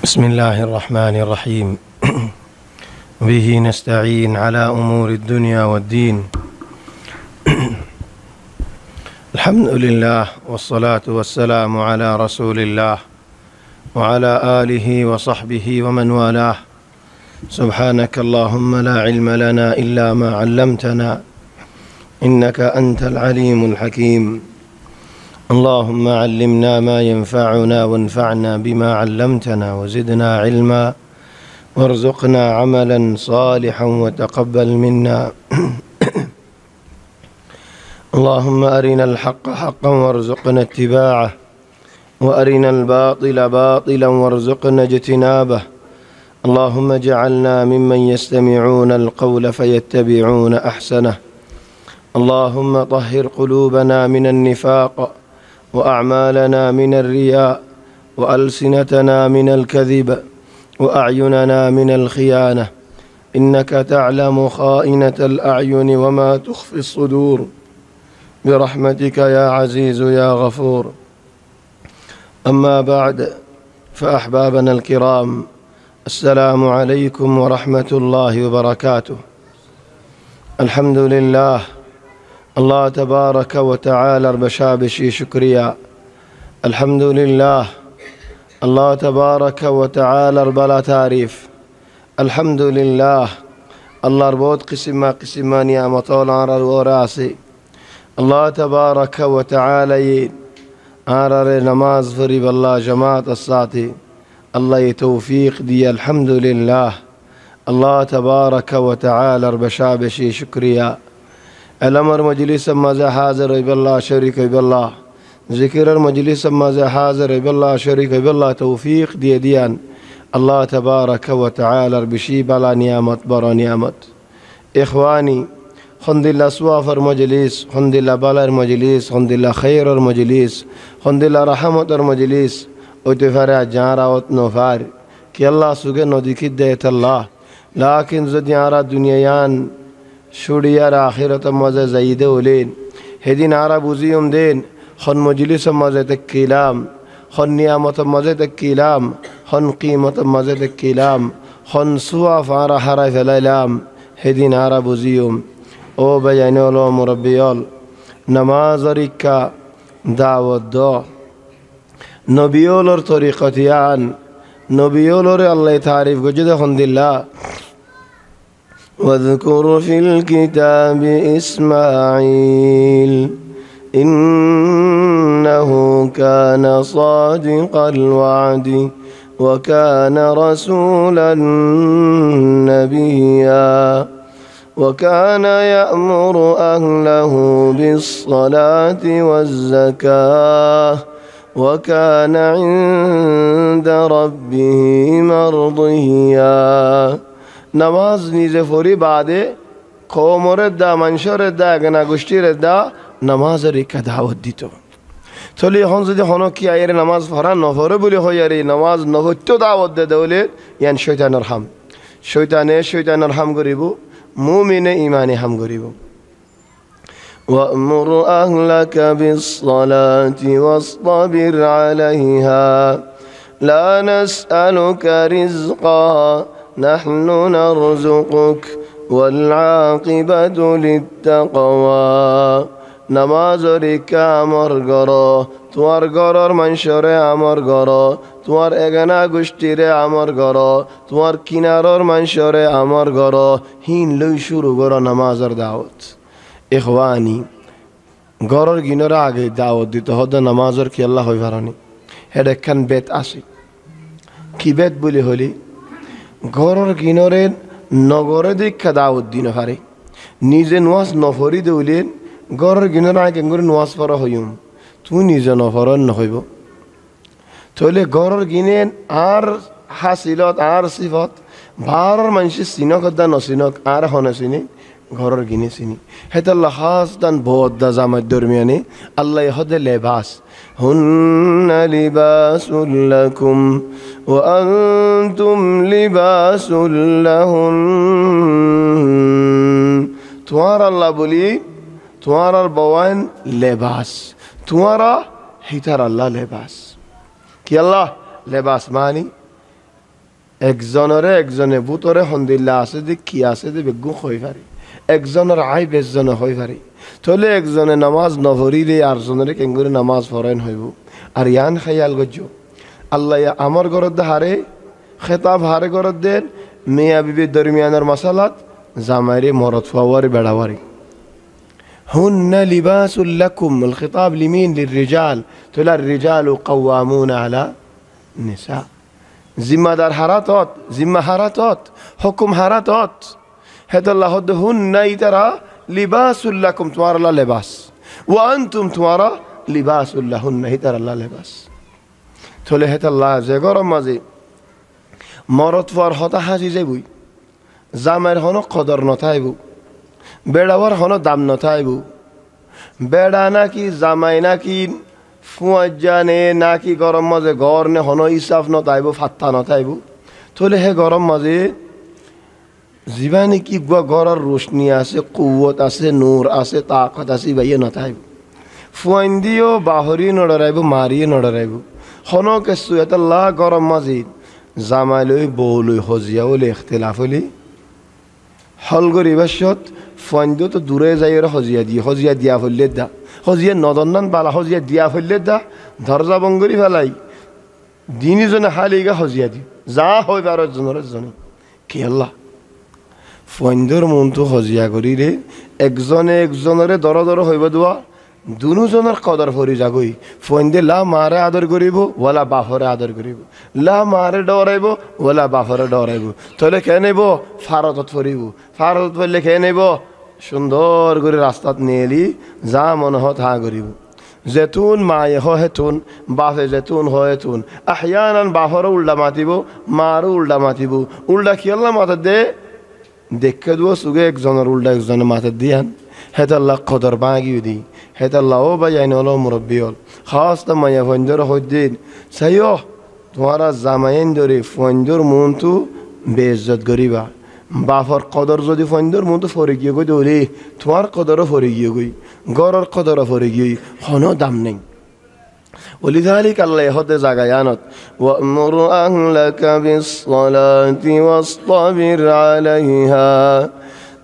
بسم الله الرحمن الرحيم. به نستعين على أمور الدنيا والدين. الحمد لله والصلاة والسلام على رسول الله وعلى آله وصحبه ومن والاه. سبحانك اللهم لا علم لنا إلا ما علمتنا إنك أنت العليم الحكيم. اللهم علمنا ما ينفعنا وانفعنا بما علمتنا وزدنا علما وارزقنا عملا صالحا وتقبل منا. اللهم أرنا الحق حقا وارزقنا اتباعه وأرنا الباطل باطلا وارزقنا اجتنابه. اللهم اجعلنا ممن يستمعون القول فيتبعون أحسنه. اللهم طهر قلوبنا من النفاق وأعمالنا من الرياء وألسنتنا من الكذب وأعيننا من الخيانة، إنك تعلم خائنة الأعين وما تخفي الصدور، برحمتك يا عزيز يا غفور. أما بعد، فأحبابنا الكرام، السلام عليكم ورحمة الله وبركاته. الحمد لله، الله تبارك وتعالى بشابشي شكريا. الحمد لله، الله تبارك وتعالى بلا تعريف. الحمد لله، الله ربوت قسم نعمة على الوراسي. الله تبارك وتعالى عرر نماز فري بالله جماعة الصاتي، الله توفيق دي. الحمد لله، الله تبارك وتعالى بشابشي شكريا. الأمر مجلس ماذا حاضر بالله شريك بالله، ذكر المجلس ماذا حاضر بالله شريك بالله، توفيق ديان الله تبارك وتعالى بشي بلا نعمت برا نعمت. إخواني، خند الله سوافر مجلس، خند الله بلا مجلس، خند الله خير المجلس، خند الله رحمة المجلس. وتفرع جارا وتنفار كي الله سجن وديكيد ديت الله، لكن زد جارا دنيايان شوريار آخرة مزة زيدة ولين هدين عرب وزيهم دين خن مجلس مزة الكلام، خن نعمة مزة الكلام، خن قيمة مزة الكلام، خن سواف عرا حرف الإلام هدين عرب وزيهم. او بيانيولو مربيول نماز ريكا دعوة دو نبيولور طريقتيان نبيولور الله تعريف وجد خند الله. واذكر في الكتاب إسماعيل إنه كان صادق الوعد وكان رسولا نبيا وكان يأمر أهله بالصلاة والزكاة وكان عند ربه مرضيا. نماز نیز فوری بعد قومرد دا منشرد دا گنا گشتیرد دا نماز ریکا دعوت دیتو تولی هون زدی هونو کی ایر نماز فران نفره بولی هو یاری نماز نهوتو دعوت ده دولی یعنی شیطان ارحم گریبو مومن ایمانی هم گریبو. وأمر أهلك بالصلاة واصطبر عليها لا نسألك رزقا نحن نرزقك والعاقبة للتقوى. نماز ریکا امر گرا توار گرار منشور امر گرا توار اگنا گشتیر امر گرا توار کنارار منشور امر گرا هین لوی شروع گرا نمازر دعوت. إخواني گرار گینار آگه دعوت دیتا هدا نمازر کی الله ہوئی فرانی هده کن بیت آسی کی بیت بولی ہولی گرار گیناره نگاره دیک دعوت دینه فری نیزه نواز نفری دولین گرار گیناره آگه انگور نواز فرا هویم تو نیزه نفران نخویبو توله گرار گینین هر حاصلات هر صفات بار منشی سینا کدا نسینا هر خانه سینی گرار گینه سینی هت الله خاص دن بود دزامت درمیانی الله یهود لباس هن لباس لكم وأنتم لباس لهن. توار الله بولي توار البوان لباس توار هيتر الله لباس كي الله لباس ماني একজনরে একজনে বুতরে হন্দিল্লা আছে যে কি আছে যে বেগু হই পারি একজনের আই বেজনে হই পারি তাহলে একজনে নামাজ নভরিলে আর জনের কেঙ্গুরে নামাজ পড়েন হইব আর ইয়ান খাইয়াল গজ্জ আল্লাহ আমার ঘরত হারে খেতাব হারে ঘরত দেন মিয়া বিবি দরমিয়ানের মাসালাত জামাইরে মরত ফাওয়ারে বেড়াওয়ারি هن لباس لكم الخطاب لمين للرجال تلا الرجال قوامون على النساء জিম্মাদার হারাতত জিম্মা হারাতত হুকুম হারাতত হেদাল্লাহ হুন্না ইতারা লিবাসুল লাকুম তোমার আল্লাহ লেবাস ওয়া আনতুম তোমারা লিবাসুল লাহুন্না ইতারা আল্লাহ লেবাস থলে হেদাল্লাহ যে গরম মাঝে মরত পর হতা হাসি যাইবই জামের হনো কদর নথাইব বেড়াওয়ার হনো দাম নথাইব বেড়া নাকি জামাই নাকি ফুয়াজানে নাকি গরম মাঝে ঘর নে হনো ইসাফ নতাইব ফাত্তা নতাইব থলে হে গরম মাঝে জীবানি কি গড়ার রোশনি আছে কুয়ত আছে নূর আছে তাকত আছে বাইয়ে নতাইব ফুয়াইন দিও বাহরি নডরাইব মারিয়ে নডরাইব হনো কেসু এতাল্লাহ গরম মাঝে জামাই লই বউ লই হজিয়া হলে ইখতিলাফ হলি হল গরিবাসত ফুয়াইন তো দূরে যাই ওরা হজিয়া দিয়া ফেললে দা হজিয়া নদন্নান বালা হজিয়া দিয়া ফেললে দা দরজা বঙ্গরি ফেলাই দিনই জনে হালিগা হজিয়া দি যা হয় 12 জনের জনে কি আল্লাহ ফুয়াইন্দর মন তো হজিয়া করি রে একজনে একজনরে দর দর হইব দোয়া দুজনের কদর ফরি যাগই ফুয়াইন্দে লা মারে আদর করিব ওলা বাফরে আদর করিব লা মারে ডরাইব ওলা বাফরে ডরাইব তাহলে কে নেব ফারতত ফরিব ফারতত ফরলে কে নেব সুন্দর করে রাস্তাত নিয়ে এলি যা মনে হয় তা করিব জেতুন মায়ে হেতুন বাফে জেতুন হেতুন আহিয়ানান বাফরও উল্টা মাতিব মারও উল্টা মাতিব উল্টা খেয়াল্লা মাথা দে দেখে দেবো সুগে একজনের উল্টা একজনের মাথা দিয়ান হেতাল্লাহ কদর বাগিয়ে দিই হেতাল্লাহ ও ভাই আইন হলো মুরব্বী হল খাস তা মাইয়া ফঞ্জর হদ্দিন সাইও তোমারা জামাইন ধরে ফঞ্জর মন তো বেইজ্জত করিবা বাফর কদর যদি ফঞ্জর মন তো ফরে গিয়ে গই দৌড়ে তোমার কদরও ফরে গিয়ে গই গড়ের কদরও ফরে গিয়ে হনো দাম নেই ولذلك الله يهد زغيانت وأمر أهلك بالصلاة واصطبر عليها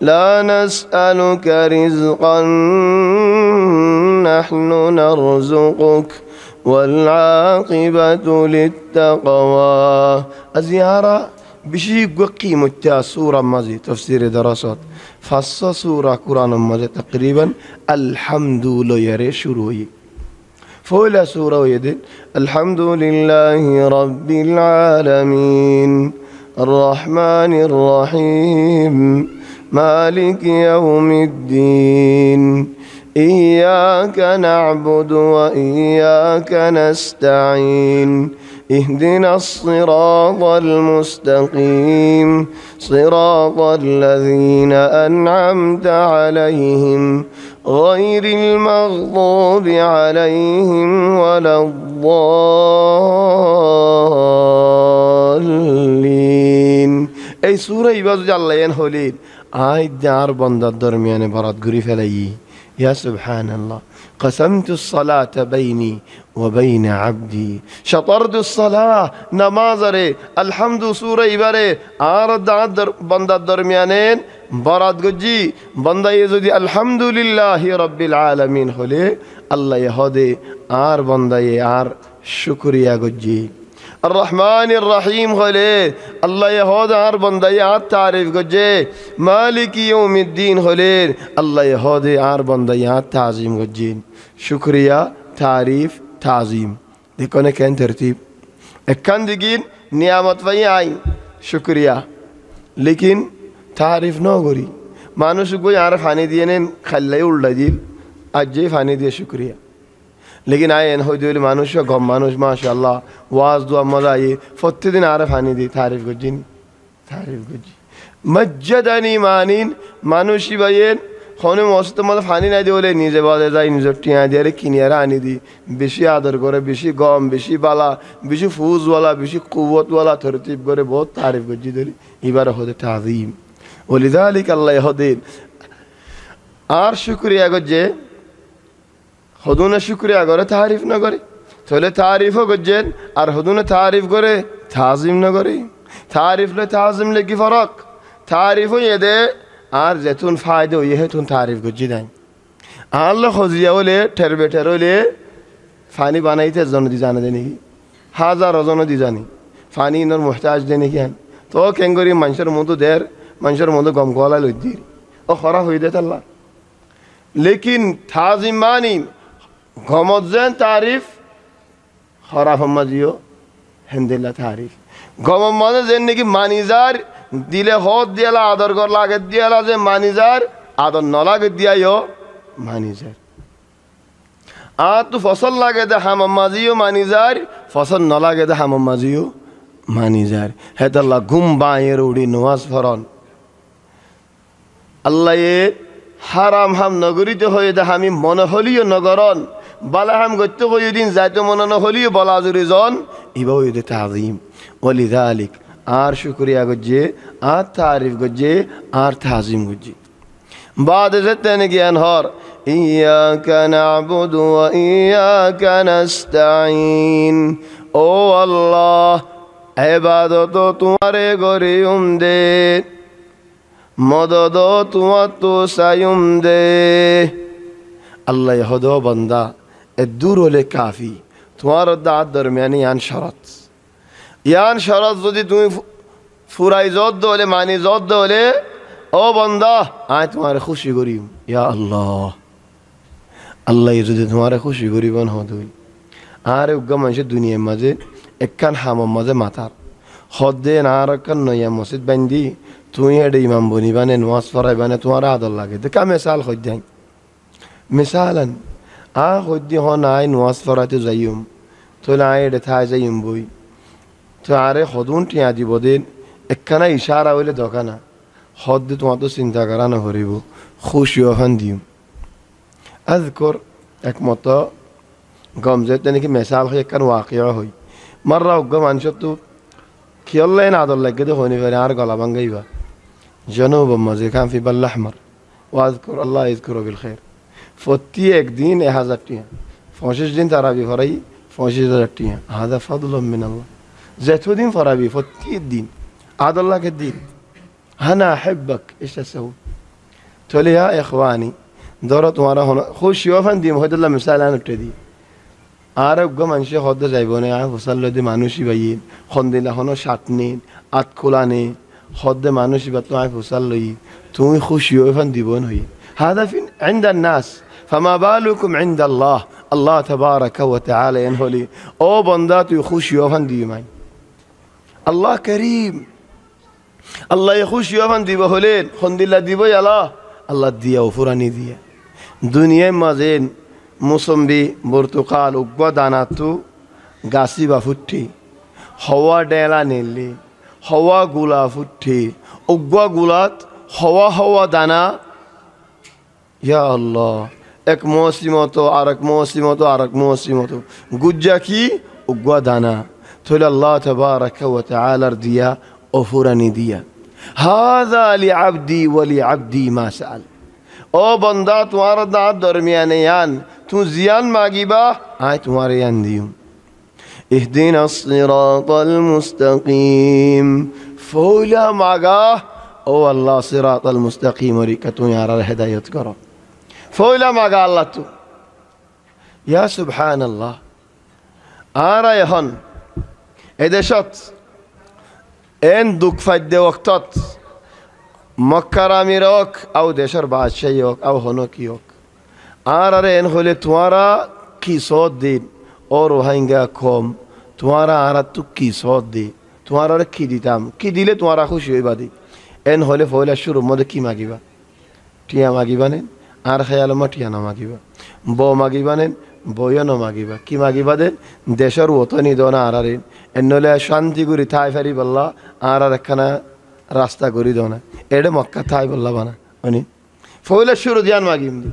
لا نسألك رزقا نحن نرزقك والعاقبة للتقوى الزيارة بشي قيمة سورة مزي تفسير دراسات فص سورة قرآن مزي تقريبا الحمد لله شروعي فولا سورة ويدين الحمد لله رب العالمين الرحمن الرحيم مالك يوم الدين إياك نعبد وإياك نستعين اهدنا الصراط المستقيم صراط الذين أنعمت عليهم غير المغضوب عليهم ولا الضالين এই সূরা ইবাদত আল্লাহ এন হলিন আই যার বান্দার দরমিয়ানে বরাত ঘুরি ফেলাই ইয়া সুবহানাল্লাহ قسمت الصلاة بيني وبين عبدي شطرت الصلاة نمازره الحمد سورة إبارة آرد بند الدرميانين براد گجي بند يزودي الحمد لله رب العالمين خلي الله يهدي آر بند آر شكريا گجي الرحمن الرحيم خلي الله يهود آر بند آر تعريف گجي مالك يوم الدين خلي الله يهود آر بند آر تعظيم گجي शुक्रिया तारीफ ताज़ीम देखो ने कैन तरतीब एकान दिगिन नियामत वही आई शुक्रिया लेकिन तारीफ न करी मानुष को यार फानी दिए ने खल्ले उल्टा दिल आज ये फानी दिए शुक्रिया लेकिन आए इन हो दिल मानुष का गम मानुष माशाअल्लाह वाज दुआ मज़ा ये फत्ते दिन आर फानी दी तारीफ को जिन तारीफ को जी मज्जदनी मानिन मानुषी बायेन খানে মস্ত মতো ফানি নাই দিয়ে বলে নিজে বাদে যাই নিজের টিয়া দিয়ে কিনিয়ারা আনি দিই বেশি আদর করে বেশি গম বেশি বালা বেশি ফুজওয়ালা বেশি কুওয়াতওয়ালা তরতিব করে বহুত তারিফ করছি ধরি এবার হতে তাজিম ওলিদালিক আল্লাহ হদিন আর শুকরিয়া করছে হদুনে শুকরিয়া করে তারিফ না করে তাহলে তারিফও করছেন আর হদুনে তারিফ করে তাজিম না করে تعريف له تعظيم له كي فرق تعريف يده আর যেতুন ফায়দা হইয়ে হেতুন তারিফ গজি দেন আল্লাহ খজিয়া হলে ঠেরবে ঠের হলে ফানি বানাইতে জন দি জানা দেয় নাকি হাজার জন দি জানি ফানি ইনর মোহতাজ দেয় নাকি হ্যাঁ তো কেঙ্গরি মানুষের মতো দের মানুষের মতো গম গোয়ালা লই দি ও খরা হয়ে দেয় আল্লাহ লেকিন তাজিম মানি গমত যেন তারিফ খরা হম্মাজিও হেন্দিল্লা তারিফ গম মানে যেন নাকি মানিজার দিলে হদ দিয়ালা আদর কর লাগে দিয়ালা যে মানিজার আদর ন লাগে দিয়াইও মানিজার আর তু ফসল লাগে দে হামাম মাজিও মানিজার ফসল ন লাগে দে হামাম মাজিও মানিজার হেতাল্লাহ ঘুম বাঁয়ের উড়ি নওয়াজ ফরন আল্লাহ এ হারাম হাম নগরীতে হয়ে দে আমি মনে হলিও নগরন বালা হাম গত্য হয়ে দিন যাইতো মনে ন হলিও বলা জুরি জন ইবা হয়ে দে তাজিম ওলি দালিক আর শুক্রিয়া গজ্জে আর তারিফ গজ্জে আর তাজিম গজ্জে بعد ستن জ্ঞান হর إياك نعبد وإياك نستعين ও আল্লাহ ইবাদত তোমারে গরিয়ুম দে মদদ তোমার তো সায়ুম দে আল্লাহ হদো বান্দা এ দূর হলে কাফি তোমার দাঁত দরমিয়ানি ইয়ান শরৎ যদি তুমি ফুরাই জদ দলে মানি জদ দলে ও বন্দা আয় তোমার খুশি করিম ইয়া আল্লাহ আল্লাহ যদি তোমার খুশি করিবন হদই আর উগ্গা মানুষের দুনিয়ার মাঝে একখান হামার মাঝে মাথার হদে না আর একখান নয়া মসজিদ বান্ধি তুই হেডে ইমাম বনিবানে নোয়াজ ফরাইবানে তোমার আদর লাগে দেখা মিসাল হদ্যাং মিসালান হদ্দি হন আয় নোয়াজ ফরাইতে যাইম তোলে আয় এডে থাই যাইম বই তো আরে হদুন টিয়া দিব দিন একখানা ইশারা হইলে দোকানা হদ দিয়ে তোমার তো চিন্তা করা না করিব খুশি ওখান দিম আজকর একমত গমজেতে নাকি মেসাল হয়ে একখান ওয়াকিয়া হই মাররা উগ্গ মানুষের তো খেয়াল্লাই না আদর লাগে তো হনি পারে আর গলা ভাঙ্গাইবা জনব মজে খান ফি বাল্লা আহমর ওয়াজকর আল্লাহ ইজকুর বিল খের প্রতি একদিন 1000 টিয়া 25 দিন তারাবি ফরাই 25,000 টিয়া হাদা ফাদলুম মিনাল্লাহ যতদিন ফরাবি প্রতিদিন আদল্লাহকে দিন হানা আহিব্বাক ايش تسوي تقولي يا اخواني ধরো তোমার খুশি ওখান দিম হয়তো মিসাল আনতে দি আর গো মানুষে হদ যাইব না ফসল দি মানুষই ভাই খন্দিলা হনো শাটনি আত খোলানে হদ মানুষই বা তুমি ফসল লই তুমি খুশি ওখান দিব নই هذا في عند الناس فما بالكم عند الله الله تبارك وتعالى ينهلي او بندا তুই খুশি ওখান দিই মাই আল্লাহ করিম আল্লাহ খুশি ওখান দিব হলেন খন্দিলা দিব আল্লাহ আল্লাহ দিয়া ফুরানি দিয়া দুনিয়ার মাঝে মুসম্বি বর্তুকাল উগ্র দানাতু গাছি বা ফুটি হওয়া ডেলা নেলি হওয়া গুলা ফুটি উগ্র গুলাত হওয়া দানা ইয়া আল্লাহ এক মৌসিমতো আর এক মৌসিমতো আর এক মৌসিমতো গুজ্জা কি উগ্র দানা থলে আল্লাহ তাবারাকা ওয়া তাআলার দিয়া অফুরানি দিয়া হাযা লিআবদি ওয়া লিআবদি মা সাআল ও বন্দা তোমার দাঁত দরমিয়ানে ইয়ান তুই জিয়ান মাগিবা আয় তোমার ইয়ান দিও ইহদিনাস সিরাতাল মুস্তাকিম ফৌলা মাগা ও আল্লাহ সিরাতাল মুস্তাকিম রিকা তুই আর হেদায়েত করো ফৌলা মাগা আল্লাহ তু ইয়া সুবহানাল্লাহ আর এখন এদেশত এন দুঃখ ফাইদে ওয়াক্তত মক্কার আমির হোক আও দেশের বাদশাহী হোক আও হনো কি হোক আর এন হলে তোমারা কি সদ দিন ও রোহিঙ্গা কম তোমারা আর তু কি সদ দি তোমার কি দিতাম কি দিলে তোমারা খুশি হইবা দি এন হলে ফয়লা শুরু মধ্যে কি মাগিবা টিয়া মাগিবা নেন আর খেয়াল টিয়া না মাগিবা বউ মাগিবা নেন বইও ন মাগিবা কি মাগিবা দেন দেশের ওতনি দোনা আর এনলে শান্তি করি থাই ফেরি বললা আর একখানা রাস্তা করি দোনা এডে মক্কা থাই বললা বানা উনি ফয়লা শুরু দিয়ান মাগিম দি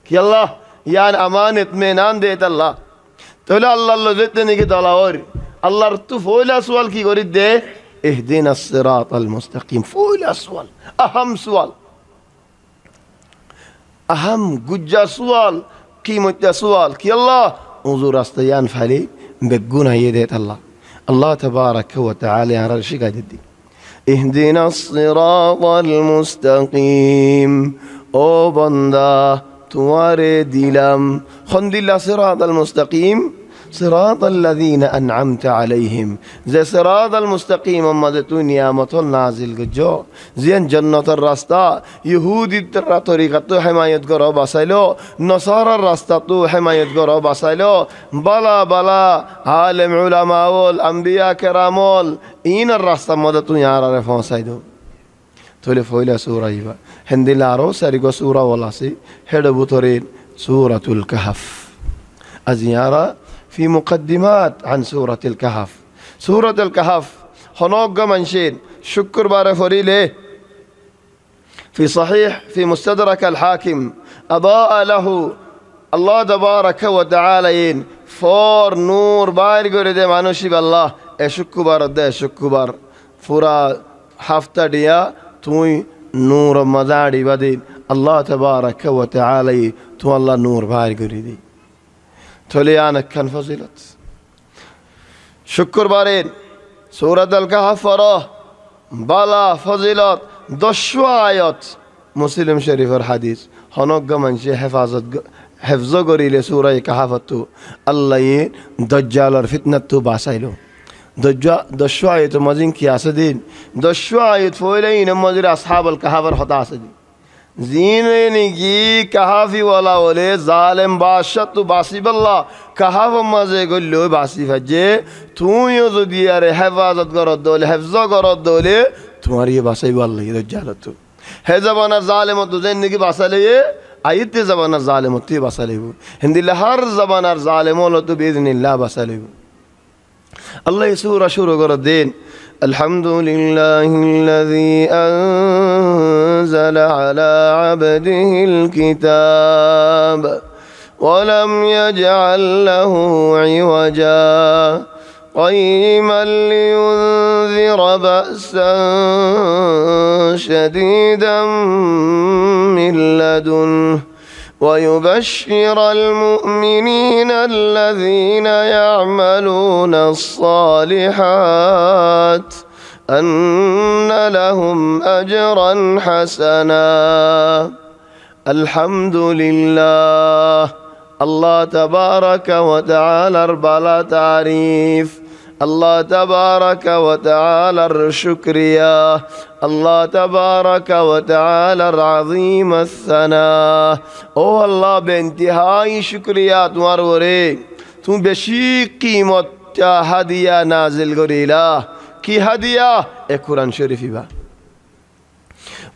কি আল্লাহ ইয়ান আমান ইতমিনান দেত আল্লাহ তাহলে আল্লাহ যেতে নাকি দলা ওর আল্লাহর তু ফয়লা সওয়াল কি করি দে ইহদিনাস সিরাতাল মুস্তাকিম ফয়লা সওয়াল আহম সওয়াল আহম গুজ্জা সওয়াল কি মত্যা সওয়াল কি আল্লাহ উজু রাস্তা ইয়ান ফালি বেগুন আইয়ে দেত আল্লাহ আল্লাহ তাবারাকা ওয়া তাআলা আর শিখাই দিতি ইহদিনাস সিরাতাল মুস্তাকিম ও বান্দা তোমারে দিলাম খন দিলা সিরাতাল মুস্তাকিম সিরাতাল লাযিনা আন'আমতা আলাইহিম যে সিরাতাল মুস্তাকিম আমাদে তুই নিয়ামত নাজিল গজো জিয়ান জান্নাতের রাস্তা ইহুদিদের তরিকা তো হিমায়ত করো বাসাইলো নসারার রাস্তা তো হিমায়ত করো বাসাইলো বালা বালা আলেম উলামা ওয়াল আম্বিয়া কেরামল ইনার রাস্তা মদে তুই আরারে পৌঁছাই দো তোলে ফয়লা সূরা ইবা হিন্দিলা আরো সারিগো সূরা ওয়াল আছে হেড বুতরে সূরাতুল কাহফ আজিয়ারা في مقدمات عن سورة الكهف سورة الكهف هنوغ منشين شكر بار فريله في صحيح في مستدرك الحاكم أضاء له الله تبارك وتعالى فور نور بار قرد مانوشي بالله اشكو بار ده اشكو بار فورا حفتا ديا توي نور مزاري بدين الله تبارك وتعالى تو الله نور بار قرد توليانك كان فضيلت شكر بارين سورة الكهف فراه بالا فضيلت دشوا آيات مسلم شريف الحديث هنوك منشي حفظ قريل سورة الكهف الله دجال الفتنة باسايلو دشوا آيات مزين كياسدين دشوا آيات فويلين مزير أصحاب الكهف الخطاسدين জিনে কি কাহাফি ওয়ালা বলে জালেম বাদশা তো বাসিব আল্লাহ কাহাফ মাঝে গল্লো বাসি ভাজে তুইও যদি আরে হেফাজত করত দলে হেফজ করত দলে তোমার ইয়ে বাসাইব আল্লাহ দজ্জালত হে জামানার জালেমত জিন্দেগি বাসালে আইতে জামানার জালেমত বাসালেব হিন্দিল্লাহ হর জামানার জালেমত বিইذنিল্লাহ বাসালেব আল্লাহ সূরা শুরু করে দেন الحمد لله الذي أنزل على عبده الكتاب ولم يجعل له عوجا قيما لينذر بأسا شديدا من لدنه ويبشر المؤمنين الذين يعملون الصالحات أن لهم أجرا حسنا الحمد لله الله تبارك وتعالى بلا تعريف الله تبارك وتعالى الشكريا الله تبارك وتعالى العظيم الثناء او الله بانتهاء شكريا تمہار ورے تو بشی قیمت هدیہ نازل کریلا کی هدیہ اے قرآن شریفی با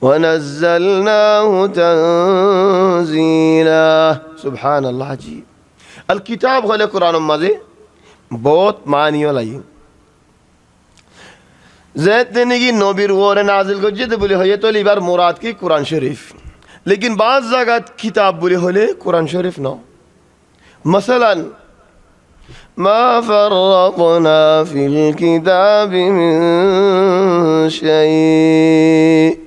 ونزلناه تنزيلا سبحان الله عجيب الكتاب هو القرآن المجيد बहुत मानी वाला ज़िंदगी नबीर वोरे नाजिल को जिद बोले हो ये तो लिबार मुराद की कुरान शरीफ लेकिन बाज़ जगह किताब बोले होले कुरान शरीफ ना मसलन ما فرطنا في الكتاب من شيء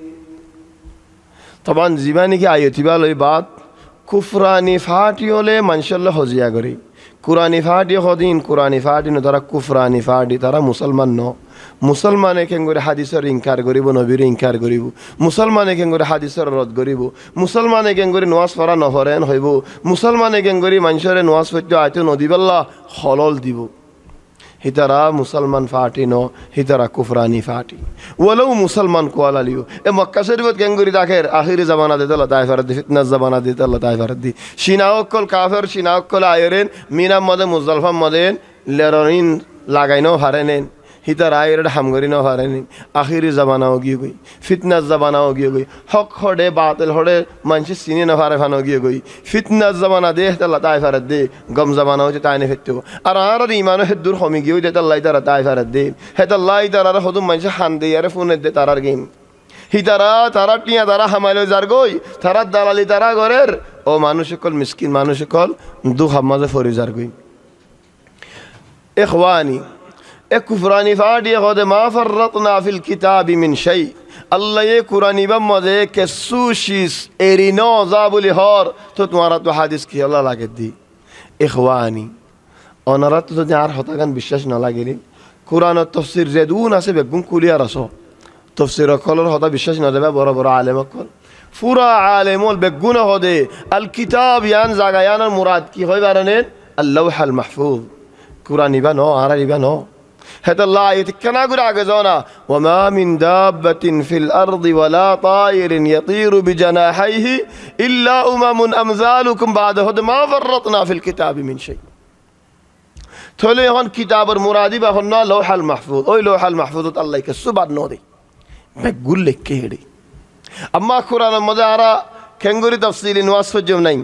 طبعا زباني की आयती वाली बात कुफरानी फाटी होले माशाल्लाह हो जिया करी कुरानी फाटी होदीन कुरानी फाटी न तारा कुफरानी फाटी तारा मुसलमान न मुसलमाने केंगरे हादिसर इनकार करिब नबीर इनकार करिब मुसलमाने केंगरे हादिसर रद करिब मुसलमाने केंगरे नमाज पढ़ा नफरेन हইব मुसलमाने केंगरे मानसरे नमाज पढ़ते आयतो नदिबाल्ला हलल দিব हितारा मुसलमान फाटी न हितारा कुफरानी फाटी वलो मुसलमान कोला लियो ए मक्का शरीफत केंगरी दाखेर आखिरी जमाना देता अल्लाह ताई फरद फितना जमाना देता अल्लाह ताई फरद शिनावकल काफिर शिनावकल आयरेन मीना मदे मुजल्फा मदे लेरनिन लागाइनो हारेनेन हितारा आयर हमगरी न हारेनेन आखिरी जमाना होगी गई फितना जमाना होगी गई हक हडे बातिल हडे मानसी सिने न हारे फान होगी गई फितना जमाना दे अल्लाह ताई फरद दे गम जमाना हो ताइने फेतो আর আর ইমানো হেদুর হমি গিয়ে দে আল্লাহ তাআলা তাই ফেরত দে হেত আল্লাহ তাআলা হদু মানসি হান দে আরে ফোনে দে তারার গেম হিতারা তারা টিয়া তারা হামাইলো যার গই তারা দালালি তারা গরের ও মানুষ কল মিসকিন মানুষ কল দুঃখ মাঝে ফরি যার গই ইখওয়ানি এক কুফরানি ফাড়ি গদে মা ফরতনা ফিল কিতাবি মিন শাই আল্লাহ ये कुरानी बम मजे के सुशीस एरिनो जाबुली हर तो तुम्हारा तो हादिस की अल्लाह लागे दी इखवानी অনারা তো যদি আর হতাগান বিশ্বাস না লাগেনি কোরআনের তফসির যেদুন আছে বেগুন কুলিয়ার আস তফসির কলর হতা বিশ্বাস না যাবে বড় বড় আলেম কল পুরা আলেমল বেগুন হদে আল কিতাব ইয়ান জাগায়ানের মুরাদ কি হয় বারানেন আল্লাহুল মাহফুজ কোরআন ইবা ন আর ইবা ন هذا الله يتكنا قول عجزونا وما من دابة في الأرض ولا طائر يطير بجناحيه إلا أمثالكم بعد هذا ما فرطنا في الكتاب من شيء تولي هون كتاب المرادي بخنا لوح المحفوظ أي لوح المحفوظ الله يكسب نودي بقول لك كهدي أما قرآن المدارة كنغوري تفصيل وصف الجمنين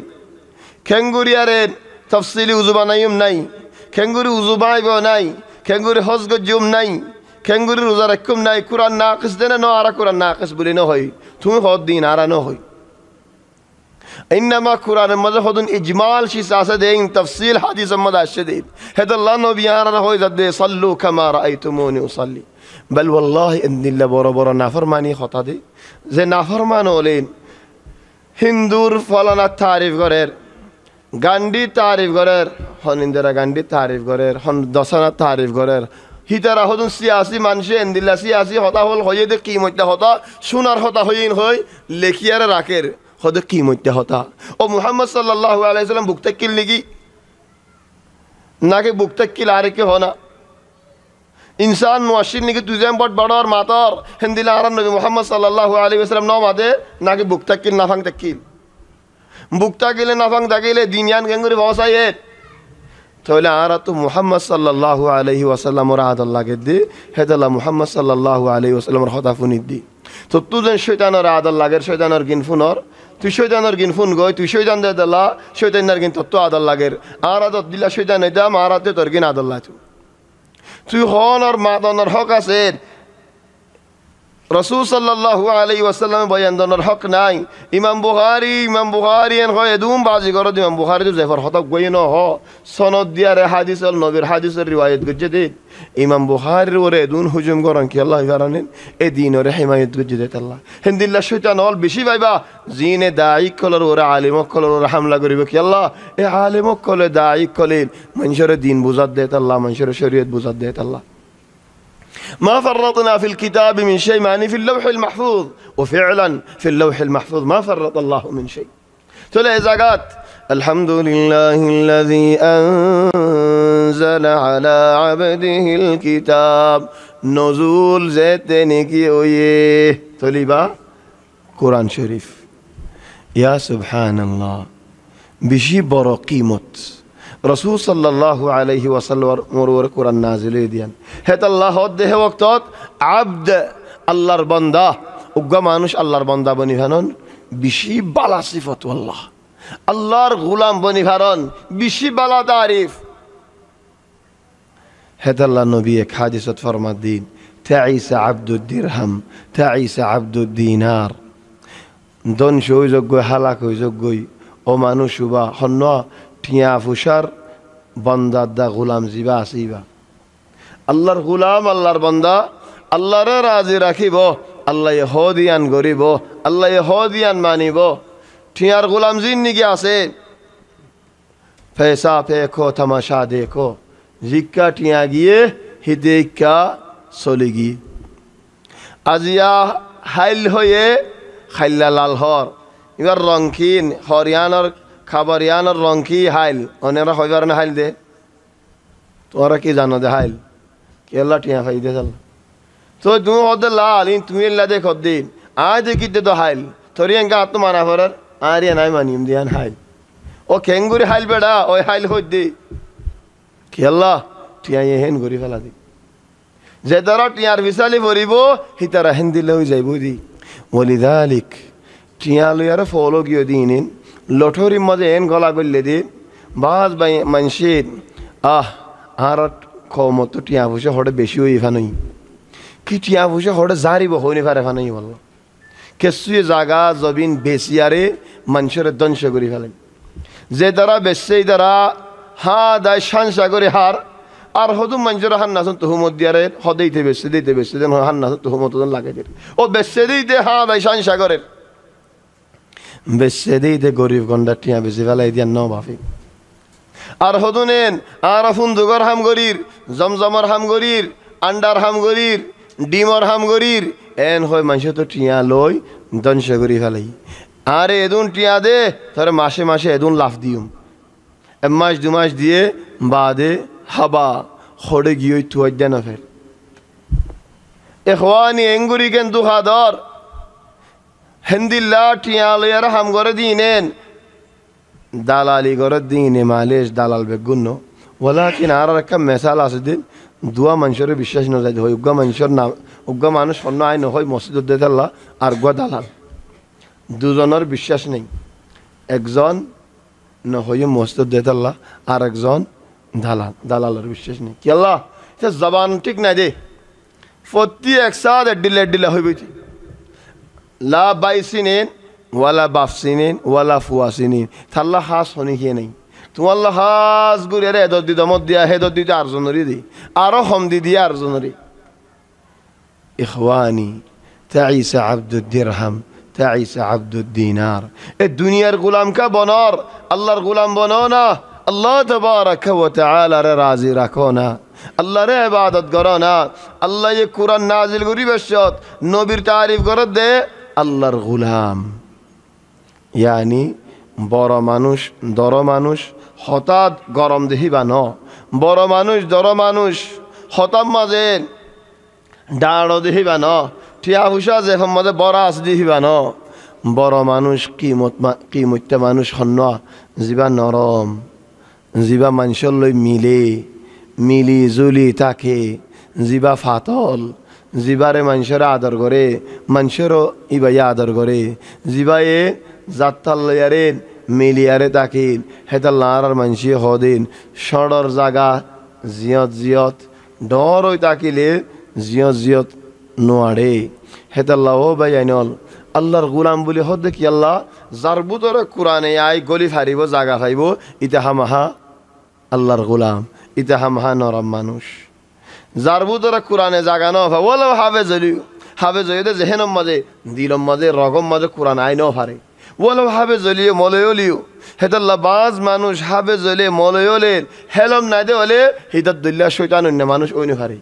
كنغوري أرين تفصيل وزبانيم ناي كنغوري وزباي بوناي كنغوري حزق جوم ناي كنغوري روزا ركم ناي قرآن ناقص دنا نو آرا قرآن ناقص بولي نو هوي تون خود دين آرا نو هوي إنما قرآن المدى خودن إجمال شي ساسة دين تفصيل حديث المدى الشديد هذا الله نبي آرا هوي زد صلوا كما رأيتموني أصلي بل والله إن الله برا برا نافرماني خطا دي زي نافرمان ولين هندور فلانا تعريف غرير গান্ধী তারিফ করের হন ইন্দিরা গান্ধী তারিফ করের হন দশনা তারিফ করের হিতারা হদুন সিয়াসি মানুষে এন্দিল্লা সিয়াসি হতা হল হয়ে দে কি মধ্যে হতা সোনার হতা হইন হই লেখিয়ারে রাখের হদে কি মধ্যে হতা ও মুহাম্মদ সাল্লাল্লাহু আলাইহি সাল্লাম বুকতাকিল নিকি নাকি বুকতাকিল আরে কে হনা ইনসান মুআশির নিকি তুজেম বট বড়র মাতর হিন্দিলা আর নবী মুহাম্মদ সাল্লাল্লাহু আলাইহি ওয়াসাল্লাম নাম আদে নাকি বুকতাকিল নাফাং তাকিল বুকতা গেলে নাফাং দাগিলে দিনিয়ান গেঙ্গুরি ভাষায়েত তাহলে আর তো মুহাম্মদ সাল্লাল্লাহু আলাইহি ওয়াসাল্লামর আদল লাগে দি হেদাল্লাহ মুহাম্মদ সাল্লাল্লাহু আলাইহি ওয়াসাল্লামর কথা ফুনি দি তো তুজন শয়তানের আদল লাগে শয়তানের গিন ফুনর তুই শয়তানের গিন ফুন গই তুই শয়তান দে দলা শয়তানের গিন তত্ত্ব আদল লাগের আর আদত দিলা শয়তান এদাম আর আতে তোর গিন আদল লাগু তুই হনর মাদনের হক আছে رسول صلى الله عليه وسلم بيان دون الحق ناي إمام بخاري إن خو يدوم بعضي قرد إمام بخاري تو زفر خطاب قوينه هو سند ديار حديث النبي حديث الرواية جديد إمام بخاري وردون هجوم قران كي الله يفرنين الدين ورحمة جديد الله هند الله شيطان أول بشي بايبا زين داعي كلر ور عالم كلر ور حملة قريب كي الله عالم كل داعي كلين منشر الدين بوزاد ديت الله منشر الشريعة بوزاد ديت الله ما فرطنا في الكتاب من شيء معني في اللوح المحفوظ وفعلا في اللوح المحفوظ ما فرط الله من شيء تلا إذا قالت الحمد لله الذي أنزل على عبده الكتاب نزول زيت نكي ويه تليبا قرآن شريف يا سبحان الله بشي برقيمت رسول صلى الله عليه وسلم مرور قرآن نازل ديان هت الله ده وقتات عبد الله بندا وجا مانوش الله بندا بني فنون بشي بالا صفات والله الله غلام بني فنون بشي بالا تعريف هت الله النبي حادثة فرما الدين تعيس عبد الدرهم تعيس عبد الدينار دون شو يزوجي حلاك يزوجي او مانوش با حنا টিয়া ফুসার বান্দার দা গোলাম জিবা আসিবা আল্লাহর গোলাম আল্লাহর বান্দা আল্লাহরে রাজি রাখিব আল্লাহ হদিয়ান গরিব আল্লাহ হদিয়ান মানিব টিয়ার গোলাম জিন্দিগি আছে পয়সা পেখো তামাশা দেখো জিক্কা টিয়া গিয়ে হিদেকা চলে গিয়ে আজিয়া হাইল হয়ে খাইলা লাল হর এবার রংখিন হরিয়ানার খাবার ইয়ানোর রং কি হাইল অনেরা হইবার না হাইল দে তোরা কি জানো দে হাইল কেলা টিয়া খাই দে চাল তো তুমি ওদের লাল তুমি এল্লা দেখ দিন আয় দেখি দে তো হাইল তোর এঙ্গা আত্ম মানা ফরার আর নাই মানিম দিয়ান হাইল ও খেঙ্গুরি হাইল বেড়া ওই হাইল হই দে কেলা টিয়া হেন ঘুরি ফেলা দি যে তারা টিয়ার বিশালি ভরিব হি তারা হেন্দিলে হয়ে যাইব দি ওলিদালিক টিয়া লইয়ারে ফলো গিয়ে দিন লঠরির মাঝে এন গলা করলে দি বাস বাই মানসির আর কমত টিয়া ফুসে হড়ে বেশি হই ফানই কি টিয়া ফুসে হড়ে জারিব হইনি পারে ফানই বলল কেসুয়ে জাগা জবিন বেশিয়ারে মানুষের ধ্বংস করে ফেলেন যে দ্বারা বেশি দ্বারা হা দায় শানসা করে হার আর হদুম মানুষের হান নাচন তুহুমত দিয়ারে হদেইতে বেশি দেন হান নাচন তুহুমত লাগে দিন ও বেশি দিতে হা দায় শানসা করে বেশি দিতে গরিব গন্ডা টিয়া বেশি ফেলাই দিয়া ন বাফি আর হদুনেন আর ফুন্দুগর হামগরির জমজমর হামগরির আন্ডার হামগরির ডিমর হামগরির এন হয় মানুষ তো টিয়া লই ধ্বংস করি ফেলাই আরে এদুন টিয়া দে তাহলে মাসে মাসে এদুন লাভ দিউম এক মাস দু মাস দিয়ে বাদে হাবা খড়ে গিয়ে তুয়াই দেন ফের এখওয়ানি এঙ্গুরি কেন দুহাদর হেন্দিল্লা টিয়া লইয়ার হাম করে দিনেন দালালি করে দিনে মালেশ দালাল বেগুন ওলাকিন আর একটা মেসাল আছে দিন দুয়া মানুষের বিশ্বাস ন যায় হয় উগ্গা মানুষের নাম উগ্গা মানুষ অন্য আইন হয় মসজিদ দেতাল্লা আর গুয়া দালাল দুজনের বিশ্বাস নেই একজন নহই মসজিদ দেতাল্লা আর একজন দালাল দালালের বিশ্বাস নেই কি আল্লাহ সে জবান ঠিক নাই দে প্রতি একসাথ এডিলে হইবে লা বাই সিনেন ওয়ালা বাপ সিনেন ওয়ালা ফুয়া সিনেন থাল্লা হাস হনি খেয়ে নেই তোমাল্লা হাস গুড়ে রে হেদর দি দমত দিয়া হেদর দিতে আরজনেরই দি আরো হম দি দিয়া আরজনেরই ইখওয়ানি তাইসা আব্দুদ দিরহাম তাইসা আব্দুদ দিনার এ দুনিয়ার গোলাম কা বনর আল্লাহর গোলাম বনো না আল্লাহ তাবারাকা ওয়া তাআলা রে রাজি রাখো না আল্লাহর ইবাদত করো না আল্লাহ এই কুরআন নাজিল করি বেশত নবীর তারিফ করে দে আল্লাহর গোলাম ইয়ানি বড় মানুষ দর মানুষ হঠাৎ গরম দেখিবা ন বড় মানুষ দর মানুষ হঠাৎ মাঝে ডাড় দেখিবা ন ঠিয়া হুসা যে মাঝে বড় আস দেখিবা ন বড় মানুষ কিমত্যা মানুষ হন্য যিবা নরম যিবা মানুষের লৈ মিলি জুলি থাকে যিবা ফাতল যিবারে মানুষের আদর করে মানুষেরও ইবাই আদর করে যিবায়ে যাত্রার লয়ারে মিলিয়ারে তাকিন হেতাল্লার মানুষে হদিন সড়র জাগা জিয়ত ডর ওই তাকিলে জিয়ত নোয়ারে হেতাল্লাহ ও ভাই আইনল আল্লাহর গুলাম বলি হদ দেখি আল্লাহ যার বুতরে কোরআনে আই গলি ফারিব জাগা ফাইব ইতাহা মাহা আল্লাহর গুলাম ইতাহা মাহা নরম মানুষ যার বুতরে কোরআনে জাগা ন ওলাও হাবে জলিও যেহেনম মাঝে দিলম মাঝে রগম মাঝে কোরআন আই ন ফারে ওলাও হাবে জলিও মলয়লিও হেতাল্লাহ বাজ মানুষ হাবে জলে মলয়লের হেলম নাই দে হলে হিতার দল্লা শৈতান অন্য মানুষ ওই ফারে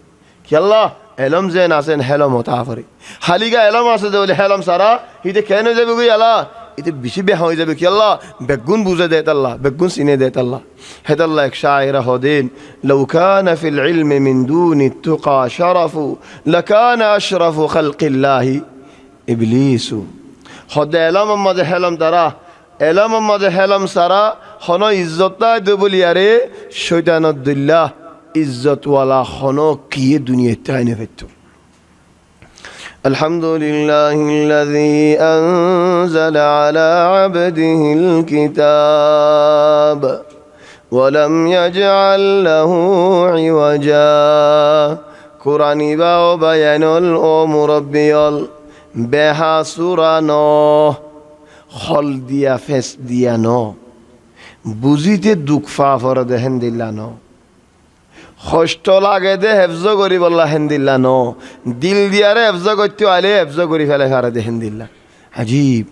কি আল্লাহ এলম যেন আছেন হেলম হতা ফারে হালিগা এলম আছে যে বলে হেলম সারা হিতে কেন যাবে গই আল্লাহ ইতে বেশি বেহা হয়ে যাবে কি আল্লাহ বেগুন বুঝে দেয় আল্লাহ বেগুন চিনে দেয় আল্লাহ হেতাল্লাহ এক শায়রা হদিন লাউ কানা ফিল ইলমি মিন দুনি তুকা শারাফু লাকানা আশরাফু খালকিল্লাহি ইবলিসু হদে এলম মাঝে হেলম তারা এলম মাঝে হেলম সারা হন ইজ্জতা দেবলিয়ারে শৈতানুদ্দিল্লাহ ইজ্জতওয়ালা হন কি দুনিয়াতে আইনে ফেলতো الحمد لله الذي أنزل على عبده الكتاب ولم يجعل له عوجا قرآن باو بيان الأمربيال بها سورانو خل ديا فس ديا نو বুঝিতে দুঃখ ফা ফর দেহেন দিল্লা ন কষ্ট লাগে দে হেফজ করি বললা হেন্দিল্লা ন দিল দিয়ারে হেফজ করতে আলে হেফজ করি ফেলে ফারে দেহেন দিল্লা আজীব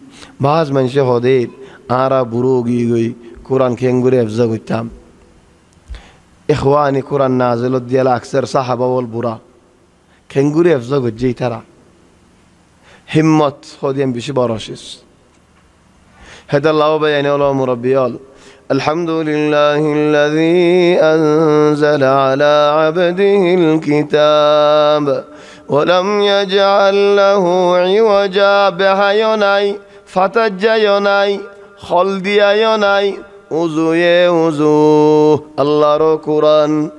বাজ মানুষে হদে আরা বুড়ো গিয়ে গই কোরআন খেঙ্গুরে হেফজ করতাম ইখওয়ানি কোরআন নাজিলত দিয়ালা আকসার সাহাবা বল বুড়া খেঙ্গুরে হেফজ করছেই তারা হিম্মত হদিয়াম বেশি বড় শেষ হেদাল্লাহ ভাই আইনে হল মুরব্বিয়াল الحمد لله الذي أنزل على عبده الكتاب ولم يجعل له عوجا بها يوناي فتجا يوناي خلديا يوناي وزو الله رو قرآن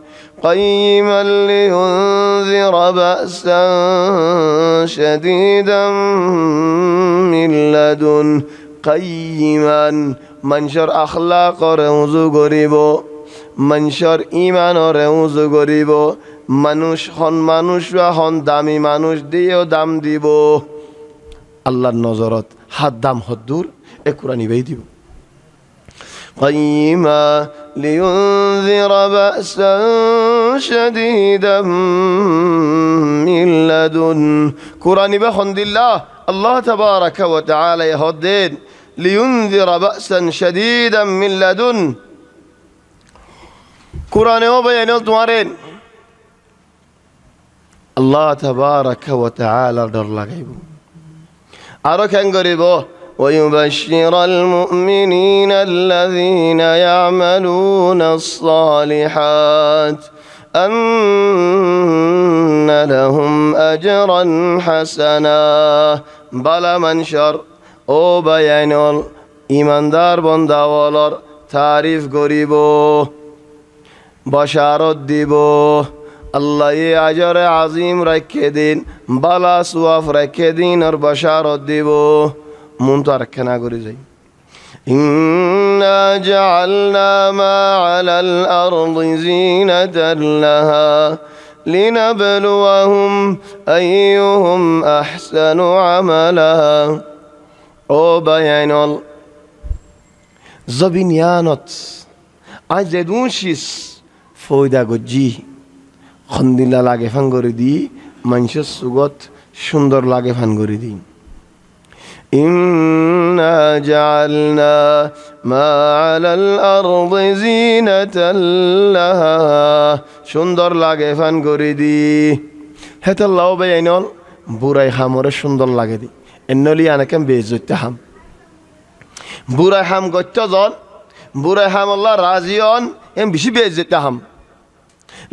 قيما لينذر بأسا شديدا من لدن قيما মানুষের আখলাক রেউজু করিব মানুষের ইমান রেউজু করিব মানুষ হন দামি মানুষ দিয়েও দাম দিব আল্লাহর নজরত হাত দাম হদ্দুর এ কোরআন ইবাই দিব قيما لينذر بأسا شديدا من لدن قرآن بخند الله الله تبارك وتعالى يهدين لينذر بأسا شديدا من لدن قرآن بيان তোমারেন আল্লাহ তাবারাকা ওয়া তাআলা ডর লাগাইব আরো কেন করিব ويبشر المؤمنين الذين يعملون الصالحات أن لهم أجرا حسنا بلا منشر ও বায়াইনল ইমানদার বন্দাওয়ালার তারিফ করিব বশারত দিব আল্লাহ এ আজরে আজিম রাখে দিন বালা সুয়াফ রাখে দিন আর বশারত দিব মন তো আর কেনা করে যাই إنا جعلنا ما على الأرض زينة لها لنبلوهم أيهم أحسن عملا ও বায়াইনল জবিনিয়ানত আজ যেদুন শিস ফয়দা গজ্জি খন্দিলা লাগে ফান করে দি মানুষের সুগত সুন্দর লাগে ফান করে দি إنا جعلنا ما على الأرض زينة لها সুন্দর লাগে ফান করে দি হেতাল্লাহ বায়াইনল বুড়াই খামরে সুন্দর লাগে দি এনলি আনাকেম বেজতে হাম বুড়াই হাম গত্যজন বুড়াই হাম আল্লাহ রাজিয়ন এম বেশি বেজতে হাম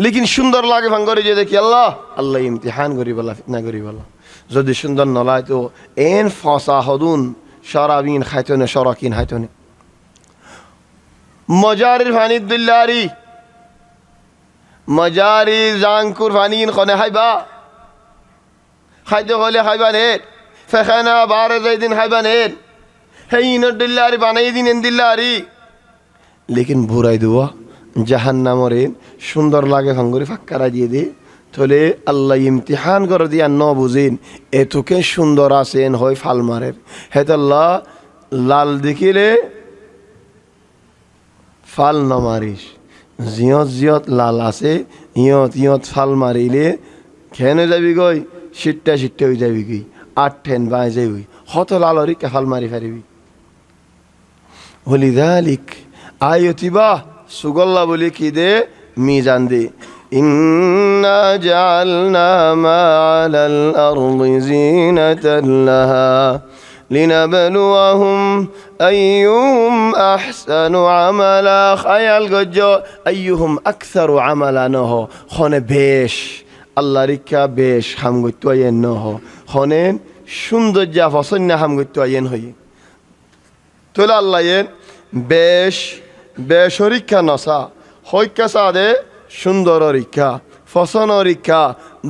লেকিন সুন্দর লাগে ভাঙ করে যে দেখি আল্লাহ আল্লাহ ইমতিহান করি বলা ফিতনা করি বলা যদি সুন্দর নলায় তো এন ফসা হদুন শরাবিন খাইতনে শরাকিন খাইতনে মজারির ফানি দুল্লারি মজারি জাঙ্কুর ফানিন খনে হাইবা খাইতে হলে খাইবা নে ফেখানা বারে যাইদিন খাইবা নে হেইনর দিল্লারি বানাই দিন এন দিল্লারি লেকিন বুড়াই দেওয়া জাহান্নামর সুন্দর লাগে ভাঙ্গুরি ফাক্কারা দিয়ে দে তাহলে আল্লাহ ইমতিহান করে দিয়া ন বুঝিন এতকে সুন্দর আছেন হয় ফাল মারের হেতাল্লাহ লাল দেখিলে ফাল ন মারিস জিয়ত জিয়ত লাল আছে ইয়ত ইয়ত ফাল মারিলে খেনে যাবি গই সিটটা সিটটা হয়ে যাবি গই আট ঠেন বাই যাবি হত লালরি কে ফাল মারি ফারিবি হলিদালিক আয়তিবা সুগল্লা বলি কি দে মিজান দে إنا جعلنا ما على الأرض زينة لها لنبلوهم أيهم أحسن عملا خيال جوجو أيهم أكثر عملا نهو خونه بيش الله ريكا بيش هم قلتوا نهو خونين সুন্দর যা ফসল না হাম করতে আইন হই তোলা আল্লাহ বেশ বেশরিক্ষা নসা হইকা সাদে সুন্দর রিক্ষা ফসন রিক্ষা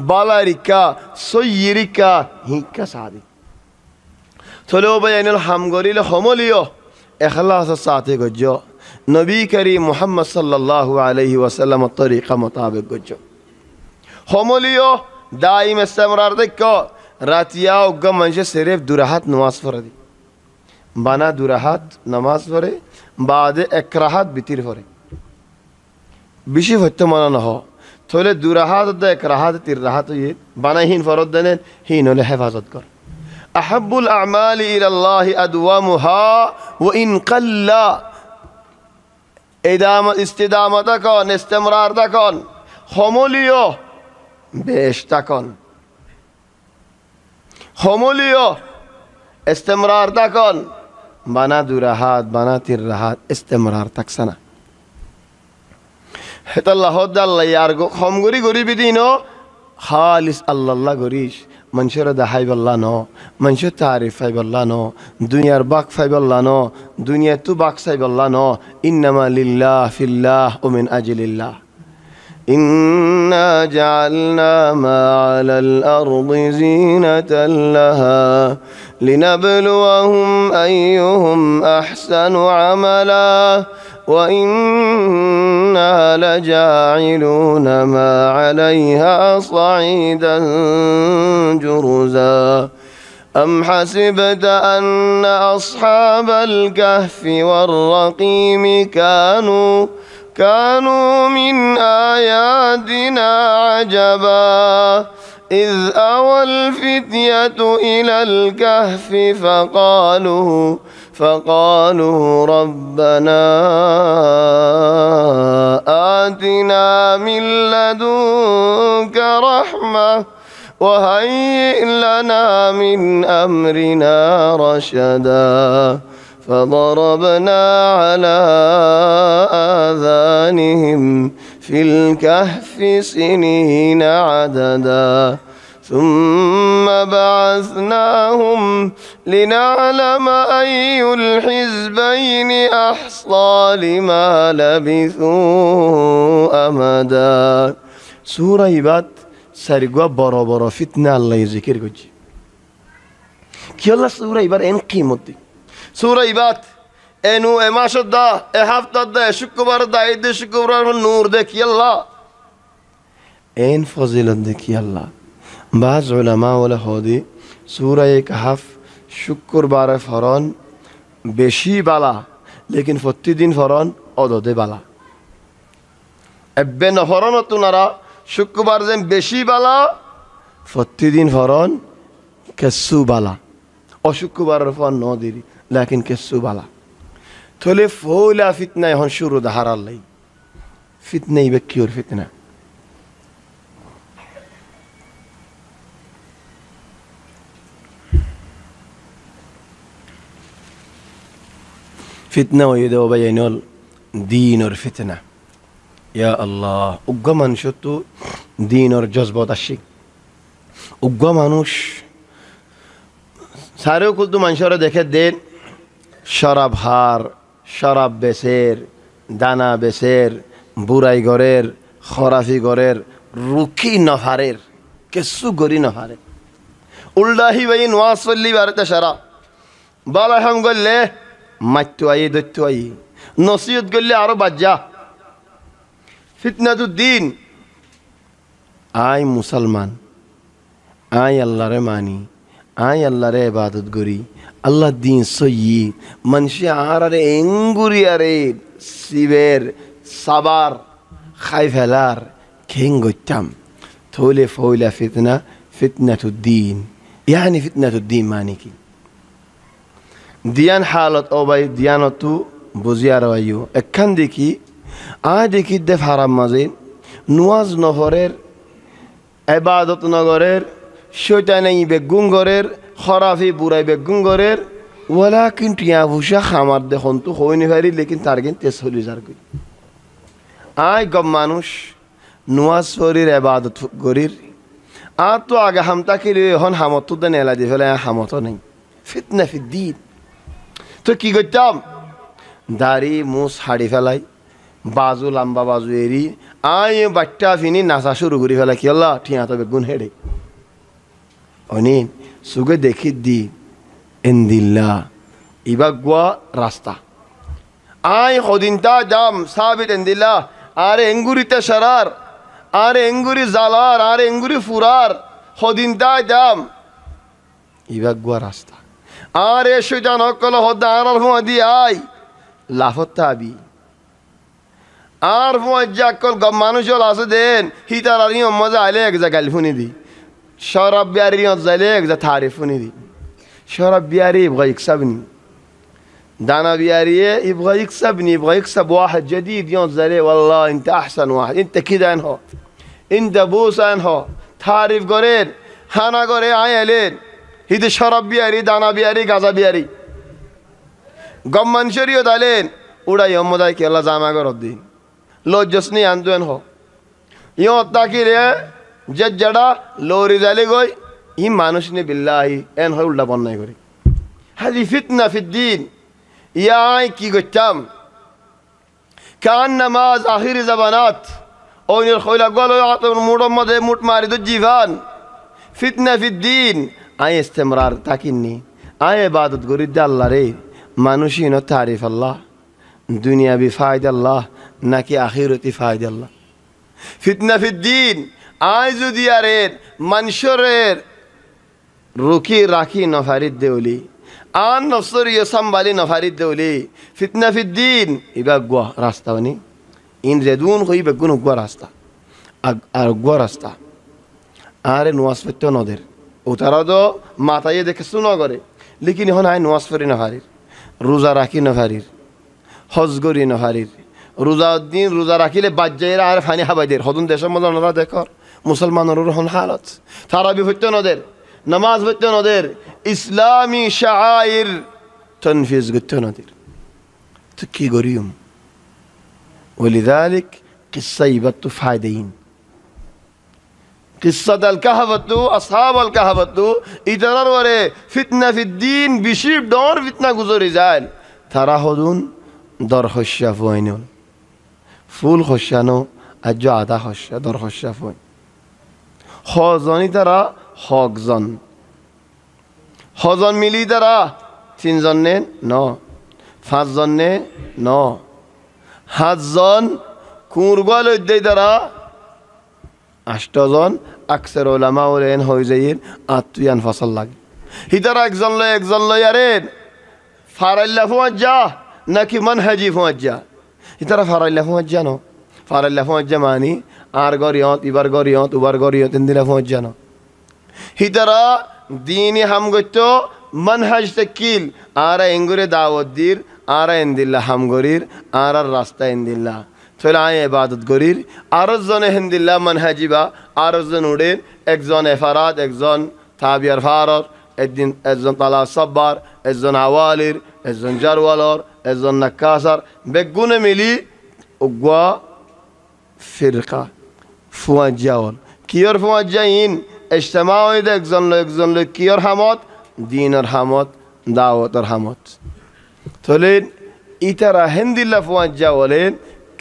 বালা রিক্ষা সইরিকা হিকা সাদি তোলেও বাইনল হাম গরিলে হমলিও এখলাস সাথে গজ্জ নবী করিম মুহাম্মদ সাল্লাল্লাহু আলাইহি ওয়াসাল্লাম তরিকা মোতাবেক গজ্জ হমলিও দাইম ইস্তেমরার দেখো রাতিয়া উগ্গা মানুষে সিরিফ দুরাহাত নামাজ পড়ে দি বানা দুরাহাত নামাজ পড়ে বাদে একরাহাত বিতির পড়ে বেশি হত্যা মানা নহ তাহলে দুরাহাত একরাহাত তির রাহাত বানা হিন ফরদ দেন হিন হলে হেফাজত কর আহাব্বুল আমালি ইলাল্লাহি আদওয়ামুহা ওয়া ইন কাল্লা ইদামত ইস্তিদামত কন ইস্তেমরার কন হমলিও বেশ তাকন হমলিও ইস্তেমরার তাকন বানা দুরাহাত বানা তির রাহাত ইস্তেমরার তাকসানা হেতাল্লাহ দাল্লাহ আর হম গরি গরি বিদিন খালিস আল্লাহ গরিস মানুষের দেখাই বললা ন মানুষের তারিফ ফাই বললা ন দুনিয়ার বাক ফাই বললা ন দুনিয়া তু বাক সাই বললা ন ইন্নামা লিল্লাহ ফিল্লাহ ও মিন আজলিল্লাহ إنا جعلنا ما على الأرض زينة لها لنبلوهم أيهم أحسن عملا وإنا لجاعلون ما عليها صعيدا جرزا أم حسبت أن أصحاب الكهف والرقيم كانوا من آياتنا عجبا إذ أوى الفتية إلى الكهف فقالوا ربنا آتنا من لدنك رحمة وهيئ لنا من أمرنا رشدا فضربنا على آذانهم في الكهف سنين عددا ثم بعثناهم لنعلم أي الحزبين أحصى لما لبثوا أمدا سورة ইবাদ সারিগা বড় বড় ফিতনা আল্লাহ জিকির করছে কি আল্লাহ সূরা ইবাদ এন কিমত সূরা ইবাদ এনু এ মাসদা এ হাফতাদা শুক্রবার দা ঈদ শুক্রবার নূর দেখি আল্লাহ এন ফজিলত দেখি আল্লাহ বাজ উলামা ওয়ালা হদি সূরা কাহফ শুক্রবারে ফরন বেশি বালা লেকিন প্রতিদিন ফরন অদদে বালা এবে নফরন তুনারা শুক্রবার যেন বেশি বালা প্রতিদিন ফরন কেসু বালা অশুক্রবারের ফর ন দেরি লেকিন কেসু বালা থলে ফৌলা ফিতনা এখন শুরু দাহার আল্লাহ ফিতনা ইবে কিওর ফিতনা ফিতনা হয়ে দেব বাইনল দিনর ফিতনা ইয়া আল্লাহ উগ্র মানুষ তো দিনর জজবত আসি উগ্র মানুষ সারেও কিন্তু মানুষরা দেখে দেন শরাব হার শরাব বেসের দানা বেসের বুড়াই গড়ের খরাফি গড়ের রুখি নহারের কেসু গড়ি নহারে উল্লাহি বাই নোয়াজ চল্লি বারতে সারা বালাহাম গল্লে মাইতো আই দৈত্য আই নসিহত গল্লে আরো বাজ্জা ফিতনাতুদ্দিন আই মুসলমান আই আল্লাহরে মানি আই আল্লাহরে ইবাদত করি আল্লাহ দিন সই মানুষে আরে এঙ্গুরি আরে শিবের সাবার খাই ফেলার খেং গইতাম থলে ফইলা ফিতনা ফিতনাতুদ্দিন ইয়ানি ফিতনাতুদ্দিন মানে কি দিয়ান হালত ও ভাই দিয়ানতু বুঝিয়ার আইও একখান দেখি দেখি দে ফারাম মাঝে নুয়াজ নহরের এবাদত নগরের শৈতানাই বেগুন গরের খরাফি বুড়াই বেগুন গরের ওলা কিন্তু ইয়া ভুষা খামার দেখুন তো হইনি পারি লেকিন তার কিন্তু তেজ হলি যার কই গম মানুষ নুয়াজ শরীর এবাদত গরির তো আগে হামতা কিলি এখন হামত তো দেন এলা দিয়ে ফেলে হামতও নেই ফিতনা ফিদ্দিন তো কি করতাম দাড়ি মুছ হাড়ি ফেলাই বাজু লম্বা বাজু এরি বাচ্চা ফিনি নাচা শুরু করি ফেলা কি আল্লাহ ঠিয়া তবে গুণ হেডে অনি সুগে দেখি দি এন্দিল্লা ইবা গুয়া রাস্তা সদিনটা যাম সাবিত এন্দিল্লা আরে এঙ্গুরিতে সারার আরে এঙ্গুরি জালার আরে এঙ্গুরি ফুরার সদিনটা যাম ইবা গুয়া রাস্তা আরে শৈতান হকল হদ্দা আর দি আই লাফত আবি আর ফল মানুষ আছে দেন হিতার আর মজা আইলে এক যা গালি ফুনি দি শরাব বিয়ারি যাইলে এক যা থারি ফুনি দি শরাব বিয়ারি ইবগা ইকসাবনি দানা বিয়ারি ইবগা ইকসাবনি ইবগا يكسب واحد جديد يوم زالي والله انت احسن واحد انت كده انه انت بوس انه تعرف غرين হানা করে আইলেন হিতে শরাব বিয়ারি দানা বিয়ারি গাজা বিয়ারি গম মানুষেরও দালেন উড়াই মদাই কে আল্লাহ জামা করব দিন লজ্জসনি আন্দোলন হ ইও তাকি রে যে জড়া লোরি জালি গই ই মানুষ নে বিল্লাহি এন হয় উল্টা বন্যাই করে হাজি ফিতনা ফিদ্দিন ইয়াই কি গচ্চাম কান নামাজ আখির জাবানাত ওইনের খইলা গল মুড় মধ্যে মুট মারি দু জীবন ফিতনা ফিদ্দিন ইস্তেমরার তাকিননি ইবাদত করি আল্লাহ রে মানুষই ন তারিফ আল্লাহ দুনিয়াবি ফায়দা আল্লাহ নাকি আখিরতি ফায়দা আল্লাহ ফিতনা ফিদ্দিন যদি আরে মানুষের রুকি রাখি নফারিদ দেউলি নফসরিয় সাম্বালি নফারিদ দেউলি ফিতনা ফিদ্দিন ইবা গুয়া রাস্তা বানি ইন রেদুন হই বেগুন গুয়া রাস্তা আর গুয়া রাস্তা আরে নোয়াজ পেতে নদের ও তারা তো মাথায় দেখে শুনো করে লেকিন এখন নোয়াজ পড়ি নফারির রোজা রাখি নফারির হজ করি নফারির রোজা দিন রোজা রাখিলে বাজ্যাইরা আর ফানি হাবাইদের হদুন দেশের মধ্যে ওনারা দেখর মুসলমানের হন হালত তারাবি হইতে নদের নামাজ হইতে নদের ইসলামী শাআইর তনফিজ করতে নদের তো কি করিম ولذلك قصة يبتو فايدين قصة الكهف أصحاب الكهف إترار وري فتنة في الدين بشيب دور فتنة گزاري زال ترى هدون دار خشة فوينون فول خشانو أجا عدا خشة دار خشة فوين خوزاني ترى خوزان خوزان ملي ترى تين زنين نا فاز زنين نا হাতজন কুরগল উদ্দেই দ্বারা আষ্টজন আকসর ওলামা ওলেন হয়ে যাইয়ের আত্মীয়ান ফসল লাগে হিতারা একজন লয় আরে ফারাইল্লা ফুয়াজ্জা নাকি মানহাজি ফুয়াজ্জা হিতারা ফারাইল্লা ফুয়াজ্জা নো ফারাইল্লা ফুয়াজ্জা মানি আর গরিয়ত ইবার গরিয়ত উবার গরিয়ত ইন্দিরা ফুয়াজ্জা নো হিতারা দিনই হামগত্য মানহাজ তাকিল আর এঙ্গুরে দাওয়াত দির আর এন্দিল্লা হামগরির আর রাস্তা এন্দিল্লা তাহলে আয় ইবাদত গরির আরজনে হেন্দিল্লা মানহাজিবা আরজন উড়েন একজন এফারাত একজন তাবিয়ার ফারর একজন তালা সাব্বার একজন আওয়ালির একজন জারওয়ালর একজন নাক্কাসার বেগুনে মিলি উগা ফিরকা ফুয়াজ্জাওয়াল কিয়র ফুয়াজ্জাইন ইজতিমা হইতে একজন লোক কিয়র হামত দিনের হামত দাওয়াতের হামত তোলেন ইতারা হেন্দিল্লা ফুয়াজ্জা বলেন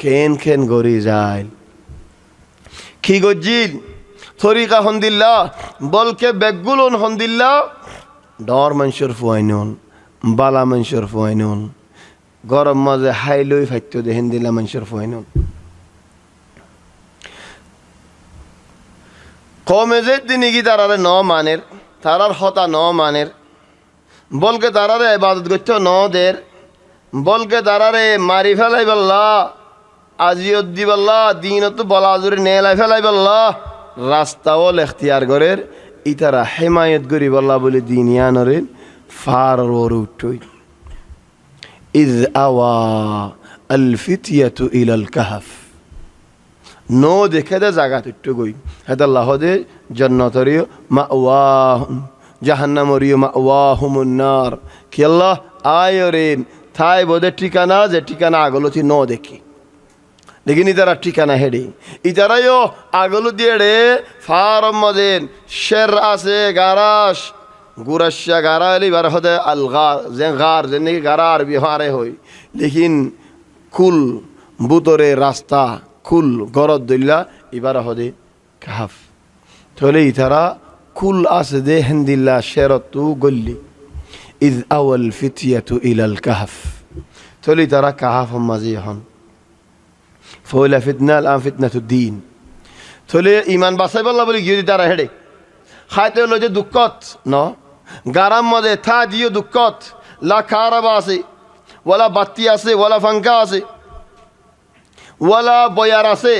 কেন কেন গড়ি যায় কি গজিল তরিকা হন্দিল্লা বলকে বেগুলন হন্দিল্লা ডর মানুষের ফুয়াইনুন বালা মানুষের ফুয়াইনুন গরম মাঝে হাইলই ফাইত্য দে হেন্দিল্লা মানুষের ফুয়াইনুন কমে যে দিনে কি তারারে ন মানের তারার হতা ন মানের বলকে তারারে ইবাদত করতে ন দের বলকে তারারে মারি ফেলাই বল্লা আজিয়ত দি বল্লা দিনত বলা জুড়ে নেলাই ফেলাই বল্লা রাস্তাও এখতিয়ার করের ইতারা হেমায়ত করি বল্লা বলে দিনিয়ানরে ফার ওর উঠই ইজ আওয়া আল ফিতিয়াতু ইলাল কাহফ নো দেখে দে জায়গা তুট্টু গই হেদ আল্লাহ দে জান্নাতরিও মাওয়াহুম জাহান্নামরিও মাওয়াহুমুন নার কি আল্লাহ আয়রেন থাই বোধে ঠিকানা যে ঠিকানা আগলতি ন দেখি দেখিনি তারা ঠিকানা হেডে ইতারাইও আগলো দিয়ে রে ফারম মদেন শের আছে গারাস গুরাশা গারালি বার হদে আল গার যে গার যে নাকি গারা আরবি হারে হই লেকিন কুল বুতরে রাস্তা কুল গরদ দইলা এবার হদে কাহাফ তাহলে ইতারা কুল আছে দে হেন্দিল্লা শেরতু গল্লি ইজ আওয়াল ফিতিয়াতু ইলাল কাহফ তাহলে তারা কাহাফ মাঝে হন ফয়লা ফিতনা আল ফিতনাতুদ দ্বীন তাহলে ইমান বাঁচাই বললা বলি গিয়ে তারা হেডে খাইতে হলো যে দুঃখত ন গারাম মধ্যে থা দিও দুঃখত লা খারাবা আছে ওয়ালা বাতি আছে ওয়ালা ফাঙ্কা আছে ওয়ালা বয়ার আছে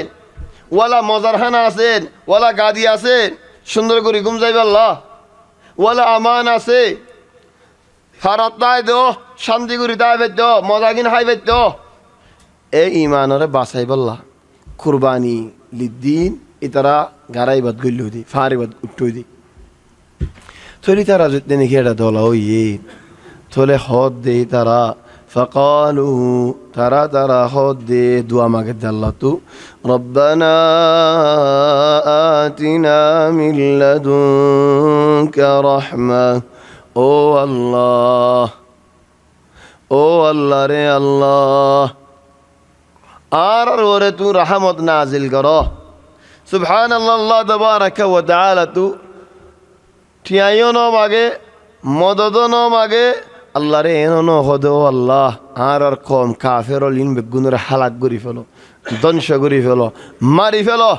ওয়ালা মজারখানা আছে ওয়ালা গাদি আছে সুন্দর করে ঘুম যাইবে আল্লাহ ওয়ালা আমান আছে ফারাত নাই দো শান্তি করে তাই বেদ মজা কিন হাই বেদ এই ইমানরে বাঁচাই বললা কুরবানি লিদ্দিন ইতারা গারাইবাদ গইল দি ফারিবাদ উঠই দি থলি তারা যদি নাকি এটা দলা হইয়ে থলে হদ দে তারা فقالوا ترى خد دعا ماجد الله تو ربنا آتنا من لدنك رحمة او الله رے الله آرر تو رحمت نازل کرو سبحان الله تبارك وتعالى تو ٹھیائیو نو ماگے مددو نو ماگے اللہ رے اینو نو خدو اللہ آرر قوم کافر لین بگنر حلاک گری فلو دنش گری فلو ماری فلو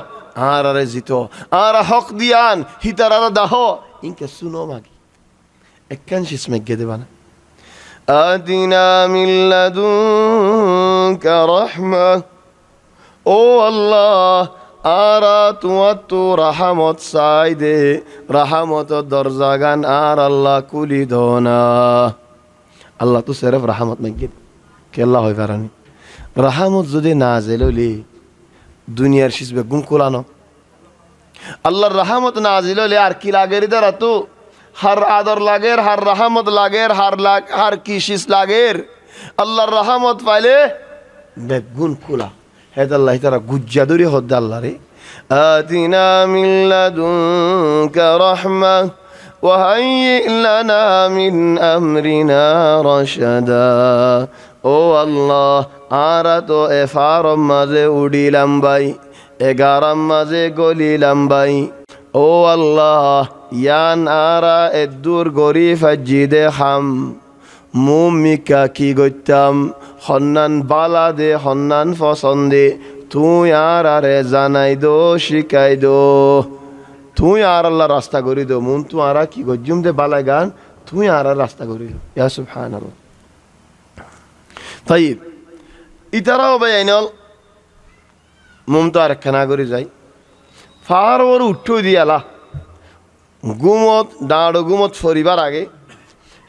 آرر زیتو آرر حق دیان ہی ترار دہو ان کے سنو ماگی اکن شیس میں گدے بانا آتنا من لدنك رحمة او اللہ آرا تو رحمت سائدے رحمت درزاگان آر اللہ کلی دونا اللہ تو صرف رحمت مجد کہ اللہ ہوئی فرانی রাহমত যদি নাজিল হইলে দুনিয়ার শেষ বেগুন কোলানো আল্লাহর রাহমত নাজিল হইলে আর কি লাগের দ্বারা তো হার আদর লাগের হার রাহমত লাগের হার কি শীষ লাগের আল্লাহর রাহমত পাইলে বেগুন খোলা হেদ আল্লাহ তারা গুজ্জা দরি হদ আল্লাহ রে আতিনা মিন লাদুনকা রাহমা وهيئ لنا من أمرنا رشدا ও আল্লাহ আরা তো এফারম মাঝে উড়িলাম বাই এগারাম মাঝে গলিলাম বাই ও আল্লাহ ইয়ান আরা এদুর গরি ফাজিদে হাম মুমিকা কি গইতাম হন্নান বালা দে হন্নান ফসন্দে তুই আরে জানাই দো শিখাই দো তুই আর আল্লাহ রাস্তা করি দো মন তু আরা কি গজ্জুম দে বালাই গান তুই আর রাস্তা করি দো ইয়া সুবহানাল্লাহ তাই ইতারাও ভাই আইনল মুম তো আর খানা করি যাই ফার ওর উঠ্ঠু দিয়ালা গুমত ডাঁড় গুমত ফরিবার আগে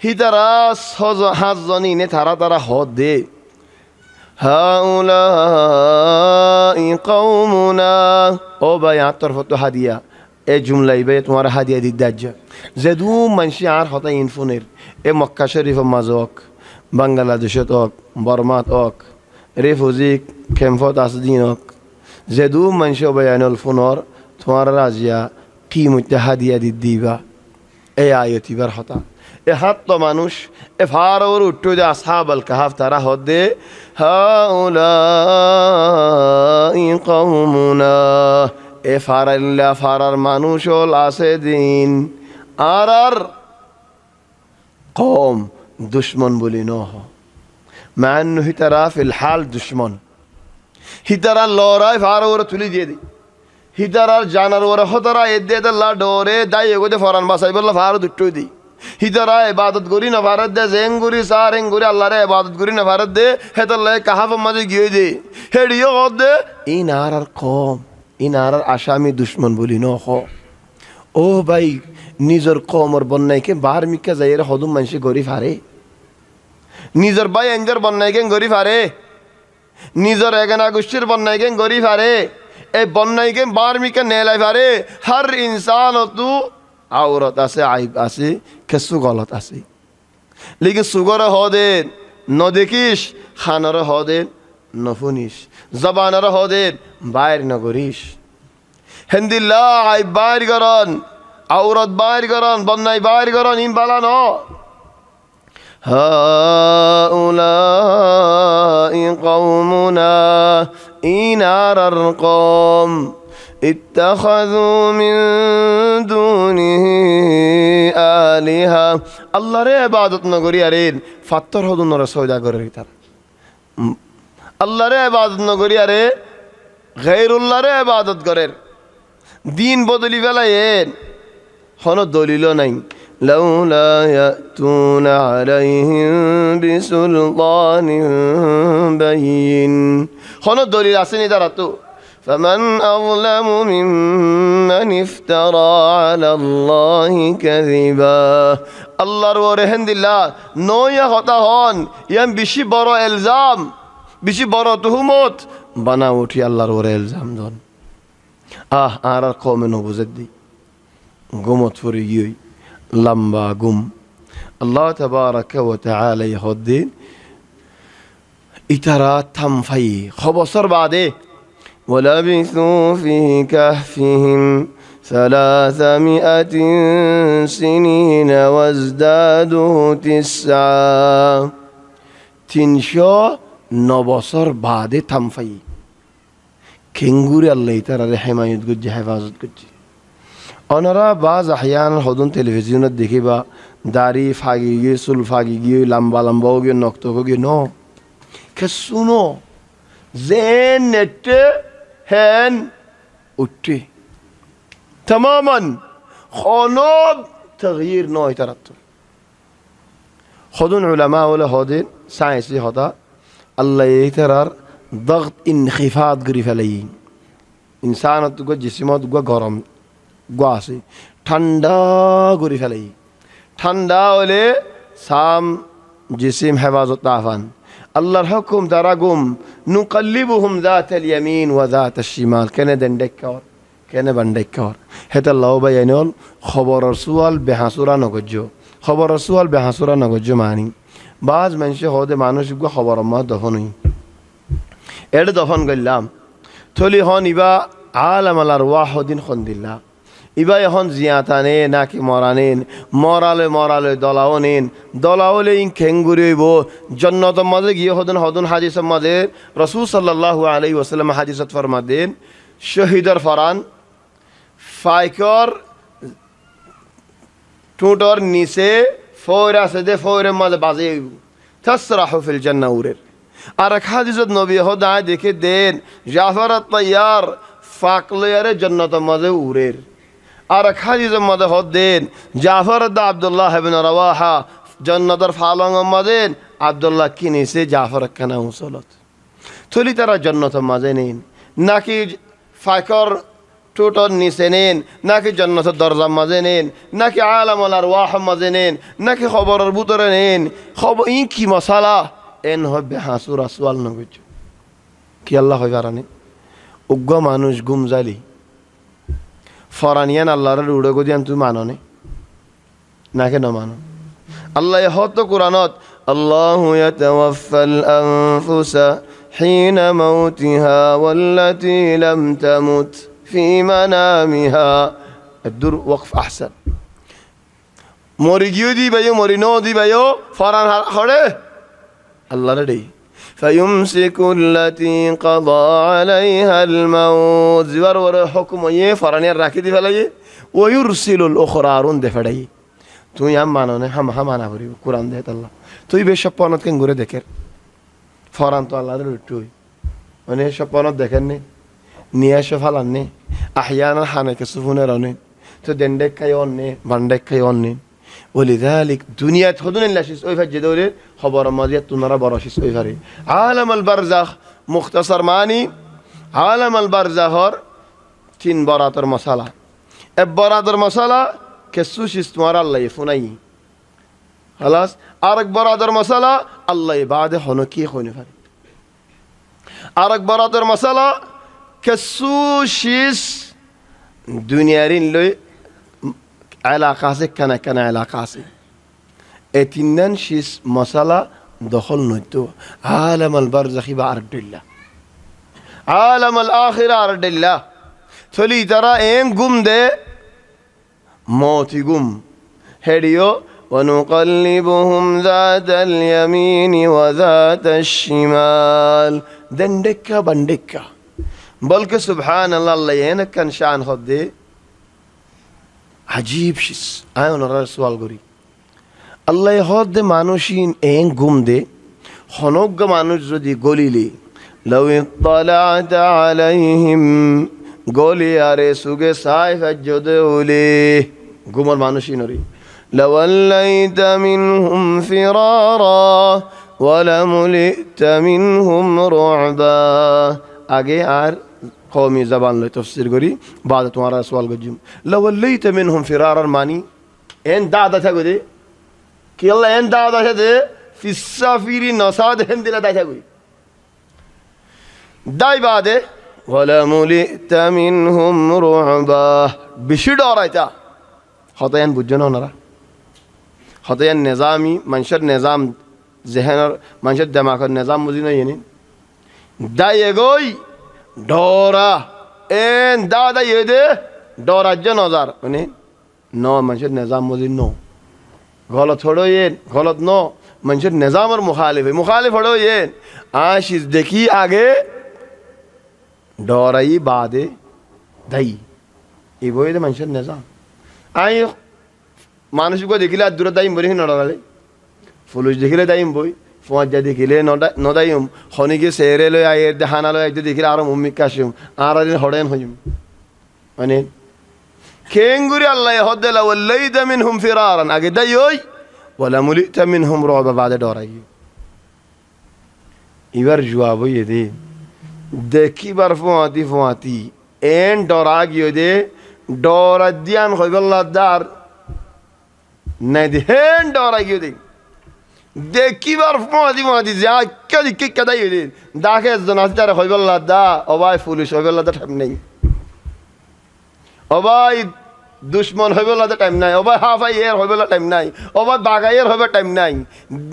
হিতারা হাঁসজনী নে তারা তারা হদ দে হাউলাই কওমুনা ও ভাই আতর ফটো হাদিয়া এ জুমলাই ভাই তোমার হাদিয়া দি দাজ্জা যেদু মানসি আর হতা ইনফোনের এ মক্কা শরীফ মাজক বাংলাদেশত হক বর্মাত হক রেফুজি খেমফত আসদিন হক যেদু মানসি বয়ানল ফোনর তোমার রাজিয়া কি মধ্যে হাদিয়া দি দিবা এ আয়তিবার হতা এ হাত তো মানুষ এ ফারওর উঠ্টু যে আসহাবাল কাহাফ তারা হদে হাউলাই কওমুনা এ ফারাল্লা ফারার মানুষ হল আছে দিন আর কম দুশ্মন বলি ন মান হিতারা ফিলহাল দুশ্মন হিতারা লড়াই ফারওর তুলি দিয়ে দি হিতারার জানার ওরা হতারা এদে আল্লাহ ডরে দাই এগোতে ফরান বাসাই বললা ফারো দুটো দি হিতারা ইবাদত করি না ভারত দে জেঙ্গুরি সার এঙ্গুরি আল্লাহরে ইবাদত করি না ভারত দে হেতাল্লাহ কাহাফ মাঝে গিয়ে দে হেডিও হদ they in R com in আর আসামি দুশ্মন বলি ন হ ও ভাই নিজের কমর বন্যাইকে বাহার মিকা যাই হদুম মানুষে গরিব হারে নিজের ভাই এঞ্জর বন্যাইকে গরিব হারে নিজের এগানা গোষ্ঠীর বন্যাইকে গরিব হারে এই বন্যাইকে বাহার মিকা নেলাই হারে হর ইনসান তু আওরত আছে আইব আছে কেসু গলত আছে লেকিন সুগর হদেন ন দেখিস খানর হদেন ন ফুনিস জবানর হদেন বাইর ন করিস হেন্দিল্লা আইব বাইর করন আওরত বাইর করন বন্যাই বাইর করন ইম বালা ন হাউলাই কওমুনা ইনারার কওম اتخذوا من دونه آلهة الله রে ইবাদত ন করি আরে ফাত্তর হদুন র সওদা করে তার আল্লাহ রে ইবাদত ন করি আরে গায়রুল্লাহ রে ইবাদত করে দিন বদলি ফেলায়েন হন দলিল নাই লাউলা ইয়াতুনা আলাইহিম বিসুলতানিন বাইয়িন হন দলিল আসেনি তারা তো فمن أظلم ممن افترى على الله كذبا আল্লাহর ওরে হেন্দিল্লা নয়া হতা হন ইয়াম বেশি বড় ইলজাম বেশি বড় তুহমত বানা উঠি আল্লাহর ওরে ইলজাম দন আর কমে ন বুঝে দি গুমত ফুরি গিয়ে লম্বা গুম আল্লাহ তাবারাকা ওয়া তাআলা ইহদ্দিন ইতারা থামফাই খবসর বাদে ولبثوا في كهفهم 300 سنين وازدادوا 9 309 বছর বাদে থামফাই খেঙ্গুরে আল্লাহ তারা হেমায়ত করছে হেফাজত করছে ওনারা বাজ আহয়ান হদুন টেলিভিশনত দেখিবা দাড়ি ফাগি গিয়ে চুল ফাগি গিয়ে লম্বা লম্বাও গিয়ে নক্তক গিয়ে ন কে শুনো যে নেটে হেন উঠে তমামান খনব তগয়ির নয় তারাত্তর خذون علماء ولا هودين ساينسي هذا الله يترار ضغط انخفاض قريف عليه إنسان تقول جسمه تقول غرام قاسي ঠান্ডা قريف عليه ঠান্ডা হলে সাম জিসিম হেফাজত তাফান আল্লাহর হুকুম তারা গুম নুকাল্লিবুহুম যাতাল ইয়ামিন ওয়া যাতাশ শিমাল কেনে দেন্ডেকর কেনে বান্ডেকর হেতা লাও বাই আইনল খবরের সুয়াল বেহাসুরা নগজ্য খবরের সুয়াল বেহাসুরা নগজ্য মানি বাজ মানুষে হদে মানুষ গো খবর মা দফন হই এড দফন গল্লাম থলি হন ইবা আলাম আলার ওয়াহদিন খন্দিল্লা ইবা এখন জিয়াতানে নাকি মরানেন মরালে দলাওলে ইন খেঙ্গুরি হইব জন্নতর মাঝে গিয়ে হদন হাদিসের মাঝে রাসূল সাল্লাল্লাহু আলাইহি ওয়াসাল্লাম হাদিসত ফরমাদেন শহীদর ফরান ফাইকর টুটর নিচে ফৌর আছে দে ফৌরের মাঝে বাজে তাসরাহু ফিল জান্নাহ উরের আর এক হাদিসত নবী হদায় দেখে দেন জাফর আত-তাইয়ার ফাকলেয়ারে জান্নাতের মাঝে উরের আর এক হাদিসের মাঝে হদেন জাফর দা আব্দুল্লাহ ইবনে রাওয়াহা জান্নাতের ফালংের মাঝে আব্দুল্লাহ কি নিছে জাফর কানা উসলত থলি তারা জান্নাতের মাঝে নেন নাকি ফাকর টুটর নিচে নেন নাকি জান্নাতের দরজার মাঝে নেন নাকি আলামুল আরওয়াহ মাঝে নেন নাকি খবরের ভিতরে নেন খবর ই কি মশালা এন হবে হাসুর আসওয়াল নগজ কি আল্লাহ হয় বারানে উগ্র মানুষ গুমজালি ফরানিয়ান আল্লাহর উড়ে গদিয়ান তুই মাননে নাকে ন মানো আল্লাহ হত কুরআনত আল্লাহু ইয়াতাওয়াফাল আনফুসা হিনা মাউতিহা ওয়াল্লাতী লাম তামুত ফি মানামিহা الدر وقف احسن মরি গিয়ে দিবায়ো মরি ন দিবায়ো ফরান হড়ে আল্লাহ রে فيمسك التي قضى عليها الموت زوار ور حكم يه فراني راكي دي فلاي ويرسل الاخرى رون دي فداي تو يام مانونه هم انا بري قران ده الله তুই বে সপনত কেন ঘুরে দেখের ফরান তো আল্লাহর লুটুই মানে সপনত দেখেন নি নিয়া সফালান নি আহয়ানা হানাকে সুফুনে রানে তো দেন্ডে খাই অন্নে বান্ডে খাই অন্নে ولذلك دنيا تخدون الله شيء سوي فجد دولة خبر ماضية تنرى براشي سوي فري عالم البرزخ مختصر معني عالم البرزخ تين براتر مسألة براتر مسألة كسوش استمر الله يفني خلاص أرك براتر مسألة الله بعد خنوكي خوني فري أرك براتر مسألة كسوش دنيا رين لي علاقة كان علاقة اتنين شيس مسألة دخل نتو عالم البرزخ بعرض الله عالم الآخرة عرض الله فلي ترى اين قم ده موتي قم هديو ونقلبهم ذات اليمين وذات الشمال دندكا بندكا بلك سبحان الله الله ينك كان شان خدي عجيب شيء أنا نرى سؤال غري الله يهود مانوشين إن قم ده خنوق مانوش جدي قولي لي لو اطلعت عليهم قولي يا رسول سايف الجدولي قم المانوشين ري لوليت منهم فرارا ولملئت منهم رعبا আগে আর قومي زبان له تفسير قري بعد تمہارا سوال گجم لوليت منهم فرارا ماني ان دادا تھا گدے کہ اللہ ان دادا تھے في السافر نصاد هم دل دادا گوي داي بعد ولملئت منهم رعبا بشد اورایتا خطيان بوجنا نرا خطيان نظامي منشر نظام ذهن منشر دماغ نظام مزينه يعني داي گوي ডরা এন দাদা ইয়েদে ডরাজ্য নজার মানে ন মানুষের নিজাম মজিদ ন গলত হড়ো ইয়েন গলত ন মানুষের নিজামের মুখালিফ হড়ো ইয়েন আশিস দেখি আগে ডরাই বাদে দাই এই বইতে মানুষের নিজাম আই মানুষকে দেখিলে আর দূরে দাইম বলি নডরালে পুলিশ দেখিলে দাইম বই ফজা দেখিলে নদাইম খনিকে সেরে লই আয়ের দেহানা লই আইতে দেখিলে আর মুম্মিক কাশিম আর দিন হড়েন হইম মানে কেঙ্গুরি আল্লাহ হদ্দালা ওয়াল্লাইদা মিনহুম ফিরারান আগে দাইই ওয়ালা মুলিতা মিনহুম রুবা বাদে ডরাই এবার জবাব ইয়ে দেখিবার ফুয়াতি এন ডরা গিয়ে দে ডরা দিয়ান হইবল্লা দার নাই দে হেন ডরা গিয়ে দে দেখিবার মাদি যা কি কাদাই হইলেন দাকে জনাজার হইবল্লা দা অবাই পুলিশ হইবল্লা দা টাইম নেই অবাই দুশ্মন হইবল্লা দা টাইম নাই অবাই হাফাই এর হইবল্লা টাইম নাই অবাই বাগাইয়ের হইবার টাইম নাই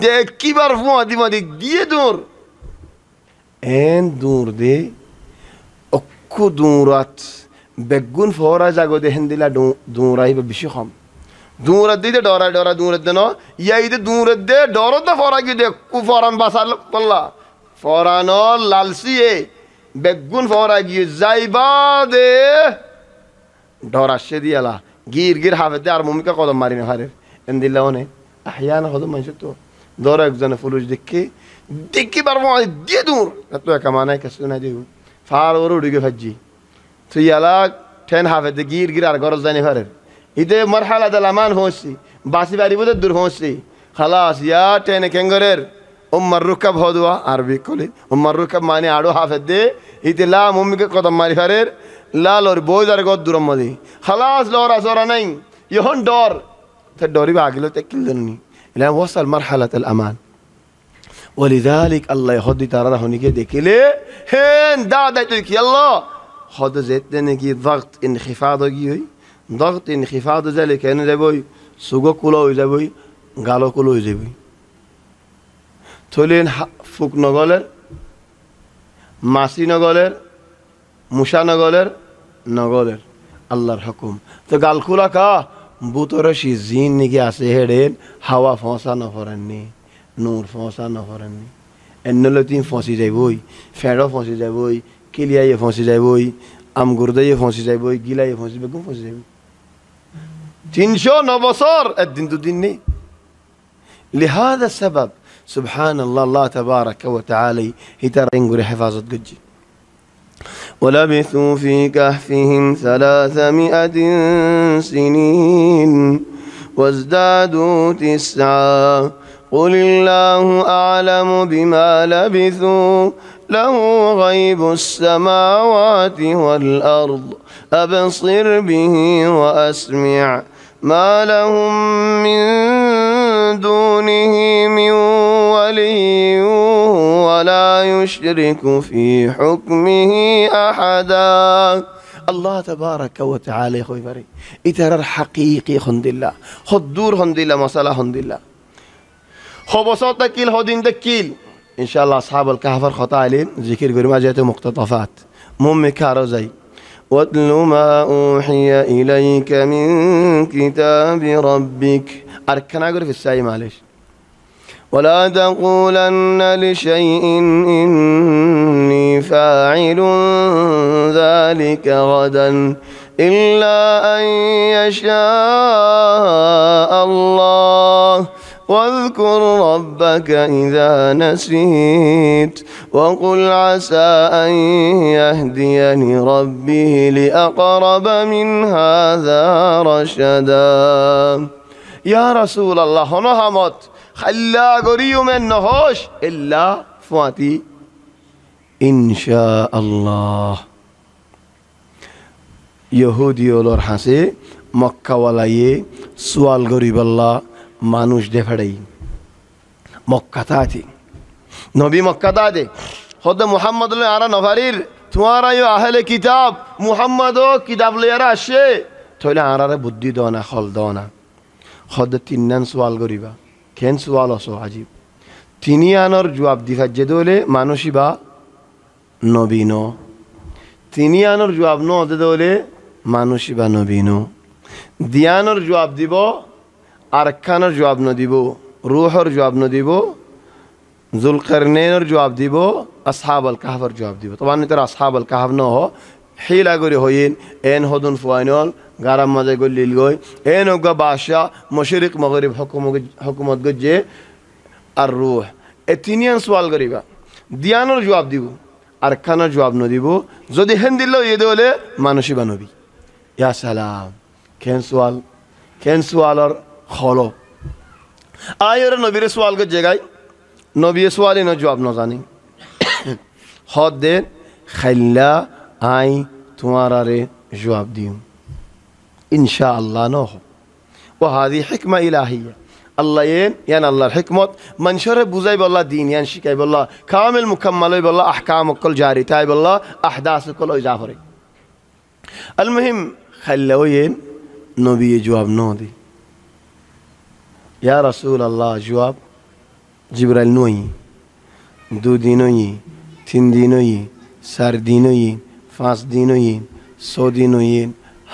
দেখিবার মাদি দিয়ে দূর এন দূর দে অক্ষু দূরাত বেগুন ফোরা জাগো দেখেন দিলা দূরাই বেশি কম দূরের দিতে ডরা দূরের দেন ইয়াইতে দূরের দে ডর তো ফরা কি দে কু ফরান বাসার পাল্লা ফরানো লালসিয়ে বেগুন ফরা গিয়ে যাইবা দে ডরাসে দিয়ালা গির হাফেতে আর মমিকা কদম মারি না হারে এন দিল্লা অনে আহিয়ান কদম মানুষ তো ডর একজনে পুলিশ দেখি পারবো দিয়ে দূর এত একা মানে কিছু নাই দিব ফার ওর উড়িগে ভাজি তুই ইয়ালা ঠেন হাফেতে গির আর গরজ জানি হারে ইতে মরহালা দালামান হসি বাসি বাড়ি বোধ দূর হসি খালাস ইয়া টেনে কেঙ্গরের উম্মার রুকাব হদুয়া আরবি কলি উম্মার রুকাব মানে আড়ো হাফেদ দে ইতে লা মম্মিকে কদম মারি ফারের লাল ওর বই যার গদ দূরম মদি খালাস লরা জরা নাই ইহন ডর তে ডরি বাগিলো তে কিলদনি ইলা ওয়াসাল মারহালাত আল আমান ولذلك الله يهدي ترى هنيك دكيله هن دا دايتو كي الله هذا زيت نكي ضغط انخفاض جيوي ضغط انخفاض ذلك يعني যাবই সুগো কুলো হই যাবই গালো কুলো হই যাবই থলেন ফুক নগলের মাসি নগলের মুসা নগলের আল্লাহর হুকুম তো গাল খুলা কা বুতরশি জিন নিকে আছে হেডেন হাওয়া ফসা ন ফরেননি নূর ফসা ন ফরেননি এন্নলতিন ফসি যাইবই ফেড়ো ফসি যাইবই কিলিয়ায়ে ফসি যাইবই আমগুরদায়ে ফসি যাইবই গিলায়ে ফসি বেগুন ফসি যাইবই 309 বছর একদিন দুদিন নেই لهذا السبب سبحان الله الله تبارك وتعالى يترنقر حفاظة قجي ولبثوا في كهفهم 300 سنين وازدادوا 9 قل الله أعلم بما لبثوا له غيب السماوات والأرض أبصر به وأسمع ما لهم من دونه من ولي ولا يشرك في حكمه أحدا الله تبارك وتعالى يا خوي فري إترى الحقيقي خند الله خدور خند الله مسألة خند الله خبصات تكيل هدين تكيل إن شاء الله أصحاب الكهف خطأ عليهم ذكر قرما جاءت مقتطفات ممكارو زي واتل ما أوحي إليك من كتاب ربك أركنا أقول في الساي معلش ولا تقولن لشيء إني فاعل ذلك غدا إلا أن يشاء الله واذكر ربك إذا نسيت وقل عسى أن يهديني ربي لأقرب من هذا رشدا يا رسول الله نهمت خلا قريو من نهوش إلا فاتي إن شاء الله يهودي ولور حسي مكة ولايه سوال قريب الله মানুষ দেখাড়াই মক্কাতাতে নবী মক্কাতাতে হদ মুহাম্মদ আরা নভারির তোমারাই আহলে কিতাব মুহাম্মদও কিতাব লইয়ারা আসে থইলে আরারে বুদ্ধি দাও না খল দাও না হদ তিননান সওয়াল করিবা কেন সওয়াল আসো আজীব তিনি আনর জবাব দিবা যে দলে মানুষই বা নবী ন তিনি আনর জবাব ন দে দলে মানুষই বা নবী ন দিয়ানর জবাব দিব আরকানের জবাব ন দিব রূহর জবাব ন দিব জুলকারনাইনের জবাব দিব আসহাবুল কাহফের জবাব দিব তখন তারা আসহাবুল কাহফ ন হিলা করে হইন এন হদুন ফুয়াইনল গারাম মাঝে গলিল গই এন ওগা বাদশা মশরিক মগরিব হুকুমত গজে আর রূহ এ তিনিয়ান সওয়াল করিবা দিয়ানোর জবাব দিব আরকানের জবাব ন দিব যদি হেন দিল ইয়ে দেলে মানুষই বা নবী ইয়া সালাম কেন সওয়ালর খলো আয়র নবীর সওয়াল কে জায়গায় নবী সওয়ালি ন জবাব ন জানি হদ দে খাইল্লা আই তোমারে জবাব দিও ইনশাআল্লাহ ন ও হাদি হিকমা ইলাহিয়া আল্লাহ ইয়ান আল্লাহর হিকমত মানুষরে বুঝাই বল্লা দিন ইয়ান শিখাই বল্লা কামিল মুকাম্মাল হই বল্লা আহকাম অকল জারি তাই বল্লা আহদাস অকল ওই জাফরে আল মুহিম খাল্লা ওয়েন নবী জবাব ন দি ইয়া রাসূল আল্লাহ জবাব জিবরাইল নই 2 দিন হই 3 দিন হই 4 দিন হই 5 দিন হই 6 দিন হই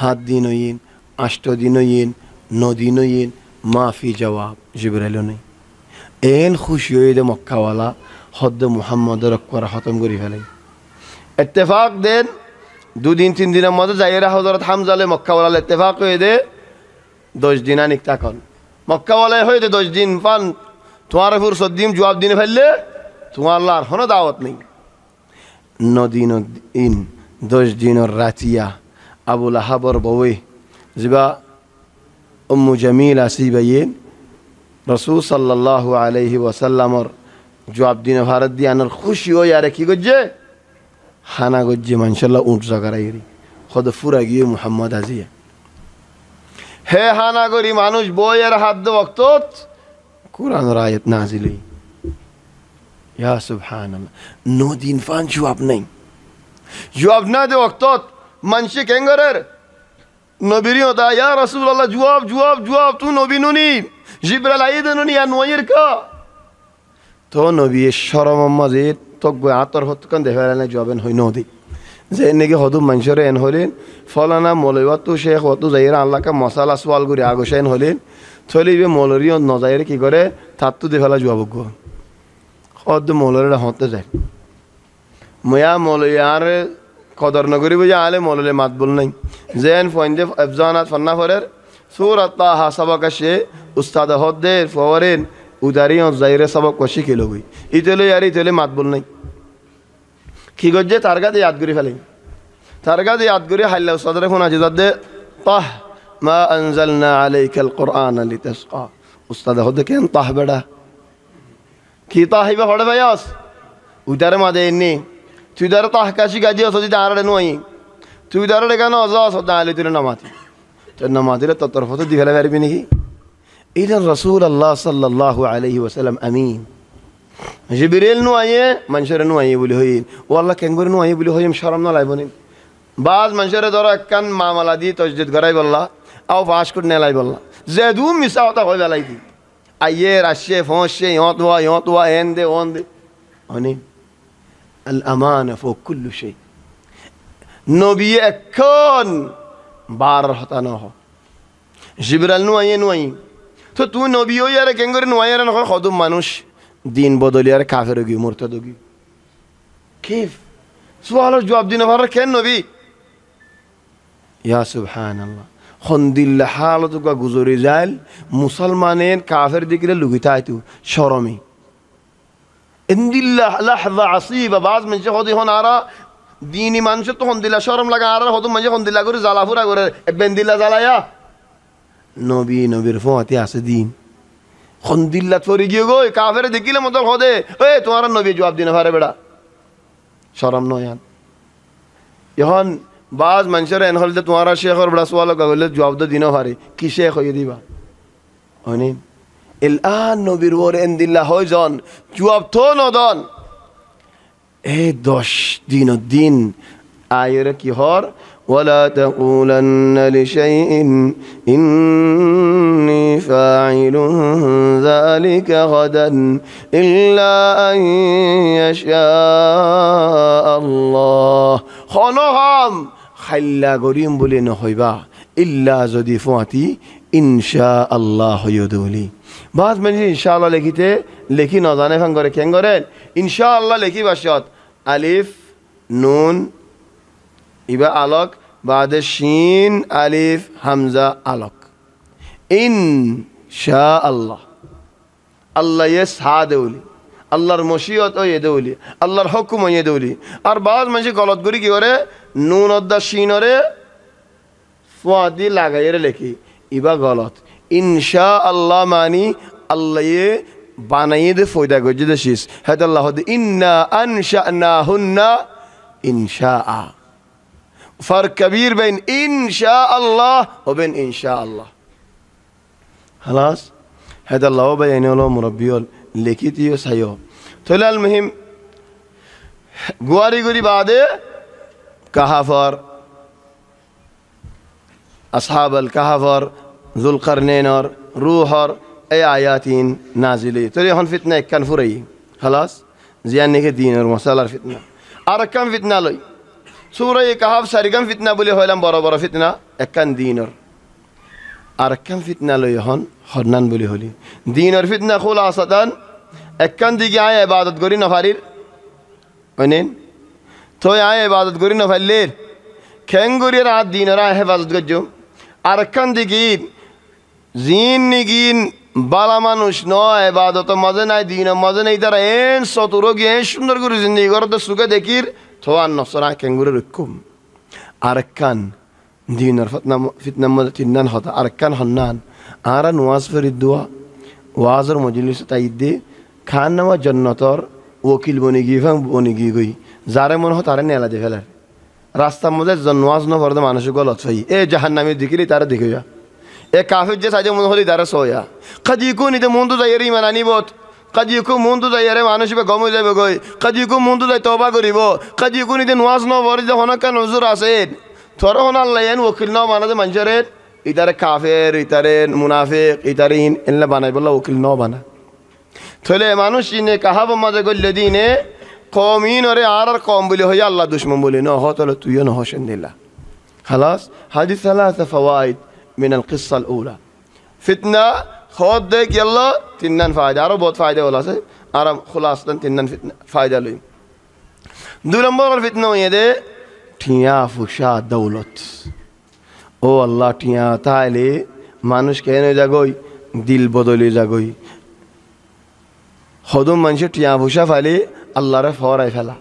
7 দিন হই 8 দিন হই 9 দিন হই মাফি জবাব জিবরাইল নেই এন খুশি হয়ে দে মক্কাওয়ালা হদ্দ মুহাম্মদের করা খতম করি ফেলে ইত্তেফাক দেন 2 দিন 3 দিনের মধ্যে যাইরা হযরত হামজালে মক্কাওয়ালা ইত্তেফাক হয়ে দে 10 দিন আনিক তাকন মক্কাওয়ালা হয়ে দে 10 দিন পান তোমার ফুরসত দিন জবাব দিনে ফেললে তোমার আল্লাহর কোনো দাওয়াত নেই 9 দিন 10 দিনের রাতিয়া আবু লাহাবর বউয়ে জিবা উম্মু জামিল আসিবাইন রসুল সাল্লাল্লাহু আলাইহি ওয়াসাল্লামর জবাব দিনে ভারত দিয়ে আনার খুশি হয়ে আরে কি করছে হানা করছে মানশাল্লাহ উঠ জাগারাইরি খদ ফুরা গিয়ে মুহাম্মদ আজিয়া হে হানা করি মানুষ বইয়ের হাত দে বক্ত কোরআনের আয়াত নাজিল হই ইয়া সুবহানাল্লাহ 9 দিন ফান জবাব নাই জবাব না দে বক্ত মানসে কেঙ্গরের নবীর দা ইয়া রাসূলুল্লাহ জবাব জবাব জবাব তুই নবী নুনি জিবরাইল আইদ নুনি আর নয়ের কা তো নবী শরম মাঝে তকবে আতর হতকান দেখালে জবাবেন হই নদি যে নেকি হদু মানুষরে এন হলেন ফলানা মলইবা তো শেখ হতু যাইরা আল্লাহকে মশালা সোয়াল করে আগোসাইন হলেন চলিবে মলরিও নজাইরে কি করে তার তো দেখালা জবাব গো হদ মলরে হতে যায় ময়া মলইয়ার কদর নগরী বুঝে আলে মললে মাত বল নাই জেন ফয়েন্দে আফজানাত ফান্না ফরের সূরাত তাহা সবকা সে উস্তাদ হদে ফওরেন উদারি জাইরে সবক কষি খেলো গই ইতেলে আর ইতেলে মাত বল নাই কি গজ্জে তার গাতে ইয়াদ করি ফেলে তার গাতে ইয়াদ করি হাইলা উস্তাদরে ফোন আছে যাতে তাহ মা আনজালনা আলাইকাল কুরআন লিতাসকা উস্তাদ হদে কেন তাহ বেড়া কি তাহিবা হড়ে ভাইয়াস উদারে মাদে এনে তুই দাঁড়া তো আকাশি গাজি আস যদি আড়ে নয় তুই দাঁড়া কেন অজাস দাঁড়ালে তুই নামাতি তোর নামাতিলে তোর তরফ তো দিঘালে পারবি নাকি এইটা রসুল আল্লাহ সাল্লাল্লাহু আলাইহি ওয়াসাল্লাম আমিন জিবরিল নু আইয়ে মানুষের নু আইয়ে বলি হইন ও আল্লাহ কেন করে নু আইয়ে বলি হইম শরম না লাইব নিন বাজ মানুষের ধরো একখান মামলা দিয়ে তসজিদ করাই বললা আও বাস করে নেলাই বললা যে দু মিশা হতা হয়ে বেলাই দি আইয়ে রাশিয়ে ফসে ইহত হওয়া এন দে ওন দে অনেক الأمانة فوق كل شيء نبي أكون بار هتانه جبريل نوعي تو نبي هو ياره كنغور نوعي ياره نخواه خودم مانوش دين بدلی ياره کافر ہوگی مرتد ہوگی كيف سوالو جواب دينه باره كن نبي يا سبحان الله خندل حالتو کا گزاری زال مسلمانين کافر دیگره لگیتای تو شرمی اندillah لحظة عصيبة بعض من شيء خدي هون عرا ديني منشط تو هندلا شرم لگا عرا خدو من شيء هندلا غوري زالافورا غوري بندلا زالايا نبي رفواتي আছে দিন হন্দিল্লা ফরি গিয়ে গো কাফের দেখিলে মত খদে এ তোমার নবী জবাব দিনা পারে বেড়া শরম নয়ান এখন বাজ মানুষের এন হলতে তোমার শেখর বড় সওয়াল গলে জবাব দিনা পারে কি শেখ হই দিবা হনি الآن نبير ور عند الله هوجان جواب تو ندان دوش دين الدين آية كي هار ولا تقولن لشيء إني فاعل ذلك غدا إلا أن يشاء الله خنهم خلا قريم بولي نخيبا إلا زدي فواتي إن شاء الله يدولي بعض من इंशाअल्लाह लिखिते लिखी न जाने फंग करे कें करे इंशाअल्लाह लिखी बाशत अलिफ नून इबा अलक बाद शीन अलिफ हमजा अलक इंशाअल्लाह अल्लाह ये सादौली अल्लाहर मशीयत ओ ये दौली अल्लाहर हुक्म ये दौली और बाद में गलत करी की करे नून अद्दा शीन रे फादी लागाई रे लिखी इबा गलत इंशाअल्लाह मानी अल्लाह ये बानाये दे फोयदा गजे दे शीस हद अल्लाह दे इन्ना अनशाअनाहुन्ना इंशाअ फर्क कबीर बैन इंशाअल्लाह व बैन इंशाअल्लाह खलास هذا الله بيان له مربيول لكيتيو سايو تلا المهم غواري غوري بعد كهفر أصحاب الكهفر ذو القرنين روحر أي آياتين نازلة ترى هون فتنة كان فري خلاص زيان نيك دين المسألة فتنة أركان فتنة لي سورة كهف سارقان فتنة بولي هولم برا برا فتنة أكان دينر أركان فتنة لي هون خرنان بولي هولي دينر فتنة خلاصة أكان ديجي آية عبادت قرين نفارير ونين توي آية عبادت قرين نفالير كن قرين رات دينر آية حفاظت قجو أركان ديجي زين نيجين بالا মানুষ নয় ইবাদত মজা নাই দিন মজা নাই তারা এন সতরোগী এন সুন্দর করে জিন্দেগি করতে সুখে দেখির থোয়ান নসরা কেঙ্গুরে রক্ষম আরকান দিনের ফিতনা মজা তিন্নান হতা আরকান হন্নান আরা নওয়াজ ফরিদ দোয়া ওয়াজর মজলিস তাইদে খান নামা জান্নাতর ওকিল বনি গিফাং বনি গই যারে মন হয় তারে নেলা দে ফেলার রাস্তার মধ্যে নওয়াজ ন পড়তে মানুষ গলত ফাই এ জাহান্নামে দিকিলি তারে দেখে যা এ কাফির যে সাজে মন হলি তারা সোয়া কাজি কো নিতে মন তো যাইরে ইমান আনিবত কাজি কো মন তো যাইরে মানুষ বে গম যাবে গই কাজি কো মন তো যাই তওবা করিব কাজি কো নিতে নওয়াজ ন পড়ি যে হনকা নজর আছে থর হন আল্লাহ এন ওকিল ন বানাতে মানুষের ইতারে কাফের ইতারে মুনাফিক ইতারিন এনলা বানাই বলা ওকিল ন বানা থলে মানুষ ইনে কাহাব মাঝে গল্লে দিনে কমিন ওরে আর কম বলি হই আল্লাহ দুশমন বলি ন হতলে তুইও ন হোসেন দিলা خلاص هذه ثلاثه فوائد من القصة الأولى فتنة خود ديك يلا تنن فايدة أرو बहुत فايدة ولا سه أرام خلاص تنن فتنة فايدة لين دو نمبر الفتنة ويده تيا فشا دولت او الله تيا تايله মানুষ কেন জাগোই দিল বদলে জাগোই খদম মানুষ টিয়া ফুসা ফালে আল্লাহরে ফরাই ফেলা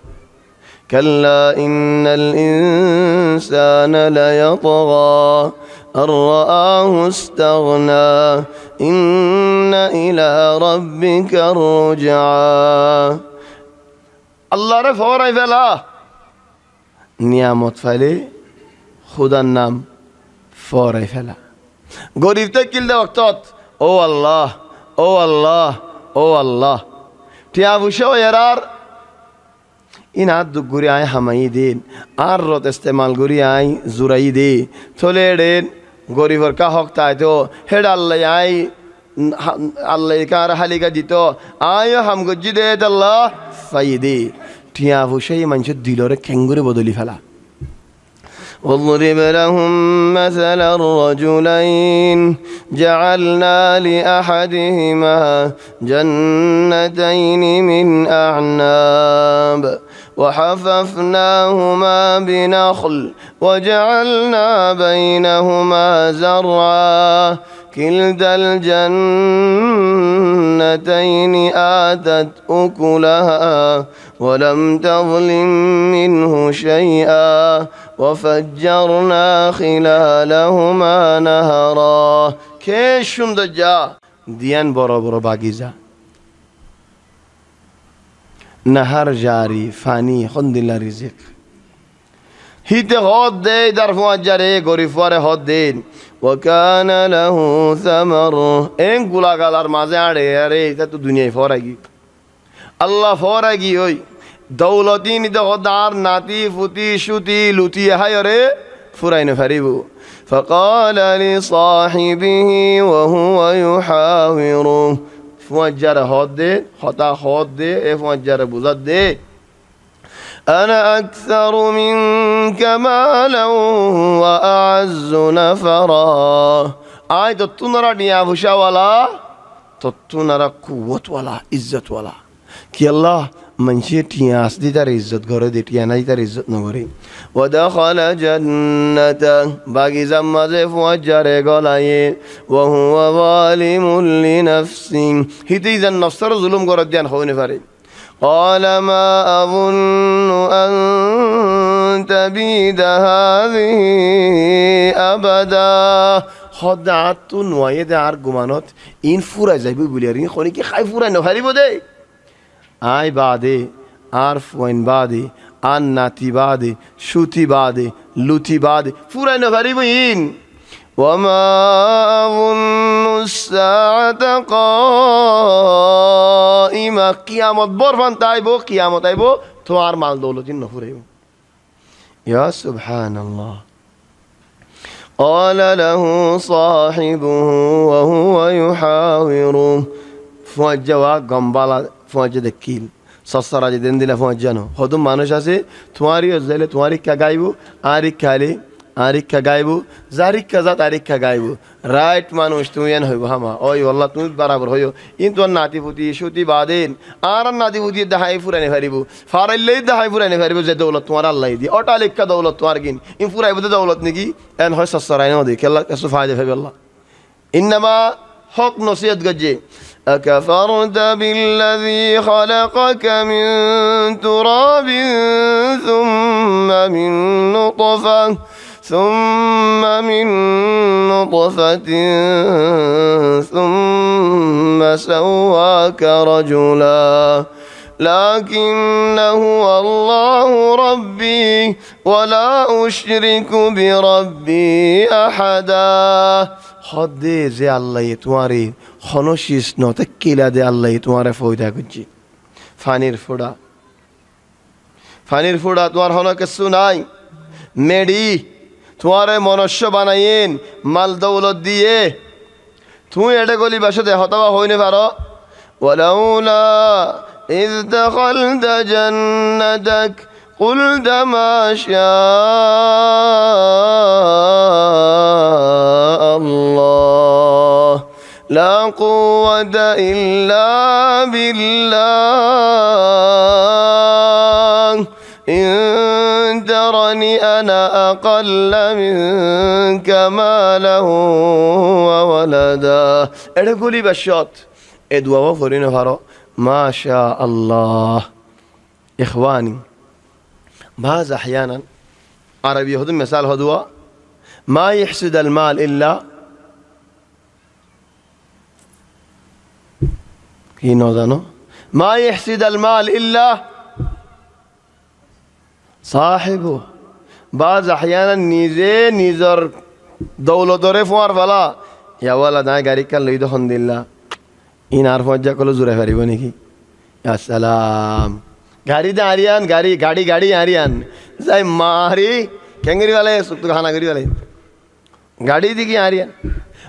كلا إن الإنسان ليطغى أن رآه استغنى إن إلى ربك الرجعى الله رفوري فلا نعمت فلي خدا النام فوري فلا غريب تكيل ده وقتات أو الله أو الله أو الله تيابوشو يرار این آد گوری آی همایی دین آرت استعمال گوری آی زوری دی ثله دین گوری ورکا حق تایتو هد الله آی الله کار حالی کا دیتو آیا هم گجی دید الله فایدی تیا وشی منچ دیلوره کنگوری بدلی فلا واضرب لهم مثل الرجلين جعلنا لأحدهما جنتين من أعناب وحففناهما بنخل وجعلنا بينهما زرعا كلتا الجنتين آتت أكلها ولم تظلم منه شيئا وفجرنا خلالهما نهرا كيشم دجا ديان برا برا باقيزا نهر جاري فاني خند الله رزق هيت هاد دي در فوجره غريفوار هاد دين وكان له ثمر ان غلا غالار مازه আড়ে আরে এটা তো দুনিয়ায় ফরাগি আল্লাহ ফরাগি ওই দৌলতিন দহদার নাতি ফুতি সুতি লুতি হায়রে ফুরাইনে ফারিবু فقال لصاحبه وهو يحاوره فوجر هاد خطا هاد فوجر بوزد دي أنا أكثر منك مالا وأعز نفرا آي تتنرى نيافشا ولا تتنرى قوة ولا عزت ولا كي الله منشي تياس دي تر عزت غره دي تيانا دي تر عزت نغري ودخل جنته باقي زمزه فوجر غلاي وهو ظالم لنفسه هيتي ذن نفسر ظلم غره ديان خوني فري قال ما أظن أن تبيد هذه أبدا خدعت نوعية أرجمانات إن فورا زي بيقولين خوني كي خايف فورا نفري بده آي بعدي عرف وين بعدي آن ناتي بعدي شوتي بعدي لوتي بعدي فورا نفري بين وما أظن الساعة قائمة قيامت برفان تايبو قيامت تايبو توار مال دولتين نفريبو يا سبحان الله قال له صاحبه وهو يحاوره فوجوا গম্বালা ফওয়াজে দেখিল সসরা যে দিন দিলা ফওয়াজ জানো হদম মানুষ আছে তোমারই জেলে তোমারই কা গাইবো আরিকা গাইবো জারিকা যা তারিকা গাইবো রাইট মানুষ তুমি এন হইব হামা ওই আল্লাহ তুমি বরাবর হইও কিন্তু নাতি পুতি সুতি বাদেন আর নাতি পুতি দেখাই ফুরানি ফারিব ফারাইলেই দেখাই ফুরানি ফারিব যে দৌলত তোমার আল্লাহ দি অটালিকা দৌলত তোমার কিন ইন ফুরাইব দৌলত নাকি এন হয় সসরাই না দেখে আল্লাহ কাছে ফায়দা পাবে আল্লাহ ইন্নামা হক নসিহত গজে أكفرت بالذي خلقك من تراب ثم من نطفة ثم سواك رجلا لكن هو الله ربي ولا أشرك بربي أحدا خدي زي الله تواري خنوشيس نوتكيلا دي الله تواري فويدا كجي فانير فودا توار هنا كسوناي মেডি তোমারে মনুষ্য বানাইন মাল দৌলত দিয়ে তুমি এটা গলি বাসতে হতবা হইনে পারো ওয়ালাউলা ইয দাখালতা জান্নাতাক قلت ما شاء الله لا قوة إلا بالله إن ترني أنا أقل منك مالا وولدا أدخلي بشوت أدوا وفرين فارو ما شاء الله إخواني بعض أحيانا عربي هذا مثال هدوا ما يحسد المال إلا كي نوزانو ما يحسد المال إلا صاحبه بعض أحيانا نيزر دولة دورفوار فلا يا ولد أنا قاري كان ليدو الحمد لله إن عارف وجه كله زوره فريبوني كي يا سلام गाड़ी दे आरियान गाड़ी आरियान जाय मारी केंगरी वाले सुत्तु खाना गरी वाले गाड़ी दी की आरियान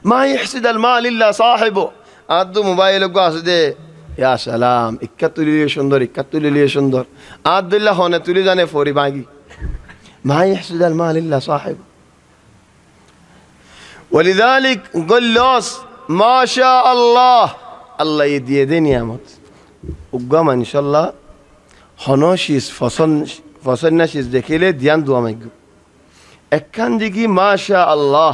ما يحسد المال إلا صاحبه आदु मोबाइल को आसदे या सलाम 71 लिए सुंदर आदुल्लाह होने तुली जाने फोरी बागी ما يحسد المال إلا صاحبه ولذلك قل لوس ما شاء الله الله يدي نعمت وقام إن شاء الله হনশিস ফসন্নাশিস দেখিলে ধ্যান দোয়া মাইগ একখান দিকে মাশা আল্লাহ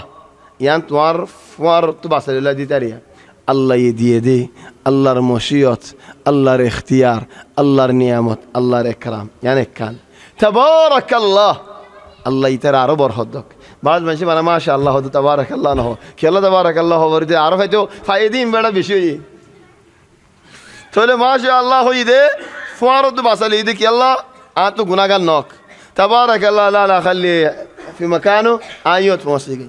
ইয়ান তোমার ফুয়ার তো বাসাইলা দিতারিয়া আল্লাহ দিয়ে দে আল্লাহর মশিয়ত আল্লাহর ইখতিয়ার আল্লাহর নিয়ামত আল্লাহর একরাম ইয়ান একখান তাবারাকাল্লাহ আল্লাহ ইতার আরো বরহদক বাজ মানুষ মানে মাশা আল্লাহ হদ তাবারাকাল্লাহ না হো খেলা তাবারাকাল্লাহ হবরিতে আরো হয়তো ফায়দিম বেড়া বেশি হই তাহলে মাশা আল্লাহ হই দে فوارد باسل يدك يلا أنتو جناغان نوك تبارك الله لا خلي في مكانه آيات موسيقى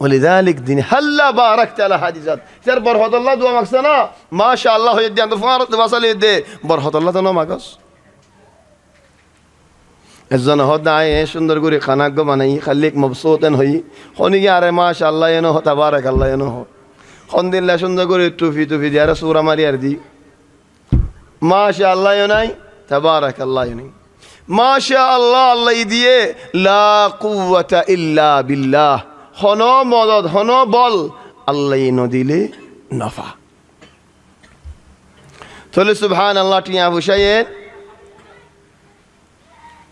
ولذلك دين هلا باركت على حديثات سر برهد الله دوا مكسنا ما شاء الله يدي عند فوارد باسل يدي برهد الله تنو مكس الزنا هدا عاي شندر غوري خاناك بناي خليك مبسوطن هي خوني ياره ما شاء الله ينو تبارك الله ينو خون دين لا شندر غوري توفي ديار سورة ماريار دي ما شاء الله يناي تبارك الله يناي ما شاء الله الله يديه لا قوة إلا بالله هنو مدد هنو بل الله ينوديله نفع تقول سبحان الله تيا أبو شيء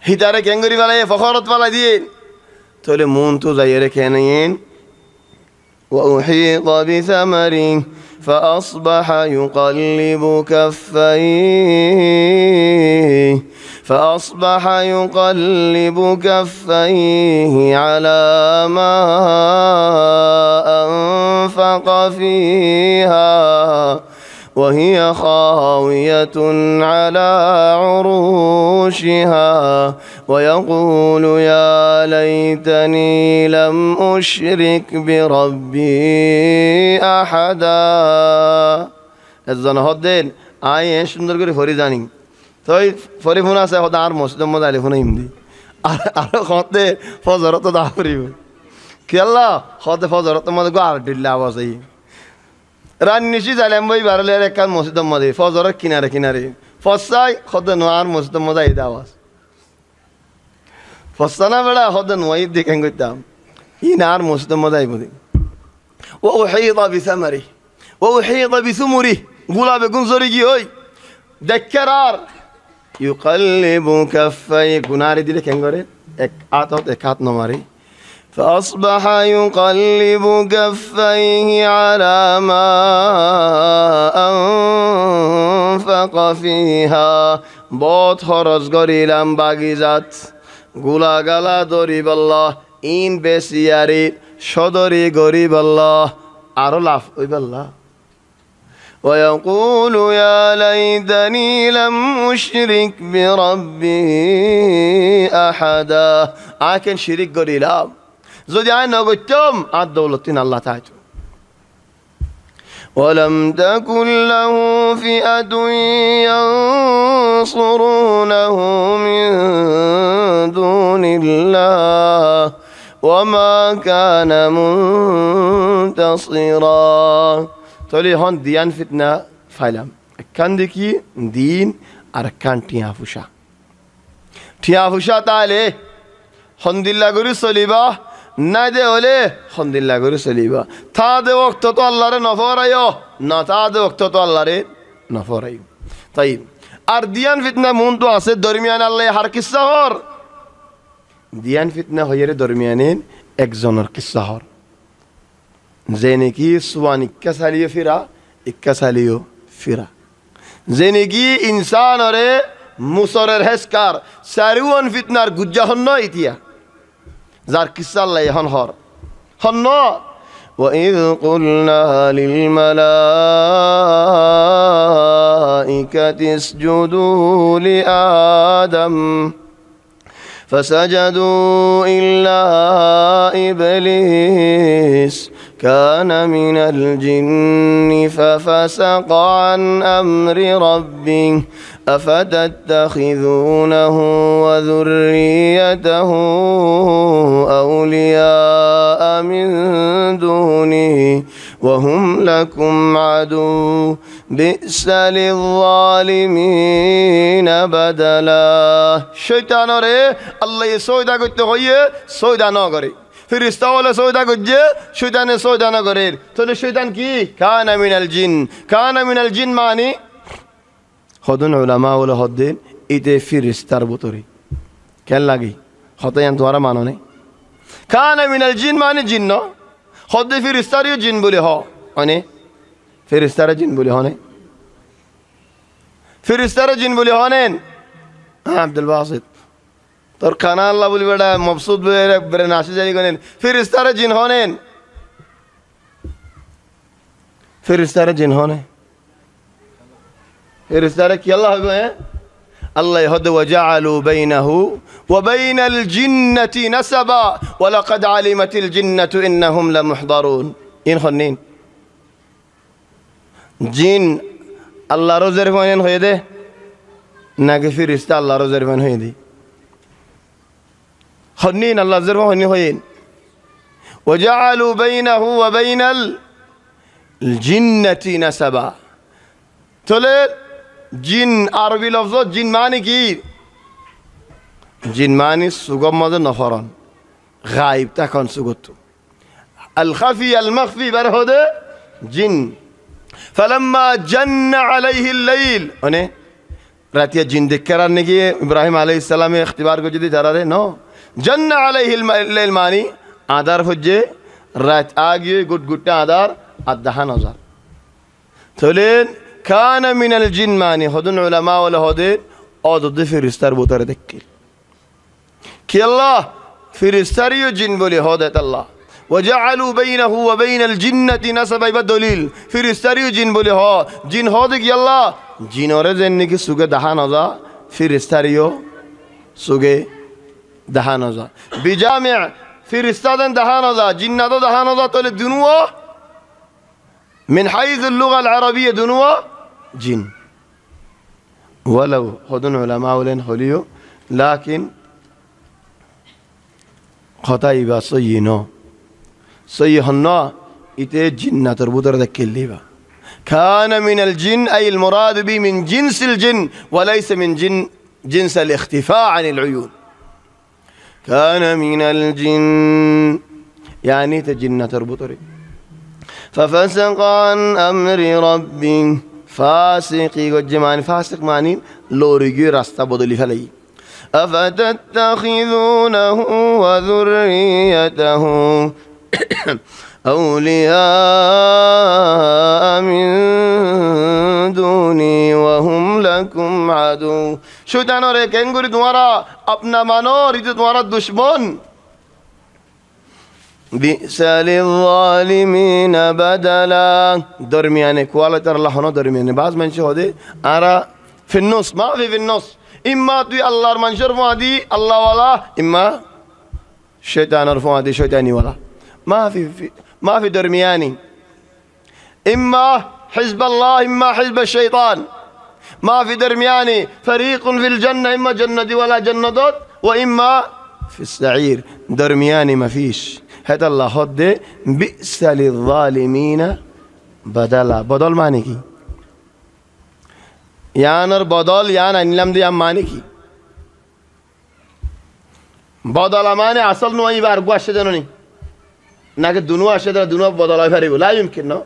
هدارة كنغري ولا فخارت ولا دين تقول مونتو زيرة كنين وأحيط بثمره فأصبح يقلب كفيه على ما أنفق فيها وهي خاوية على عروشها ويقول يا ليتني لم أشرك بربي أحدا الزنا هدين آي সুন্দর করে ফরি জানি তই ফরি ফোন আছে হদা আর মসজিদ মধ্যে আলি ফোন হিমদি আর হতে ফজরত দা করিব কেলা হতে ফজরত মধ্যে গো আর দিল্লা আওয়াজ আই রান নিশি যাইলাম বই বারলে এক মসজিদ মধ্যে ফজরের কিনারে কিনারে ফসাই হতে নোয়ার মসজিদ মধ্যে আই আওয়াজ ফসানা বেড়া হতে নোয়াই দেখেন কইতাম ইনার মসজিদ মধ্যে আইব ও উহিতা বিসামারি ও উহিতা বিসুমুরি গুলা বেগুন জরি কি হই দেখেরার ইউকাল্লিবু কাফাই গুনারে দিলে কেন করে এক আতত এক হাত নমারি فأصبح يقلب كفيه على ما أنفق فيها বহুত খরচ করিলাম বাগিজাত গুলা গালা দরিব আল্লাহ ইন বেসিয়ারি সদরি গরিব আল্লাহ আরো লাভ হইব আল্লাহ ويقول يا ليتني لم أشرك بربي أحدا আকেন শিরিক করিলাম যদি আয় নগত্যম আর দৌলতিন আল্লাহ তাইতো ولم تكن له فئة ينصرونه من دون الله وما كان منتصرا তলি হন দিয়ান ফিতনা ফাইলাম একখান দেখি দিন আর একখান টিয়া ফুসা তাহলে হন্দিল্লা গরু চলিবা না দে হলে হন্দিল্লা গরু চলিবা থা দে অক্ত তো আল্লাহরে নফরাই না থা দে অক্ত তো আল্লাহরে নফরাই তাই আর দিয়ান ফিতনা মন তো আছে দরমিয়ান আল্লাহ হার কিসা হর দিয়ান ফিতনা হইয়ে দরমিয়ানে একজনের কিসা হর যে নাকি সুয়ান ইক্কা চালিয়ে ফিরা যে নাকি ইনসানরে মুসরের হেসকার চারিওয়ান ফিতনার গুজ্জা হন্ন ইতিয়া যার কিসা আল্লাহ এখন হন্ন وإذ قلنا للملائكة اسجدوا لآدم فسجدوا إلا إبليس كان من الجن ففسق عن أمر ربه أفتتخذونه وذريته أولياء من دونه وهم لكم عدو بئس للظالمين بدلا شيطان রে আল্লাহ সওদা করতে হইয়ে সওদা না করে ফেরেশতা হলে সওদা করছে শয়তানে সওদা না করে তাহলে শয়তান কি কানা মিনাল জিন মানে হদন উলামা ওলা হদ্দিন ইতে ফেরেশতার ভিতরে কেন লাগি হতায়ান তোরা মানো নেই কানা মিনাল জিন মানে জিন্ন হদ্দে ফেরেশতারও জিন বলে মানে ফেরেশতার জিন বলে হনে ফেরেশতার জিন বলে হনেন আব্দুল বাসিত তোর খানা আল্লাহ বলি বেটা মবসুদ বেরে নাসি জানি করেন ফেরেশতার জিন হনেন ফেরেশতার জিন হনে ফেরেশতার কি আল্লাহ হবে আল্লাহ হদ ওয়াজআলু বাইনাহু ওয়া বাইনাল জিন্নাতি নাসাবা ওয়া লাকাদ আলিমাতিল জিন্নাতু ইন্নাহুম লামুহদারুন ইন হনিন জিন আল্লাহ রোজের ফাইন হয়ে দে নাকি ফেরেশতা আল্লাহ রোজের ফাইন হয়ে দে হনিন আল্লাহ রোজের ফাইন হইন ওয়াজআলু বাইনাহু ওয়া বাইনাল জিন্নাতি নাসাবা তাহলে জিন আরবি লফজ জিন মানে কি জিন মানে সুগম মধ্যে নফরন গায়েব তখন সুগত আল খাফি আল মখফি বের হদে জিন ফালাম্মা জান্না আলাইহি লাইল মানে রাতিয়া জিন দেখরার নাকি ইব্রাহিম আলাইহিস সালামে ইখতিবার করে যদি দাঁড়ারে নো জান্না আলাইহি লাইল মানে আদার হচ্ছে রাত আগে গুটগুটটা আদার আদাহান হাজার চলেন কানা মিনাল জিন মানে হদন উলামা ওলা হদে অদদ ফেরেশতার বোতরে দেখকিল কি আল্লাহ ফেরেশতারিও জিন বলে হদাত আল্লাহ وجعلوا بينه وبين الجنة نسبا بدليل فرستاريو جن بولي ها جن ها دك يلا جنورة زني كي سوغة دهان هذا فرستاريو سوغة دهان هذا بجامع فرستادن دهان هذا جنة دهان هذا تولي دنوا من حيث اللغة العربية دنوا جن ولو خدون علماء ولين خليو لكن خطأي بصينا صيحنا إتى جنة تربطر ذكليبا كان من الجن أي المراد به من جنس الجن وليس من جنس الاختفاء عن العيون كان من الجن يعني تجنة تربطر ففسق عن أمر ربه فاسق يقول فاسق معني لوريجي راستا بدلي فلي أفتتخذونه وذريته أولياء من دوني وهم لكم عدو شو تانو रे केंगुरी तुम्हारा अपना मानो रितु तुम्हारा दुश्मन بئس للظالمين بدلا درميانه كوالتر الله هنا درميانه بعض من شو هذي أرى في النص ما في النص إما توي الله منشر فادي الله ولا إما شيطان فادي شيطاني ولا ما في درمياني إما حزب الله إما حزب الشيطان ما في درمياني فريق في الجنة إما جنة ولا جنة وإما في السعير درمياني ما فيش هذا الله خد بئس للظالمين بدلا بدل معنی کی یانر بدل یان انلم دی معنی کی بدل معنی اصل نو ای بار گوشه دنونی نگه دونو اشه در دونو بدلای فریبو لا يمكن نو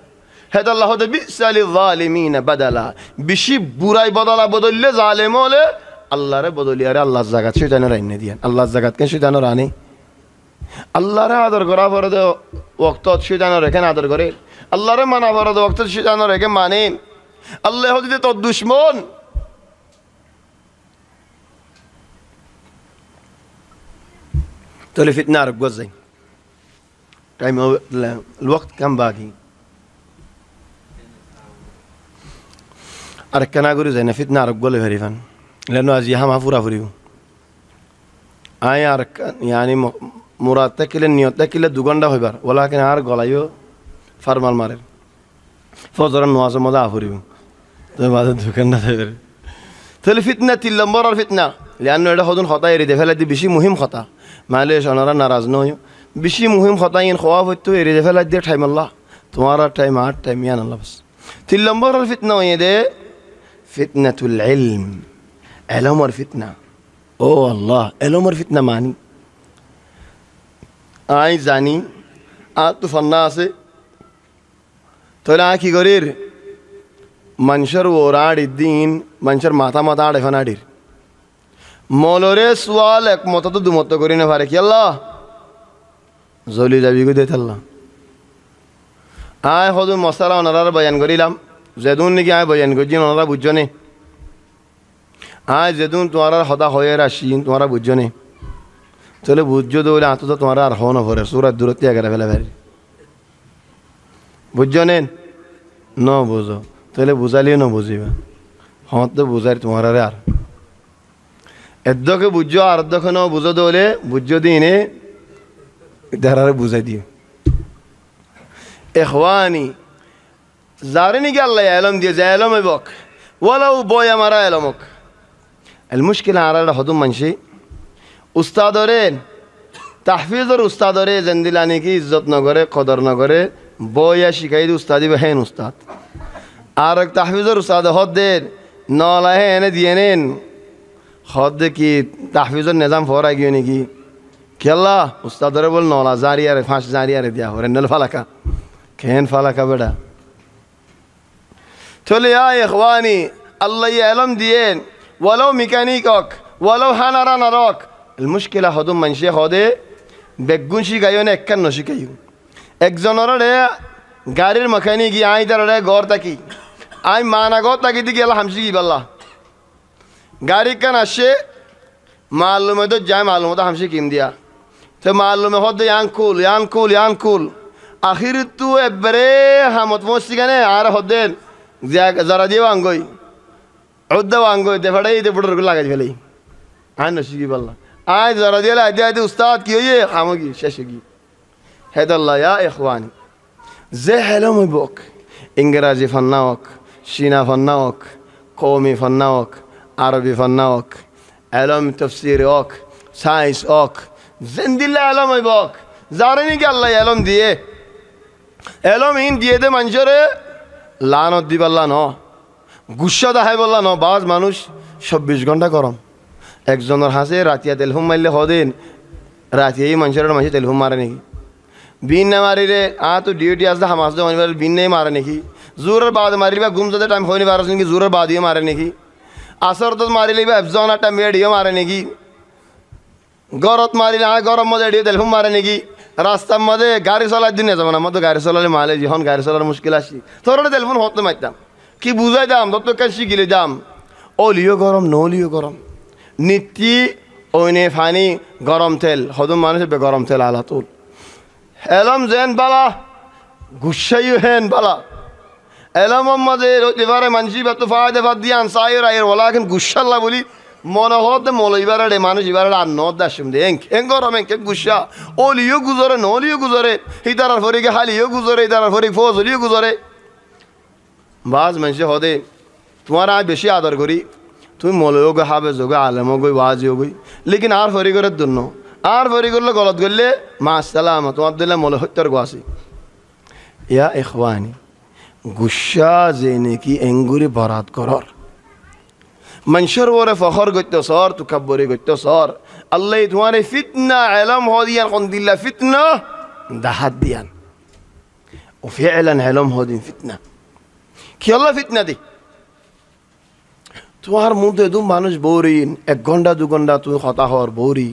هذا الله خد بئس للظالمين بدلا بشی برای بدلا بدل ظالموله الله ره بدلیاره الله زکات شیطان را این دیان الله زکات کن شیطان رانی الله را آدر کرا فرد وقتات شیطان را کن آدر کرے الله را منا فرد وقتات شیطان را کن مانین الله خودی تو دشمن تولي فتنة رب زين टाइम الوقت كم باقي أركنا أقول زين فتنة رب قول فريفان لأنه أزيها ما فورا فريو آية أركان يعني مراد تكيل النيوت تكيل دوغندا هيبر ولكن هار قلايو فرمال مارل فوزر النواز ماذا فريو تو بعد دوغندا هيبر تولي فتنة تلمبر الفتنة لأنه هذا خدون خطأ يريد فلدي بشي مهم خطأ معلش أنا رأنا ناراض نويو بشي مهم خطأين خواف تو يريد فلدي تايم الله تمارا تايم عاد تايم يان الله بس تلمبر الفتنة ويده فتنة العلم علم الفتنة أوه الله علم الفتنة معني آي زاني آتف الناس تلا كي غرير منشر وراد الدين منشر ماتا ماتا عارف نادير مولوري سوال এক মত তো দুমত করি না পারে কি আল্লাহ জলি যাবি গো দেত আল্লাহ আয় হদু মশালা ওনারা বয়ান করিলাম যেদুন নাকি আয় বয়ান করছি ওনারা বুঝছো নে আয় যেদুন তোমার হদা হয়ে আসি তোমারা বুঝছো নে চলে বুঝছো দৌলে আতো তো তোমার আর হন ভরে সুরাত দূরত্ব এগারে ফেলে ফেলে বুঝছো নে ন বুঝো তাহলে বুঝালিও ন বুঝিবা হত তো বুঝার তোমার আর এদ্দকে বুঝছো আর এদ্দকে ন বুঝো দৌলে বুঝছো দিনে দাঁড়ারে বুঝাই দিও إخواني زارني قال لي علم دي زي علم بوك ولو بويا مرا علمك المشكلة على الحضور من شيء أستاذورين تحفيظ الأستاذورين زندلاني كي عزت نگره قدر نگره بويا شكايد أستاذي بهين أستاذ آرك تحفيظ الأستاذ خود دين ناله هنه دينين خود كي تحفيظ النظام فورا گيوني كي كلا أستاذ بول نالا زاريا ره فاش زاريا ره ديا هورن الفلكا كين فلكا بدا تقول يا إخواني الله يعلم دين ولو ميكانيكك ولو هنرا نراك المشكلة هدوم من شيء هذا بيجون شيء كيون إككن نشي كيون إكزونورا ده غارير ميكانيكي عاي ترى غور تكي عاي مانا غور تكي دي كلا همشي بالله غاري كان أشي معلومة ده جاي معلومة ده همشي كيم ديا তো মালুমে হদে ইয়ানকুল ইয়ানকুল ইয়ানকুল আখির তু একবারে হামত মসি কেন আর হদেন যারা দিয়ে আঙ্গই অদ্দা আঙ্গই দেফাটাই দে বুড়োর লাগাই ফেলেই আয় না শিখি পারলাম আয় যারা দিয়ে আইতে আইতে উস্তাদ কি হইয়ে হামগি শেষে কি হেদাল্লাহ ইয়া ইখওয়ানি যে হেলম হইবক ইংরাজি ফান্না হোক চীনা ফান্না হোক কৌমি ফান্না হোক আরবি ফান্না হোক এলম তফসির হোক সায়েন্স হোক জিন্দিল্লা এলম হইবক যারে নাকি আল্লাহ এলম দিয়ে এলম ইন দিয়ে দে মানুষরে লানত দি পারলা ন গুসা দেখাই বললা ন বাজ মানুষ 24 ঘন্টা গরম একজনের হাসে রাতিয়া তেলহুম মারলে হদিন রাতিয়াই মানুষের মানুষ তেলহুম মারে নাকি বিন না মারিলে তো ডিউটি আসলে হামাস মারিবার বিন নেই মারে নাকি জোরের বাদ মারিবা ঘুম যাতে টাইম হয়নি পারছ নাকি জোরের বাদিও মারে নাকি আসর তো মারিলে বা একজন একটা মেডিও মারে নাকি গরত মারিলে গরম মধ্যে এডিও তেলহুম মারে নাকি রাস্তার মধ্যে গাড়ি চলার দিন যাবো না আমার তো গাড়ি চলালে মালে যখন গাড়ি চলার মুশকিল আসি তোর তেলফোন হতে মারতাম কি বুঝাই দাম তোর তো কাছে শিখিলে দাম অলিও গরম নলিও গরম নীতি ওইনে ফানি গরম তেল হদম মানুষের গরম তেল আলা তুল এলম যেন বালা গুসাইও হেন বালা এলমর মাঝে এবারে মানসি বা তো ফায়দে বাদ দিয়ে আনসাইয়ের আয়ের ওলা এখন গুসাল্লা বলি মনে হতে মল এবারে মানুষ এবারে আর নদ দাসম দে এং গরম এং গুসা অলিও গুজরে নলিও গুজরে ইতারার ফরিকে হালিও গুজরে ইতারার ফরিক ফজলিও গুজরে বাজ মানুষে হদে তোমার আমি বেশি আদর করি তুমি মলেও গো হাবে যোগে আলেমও গই ওয়াজিও গই লেকিন আর ফরিগরের জন্য আর ফরি করলে গলত করলে মা সালাম তোমার দিলে মলে হত্যার গো আসি ইয়া ইখওয়ানি গুসা যে নাকি এঙ্গুরি বরাত করর মানুষের ওরে ফখর গত্য সর তুকাব্বরি গত্য সর আল্লাহ তোমার ফিতনা এলম হদিয়ান কোন দিল্লা ফিতনা দাহাত দিয়ান ও ফিআলান এলম হদিন ফিতনা কি আল্লাহ ফিতনা দি তোমার মধ্যে দু মানুষ বৌরিন 1 ঘন্টা 2 ঘন্টা তুমি কথা হওয়ার বৌরি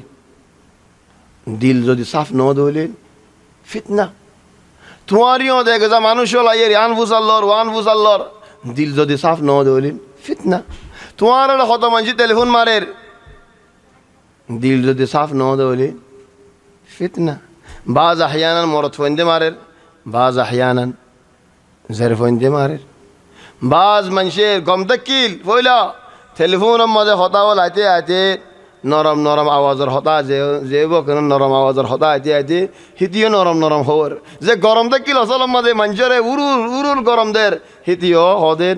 দিল যদি সাফ ন দইলেন ফিতনা তোমারিও দেখে যা মানুষ লাইয়ের ওয়ান ফুসাল্লর দিল যদি সাফ ন দইলেন ফিতনা তোমার কত মানুষ টেলিফোন মারের দিল যদি সাফ ন দইলেন ফিতনা বাজ আহয়ানান মরত ফন্দে মারের বাজ আহয়ানান জের ফন্দে মারের বাজ মানুষের গম কিল পয়লা টেলিফোনের মাঝে হতা হল আইতে আইতে নরম নরম আওয়াজের হতা যে নরম আওয়াজের হতা আইতে আইতে হিতিও নরম নরম হওয়ার যে গরম কিল অসলের মাঝে মানুষের উরুল উরুল গরম দের হিতিও হদের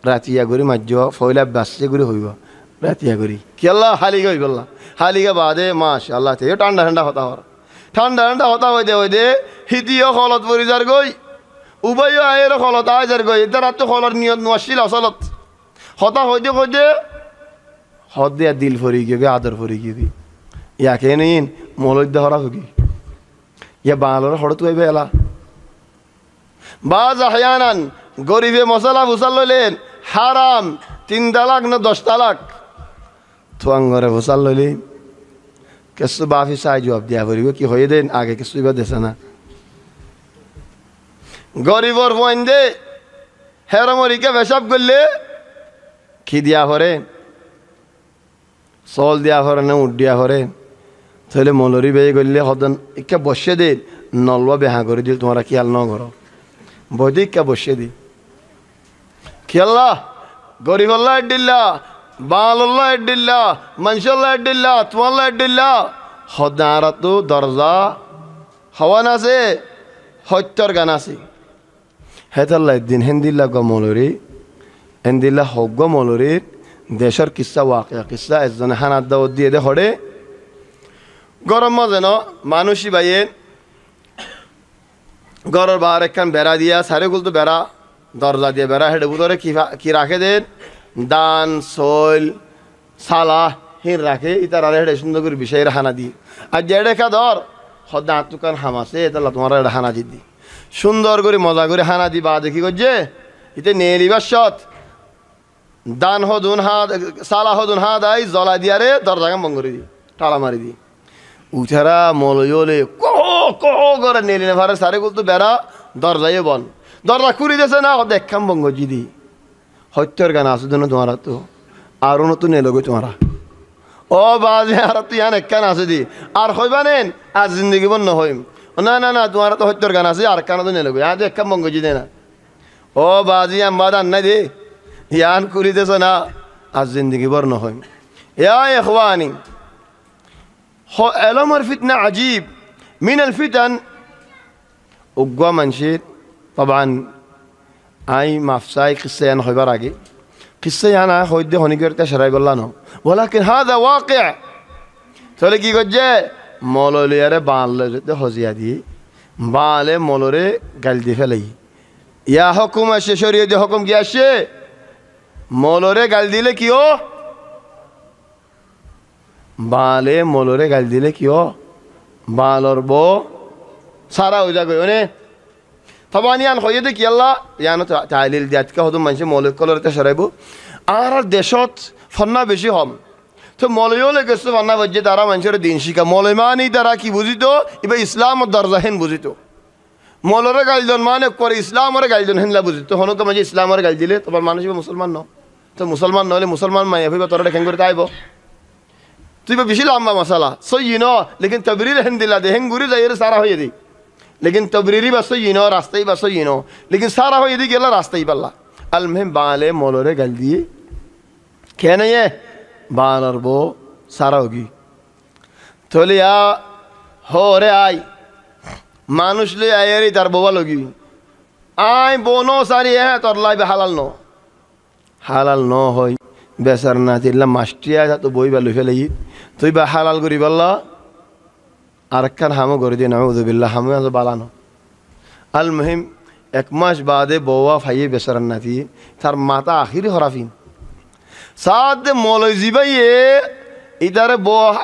রাতিয়া করি মাজ্য ফয়লা বাসছে করে হইব রাতিয়া করি কি আল্লাহ হালিগা হইব আল্লাহ হালিগা বাদে মাস আল্লাহ থেকে ঠান্ডা ঠান্ডা হতা হওয়ার ঠান্ডা ঠান্ডা হতা হই দে হিতিও খলত পরিজার গই উভয় আয়ের খলত আইজার গই এটা রাত খলর নিয়ত নোয়াছিল আসলত হতা হইতে হইতে হদ দিয়া দিল ফরি গিয়ে আদর ফরি গিয়ে ইয়াকে নিন মলদ্দা হরা হগি ইয়া বাংলার হড় তুই বেলা বাজ আহয়ানান গরিবে মশলা ভুসাল লইলেন হারাম 3 তালাক না 10 তালাক থুয়াঙ্গরে ভুসাল লইলি কিছু বাফি চাই জবাব দিয়া ফরিব কি হয়ে দেন আগে কিছু এবার দেছে না গরিবর ফোন দে হেরমরিকে পেশাব করলে কি দিয়া ভরে চল দিয়া ভরে না উঠ দিয়া ভরে তাহলে মলরি বেয়ে করলে সদন ইকা বসে দে নলবা বেহা করে দিল তোমরা খেয়াল ন করো বৈদি ইকা বসে দি খেয়াল্লা গরিব আল্লাহ এডিল্লা বাল আল্লাহ এডিল্লা মানুষ আল্লাহ এডিল্লা তোমাল্লাহ এডিল্লা সদারা তো দরজা হওয়ান আছে সত্যর গান আছে হেতাল্লা একদিন হেন্দিল্লা গ মলরি হেন্দিল্লা হক গ মলরির দেশের কিসা ওয়াকিয়া কিসা একজনে হানাত দাওয়াত দিয়ে দে হরে গরম মাঝে ন মানুষই বাইয়ে গরের বাহার একখান বেড়া দিয়া সারে গুলতো বেড়া দরজা দিয়ে বেড়া হেঁটে বুধরে কি রাখে দেন দান শৈল সালা হির রাখে ইতার আর হেঁটে সুন্দর করে বিষয়ের হানা দি আর যে রেখা ধর সদা আতুকান হামাছে তাহলে তোমার এটা হানা দি সুন্দর করে মজা করে হানা দি বা দেখি করছে ইতে নেলিবার সৎ দান হদুন হাত সালা হদুন হাত আই জলা দিয়ারে দরজাকে বন্ধ করে দি টালা মারি দি উঠারা মলয়লে কহ করে নেলি ভারে সারে গুলতো বেড়া দরজাই বন দরজা খুলি দিয়েছে না দেখাম বঙ্গ জিদি সত্যর গান আছে জন্য তোমারা তো আরও নতুন এলো গো তোমারা ও বাজে আর তুই ইয়ান একখান আছে দি আর হইবা নেন আর জিন্দগি বন নহইম না না না তোমার তো হত্যর গান আছে আর কানা তো নেলগো আজ একখান মঙ্গজি দে না ও বাজি আম্বাদ আন্না দে ইয়ান করিতেছ না আর জিন্দগি বর নহইম ইয়া ইখওয়ানি এলমর ফিতনা আজীব মিন আল ফিতান উগ্গা মানুষের طبعا আই মাফসাই কিসা ইয়ান হইবার আগে কিসা ইয়ানা হইতে হনিকরতে সরাই বললা না ولكن هذا واقع তাহলে কি করছে মললিয়ারে বানলে যেতে হজিয়া দিয়ে বালে মলরে গাল দিয়ে ফেলাই ইয়া হুকুম আসে শরীয়তে হুকুম কি আসে মলরে গাল দিলে কি ও বালে মলরে গাল দিলে কি ও বালর বো সারা হয়ে যাবে মানে طبعا ইয়ান হইয়ে দে কি আল্লাহ ইয়ান তাইলিল দিয়াতকা হদম মানুষে মৌলিক কলরতে সরাইব আর দেশত ফন্না বেশি হম তো মলয়ও লেগেছে ফন্না বজ্জে তারা মানুষের দিন শিখা মলয়মানি তারা কি বুঝিত এবার ইসলাম ও দরজাহেন বুঝিত মলরে গাইজন মানে করে ইসলামের গাইজন হেনলা বুঝিত হনকে মাঝে ইসলামের গাইল দিলে তোমার মানুষ মুসলমান ন তো মুসলমান নহলে মুসলমান মাই ভাইবা তোরা দেখেন করে তাইব তুই বেশি লম্বা মশালা সই ন লেকিন তবরির হেন দিলা দে হেঙ্গুরি যাই সারা হয়ে দি लेकिन तबरीरी बस ये नो रास्ते ही बस ये नो लेकिन सारा हो यदि गेला रास्ते ही बल्ला अलमहिम बाले मोलोरे गल दिए क्या नहीं है बाल और वो सारा होगी तो लिया हो रे आई मानुष ले आये रे तार बोवा लोगी आई बोनो सारी है तो अल्लाह भी हालाल नो होई बेसर ना चिल्ला मास्टिया था तो बोई बालू फैले ही तो ये हालाल करी बल्ला আরেকখান হামও করে দিয়ে নাউযুবিল্লাহ হামও আজ বালানো আল মুহিম এক মাস বাদে বউয়া ফাইয়ে বেসরান নাতি তার মাতা আখিরি হরাফিন সাদ মৌলজি ভাইয়ে ইদারে বউ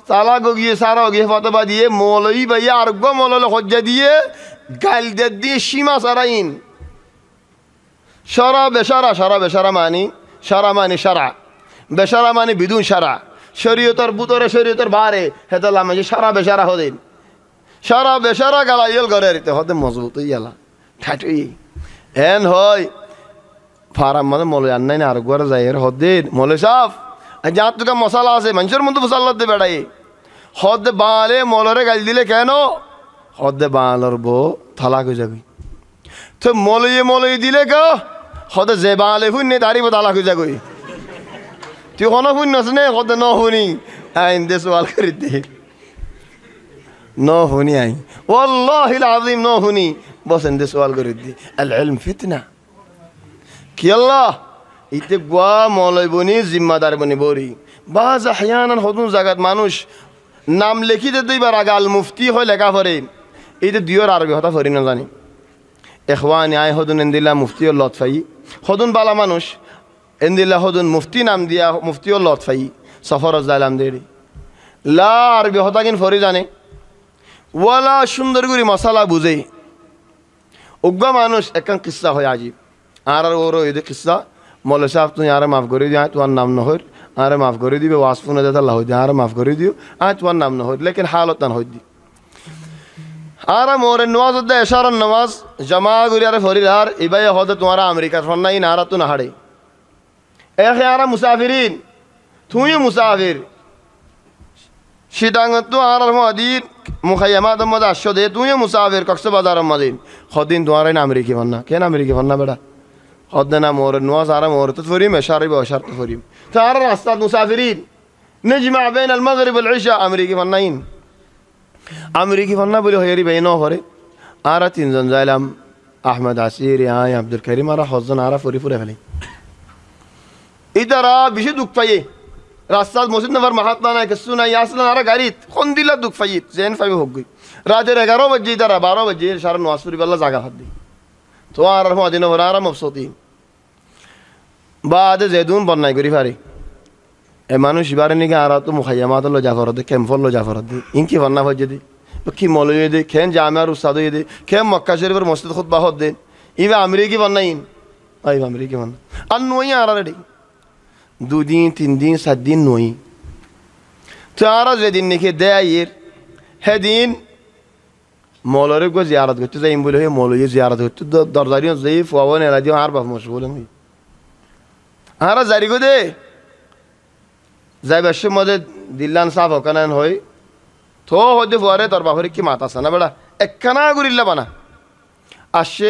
তালা গিয়ে সারা গিয়ে ফতবা দিয়ে মৌলই ভাইয়ে আরগ্য মৌললে হজ্জা দিয়ে গাল দিয়ে সীমা সারাইন সারা বেসারা মানি সারা মানি সারা বেসারা মানি বিদুন সারা শরীয়তর বুতরে শরীয়তর বারে হেতালাম যে সারা বেসারা হদিন সারা বেসারা গালা ইয়েল করে রিতে হতে মজবুত ইয়ালা ঠাটুই এন হয় ফারাম মানে মলে আন্নাই না আর গোরে যাই এর হদিন মলে সাফ যা তুকা মশলা আছে মানুষের মধ্যে মশলা দে বেড়াই হদ বালে মলরে গাল দিলে কেন হদ বালর বো থালাক হয়ে যাবি তো মলে দিলে কা হদ যে বালে হুন্নে তারি বো তালাক হয়ে যাবি তুই হন শুন নে কত ন শুনি আইন দে সওয়াল করে দে ন শুনি আই ওয়াল্লাহিল আযীম ন শুনি বসেন দে সওয়াল করে দে আল ইলম ফিতনা কি আল্লাহ ইতে গোয়া মলয় বনি জিম্মাদার বনি বরি বাজ আহয়ানান হদুন জায়গাত মানুষ নাম লিখি দে দুইবার আগে আল মুফতি হয় লেখা পড়ে এইতে দিয়র আরবি হতা পড়ি না জানি ইখওয়ানি আই হদুন এন্দিলা মুফতি ও লতফাই হদুন বালা মানুষ এন্দিল্লা হদুন মুফতি নাম দিয়া মুফতিও লতফাই সফর জালাম দেরি লা আরবি হতা কিন ফরি জানে ওয়ালা সুন্দর করে মশালা বুঝে উগ্গা মানুষ একখান কিস্সা হয় আজিব আর ওর এদে কিস্সা মৌলা সাহেব তুই আরে মাফ করে দিও তোমার নাম নহর আরে মাফ করে দিবে ওয়াসফুন আল্লাহ হই আরে মাফ করে দিও তোমার নাম নহর লেকিন হালত না হই দি আর মোরে নওয়াজ দে এশারার নওয়াজ জমা করি আরে ফরি আর ইবাই হদে তোমার আমেরিকার ফন্নাই নারা তু না হাড়ে এ খেয়ারা মুসাফিরিন তুই মুসাফির শিটাঙ্গত তো আর মদিন মুখাইয়ামাত মদ আসো দে তুই মুসাফির কক্সবাজার মদিন হদিন তোমার আমেরিকি ফন্না কেন আমেরিকি ফন্না বেটা হদে না মোর নওয়াজ আর মোর তো ফরিম এশারি ব এশার তো ফরিম তো আর রাস্তা মুসাফিরিন نجمع بين المغرب والعشاء আমেরিকি ফন্নাইন আমেরিকি ফন্না বলে হইরি বেন হরে আর তিনজন যাইলাম আহমদ আসির আই আব্দুল করিম আর হজন আর ফরি ফুরে ফেলি ইদারা বেশি দুঃখ পাইয়ে রাস্তার মসজিদ নগর মাহাত্মা নাই কিছু নাই আসলেন আর গাড়িত কোন দিলা দুঃখ পাইয়ে জেন পাইবে হোক গই রাতের 11 বাজে ইদারা 12 বাজে সারা নওয়াজ পড়ি বেলা জাগা হাত দি তো আর মদিনা ওরা আর মফসতি বাদে জেদুন বন্নাই করি পারি এ মানুষ ইবারে নিকে আর তো মুখাইয়ামাত লো জাফরত কেমফল লো জাফরত ইনকি বন্না হয়ে দি কি মৌলবী দে খেন জামিয়ার উস্তাদ দে খেম মক্কা শরীফের মসজিদ খুতবা হদ দেন ইবা আমেরিকি বন্নাইন আই আমেরিকি বন্না আর নই আর রেডি 2 দিন 3 দিন 7 দিন নই তো আর যেদিন নাকি দেয়ের হেদিন মৌলরে গো জিয়ারত করতে যাইম বলে মৌলবী জিয়ারত করতে দরজারিও যাই ফুয়াবো নেলা দিও আর বাপ মশগুল হই আর জারি গো দে যাইবার সময় দিল্লান সাফ হকানান হই থো হইতে ফুয়ারে তোর বাপরে কি মাত আছে না বেড়া একখানা গুরিল্লা বানা আসছে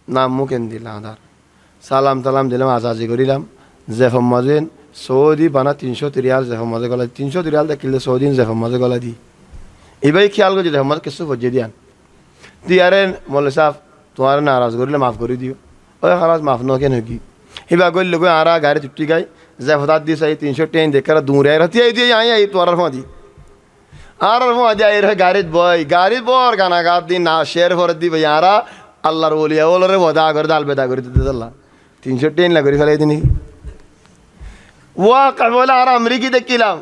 নাম মুখেন দিলাম আধার সালাম তালাম দিলাম আজাজি করিলাম জেফম মাজেন সৌদি বানা 300 রিয়াল জেফম মাজে গলা 300 রিয়াল দেখিলে সৌদি জেফম মাজে গলা দি এবার খেয়াল করছি জেফম মাজ কিছু ফজে দিয়ান তুই আরে মলে সাফ তোমার নারাজ করিলে মাফ করে দিও ওই খারাজ মাফ ন কেন কি এবার করলে গো আরা গাড়ি চুপটি গাই জেফতার দিস এই 300 টেন দেখার দূরে রাতি আই দিয়ে আই তোমার ফাঁদি আর ফাঁদি আই গাড়িত বর গানা গাত দিন না শের ফরত দি ভাই আরা আল্লাহর বলিয়া ওলরে বদা করে দাল বেদা করে দিতে আল্লাহ 300 টেন লাগরি ফেলাই দিনি ওয়া কাবলা আর আমেরিকি দেখিলাম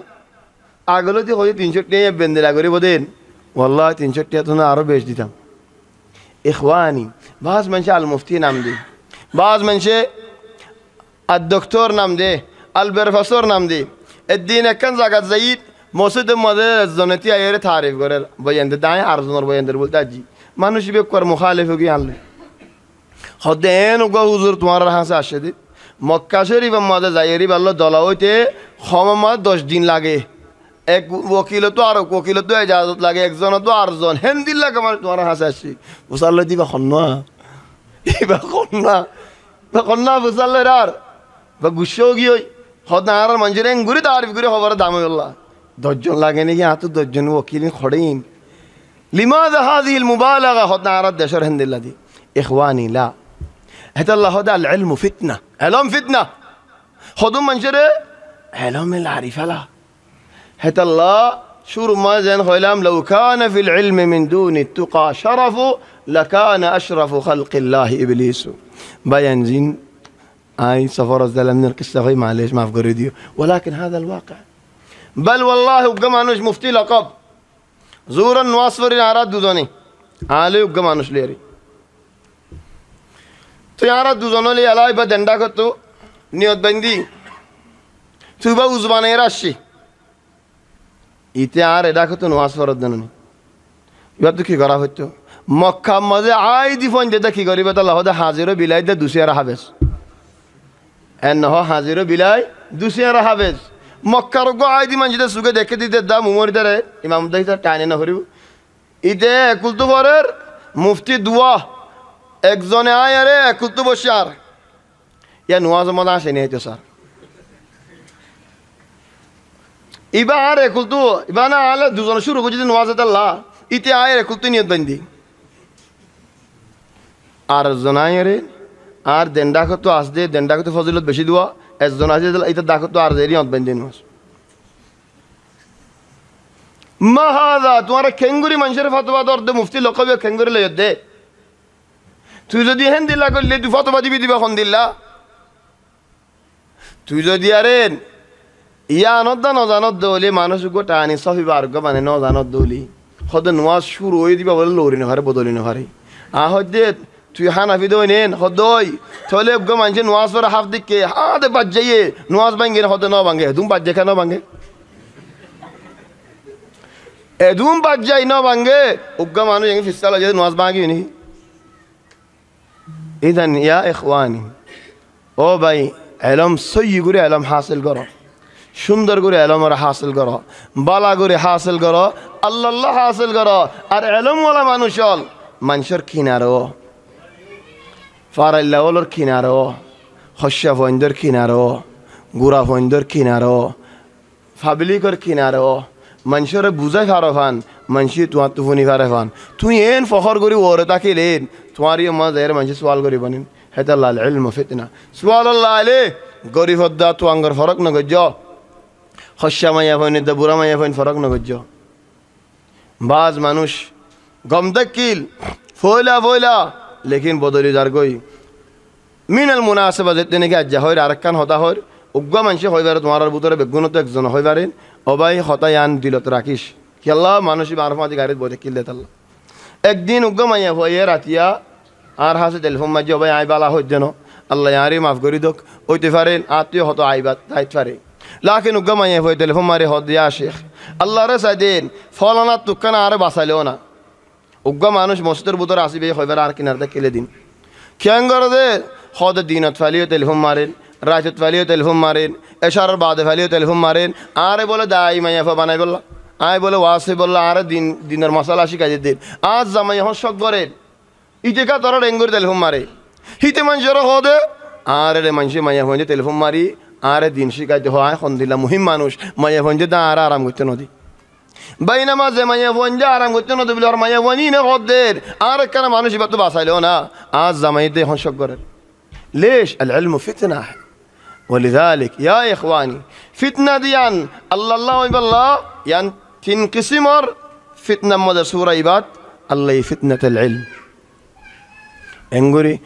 আগলো যে হই 300 টেন বেন্দে লাগরি বদেন ওয়াল্লাহ 300 টেন তো আরো বেশ দিতাম ইখওয়ানি বাজ মানুষ আল মুফতি নাম দে বাজ মানুষ আর ডক্টর নাম দে আল প্রফেসর নাম দে একদিন একখান জায়গা যাইত মসজিদের মধ্যে জনতি আয়ের তারিফ করে বয়ানদের দায় আর জনের বয়ানদের বলতে আজি মানুষ বেকর মুখালিফ গিয়ে আনলে হদেন ওগো হুজুর তোমার হাসে আসে দি মক্কা শরীফের মধ্যে যাইয়েরি বাল্লো দলা হইতে সময় 10 দিন লাগে এক ওকিল তো আর ওকিল তো ইজাজত লাগে একজন তো আরজন হেন্দিল লাগে মানে তোমার হাসে আসি বুঝালে দিবা খন্না এবার খন্না বুঝালে আর বা গুসেও গিয়ে হদ আর মানুষের এঙ্গুরি তারিফ করে খবর দাম হল্লা 10 জন লাগে নাকি হাত 10 জন ওকিল খড়েইন লিমাযা হাযিহিল মুবালাগা হদ আর দেশের হেন্দিল্লা দি ইখওয়ানি লা هذا الله هذا العلم فتنة علم فتنة خذوا منشره علم العريفة لا هذا الله شور ما زين خلام لو كان في العلم من دون التقى شرف لكان أشرف خلق الله إبليس بيان زين أي سفر الزلم من القصة غير معليش ما أفكر ديو ولكن هذا الواقع بل والله وقمانوش مفتي لقب زورا واصفر عراد دوزاني علي وقمانوش ليري তো ইয়ারা দুজনলে এলাই বা দেন্ডা করতো নিয়ত বান্ধি তুই বা উজবানে আসছি ইতে আর এটা করতো নোয়াজ ফরত জানি এবার তো কি করা হতো মক্কা মাঝে আই দি ফোন যেটা কি করিবে তা লহদে হাজিরও বিলাই দে দুসিয়ারা হাবেজ এন নহ হাজিরও বিলাই দুসিয়ারা হাবেজ মক্কার গো আই দি মানুষদের সুখে দেখে দিতে দা মুমরি দারে ইমাম দাইতা টাইনে না হরিব ইতে কুলতু পরের মুফতি দুয়া একজনে আয় আরে একুলতু বসে আর ইয়া নোয়াজ মনে আসে নি তো স্যার ইবা আর একুলতু ইবা না আলে দুজন শুরু করে যদি নোয়াজ আল্লাহ ইতে আয় একুলতু নিয়ত বান্ধি আর একজন আয় আরে আর দেন্ডা কত আস দে দেন্ডা কত ফজিলত বেশি দেওয়া একজন আছে এটা ডাকত আর দেরি নিয়ত বান্ধি নোয়াজ মা হাদা তোমার খেঙ্গুরি মানুষের ফতোয়া দর্দে মুফতি লকবে খেঙ্গুরি লয় দে তুই যদি হেন দিল্লা করলে তুই ফতোয়া দিবি দিবা খন দিল্লা তুই যদি আরে ইয়া আনত দা নজানত দৌলি মানুষ গোটা আনি সফি বার্গ মানে নজানত দৌলি সদে নোয়াজ শুরু হয়ে দিবা বলে লৌরি নহারে বদলি নহারে হদে তুই হানাফি দই নেন হদই থলে গো মানুষের নোয়াজ পরে হাফ দিকে হাতে বাজ যাইয়ে নোয়াজ ভাঙ্গে হদে ন ভাঙ্গে তুমি বাজ যায় ন ভাঙ্গে এদুম বাজ যাই ন ভাঙ্গে উগ্গা মানুষ এনে ফিস্তাল হয়ে নোয়াজ ভাঙ্গি নি ইদান ইয়া ইখওয়ানি ও ভাই এলম সই করে এলম হাসিল করো সুন্দর করে এলম হাসিল করো বালা করে হাসিল করো আল্লাহ হাসিল করো আর এলমওয়ালা মানুষ হল মানুষের কিনারো ফারাইল্লা ওলর কিনারো হস্যা ফন্দর কিনারো গুড়া ফন্দর কিনারো ফাবলিকর কিনারো মানুষের বুঝাই ফারো ফান মানুষ তোমার তুফুনি ফারে ফান তুই এন ফখর করি ওরে তাকিলেন তোমার ইয়ে মাঝের মানুষ সোয়াল করি বানিন হেতা লাল ইলম ফিতনা সোয়াল আল্লাহ আলে গরিব হদ্দা তো আঙ্গর ফরক ন গজ্জ হস্যা মাইয়া ফইন দা বুড়া মাইয়া ফইন ফরক ন গজ্জ বাজ মানুষ গম দেখিল ফয়লা লেকিন বদলি যার গই মিনাল মুনাসাবা যেতে নাকি আজ হয় আর একখান হতা হয় উগ্গা মানুষে হইবারে তোমার ভিতরে বেগুনত একজন হইবারেন অবাই হতাই আন দিলত রাখিস কি আল্লাহ মানুষ মারফাতি গাড়িত বই কিল দেত আল্লাহ একদিন উগ্গা মাইয়া হইয়ে রাতিয়া আর হাসে টেলিফোন মাঝে অবাই আই বালা হই যেন আল্লাহ আরে মাফ করি দোক হইতে পারেন আত্মীয় হতো আইবাত তাইতে পারে লাকিন উগ্গা মাইয়া হই টেলিফোন মারে হদ দিয়া শেখ আল্লাহ রে সাইদিন ফলানা তুকানা আরে বাঁচাইলেও না উগ্গা মানুষ মসজিদের ভিতরে আসিবে হইবার আর কিনারতে কেলে দিন খেয়াং করে দে হদ দিনত ফালিও টেলিফোন মারেন রাজত ফালিও টেলিফোন মারেন এশারার বাদে ফালিও টেলিফোন মারেন আরে বলে দাই মাইয়াফা বানাই বললা আয় বলে ওয়াসে বললা আরে দিনের মশালা শিখাই দিন আজ জামাই এখন শখ করেন ইটেকা তোরা রেঙ্গুর টেলিফোন মারে হিতে মানুষের হদে আরে রে মানুষে মাইয়া ফোন টেলিফোন মারি আরে দিন শিখাইতে হয় এখন দিলা মুহিম মানুষ মাইয়া ফোন দা আর আরাম করতে নদী বাইনা মাঝে মাইয়া ফোন যা আরাম করতে নদী বলে আর মাইয়া ফোনই না হদের আর একখানা মানুষ এবার তো বাঁচাইলেও না আজ জামাইতে এখন শখ করেন ليش العلم فتنة ولذلك يا إخواني فتنة ديان الله بالله يعني تنقسمر فتنة مدى سورة إباد الله فتنة العلم انقري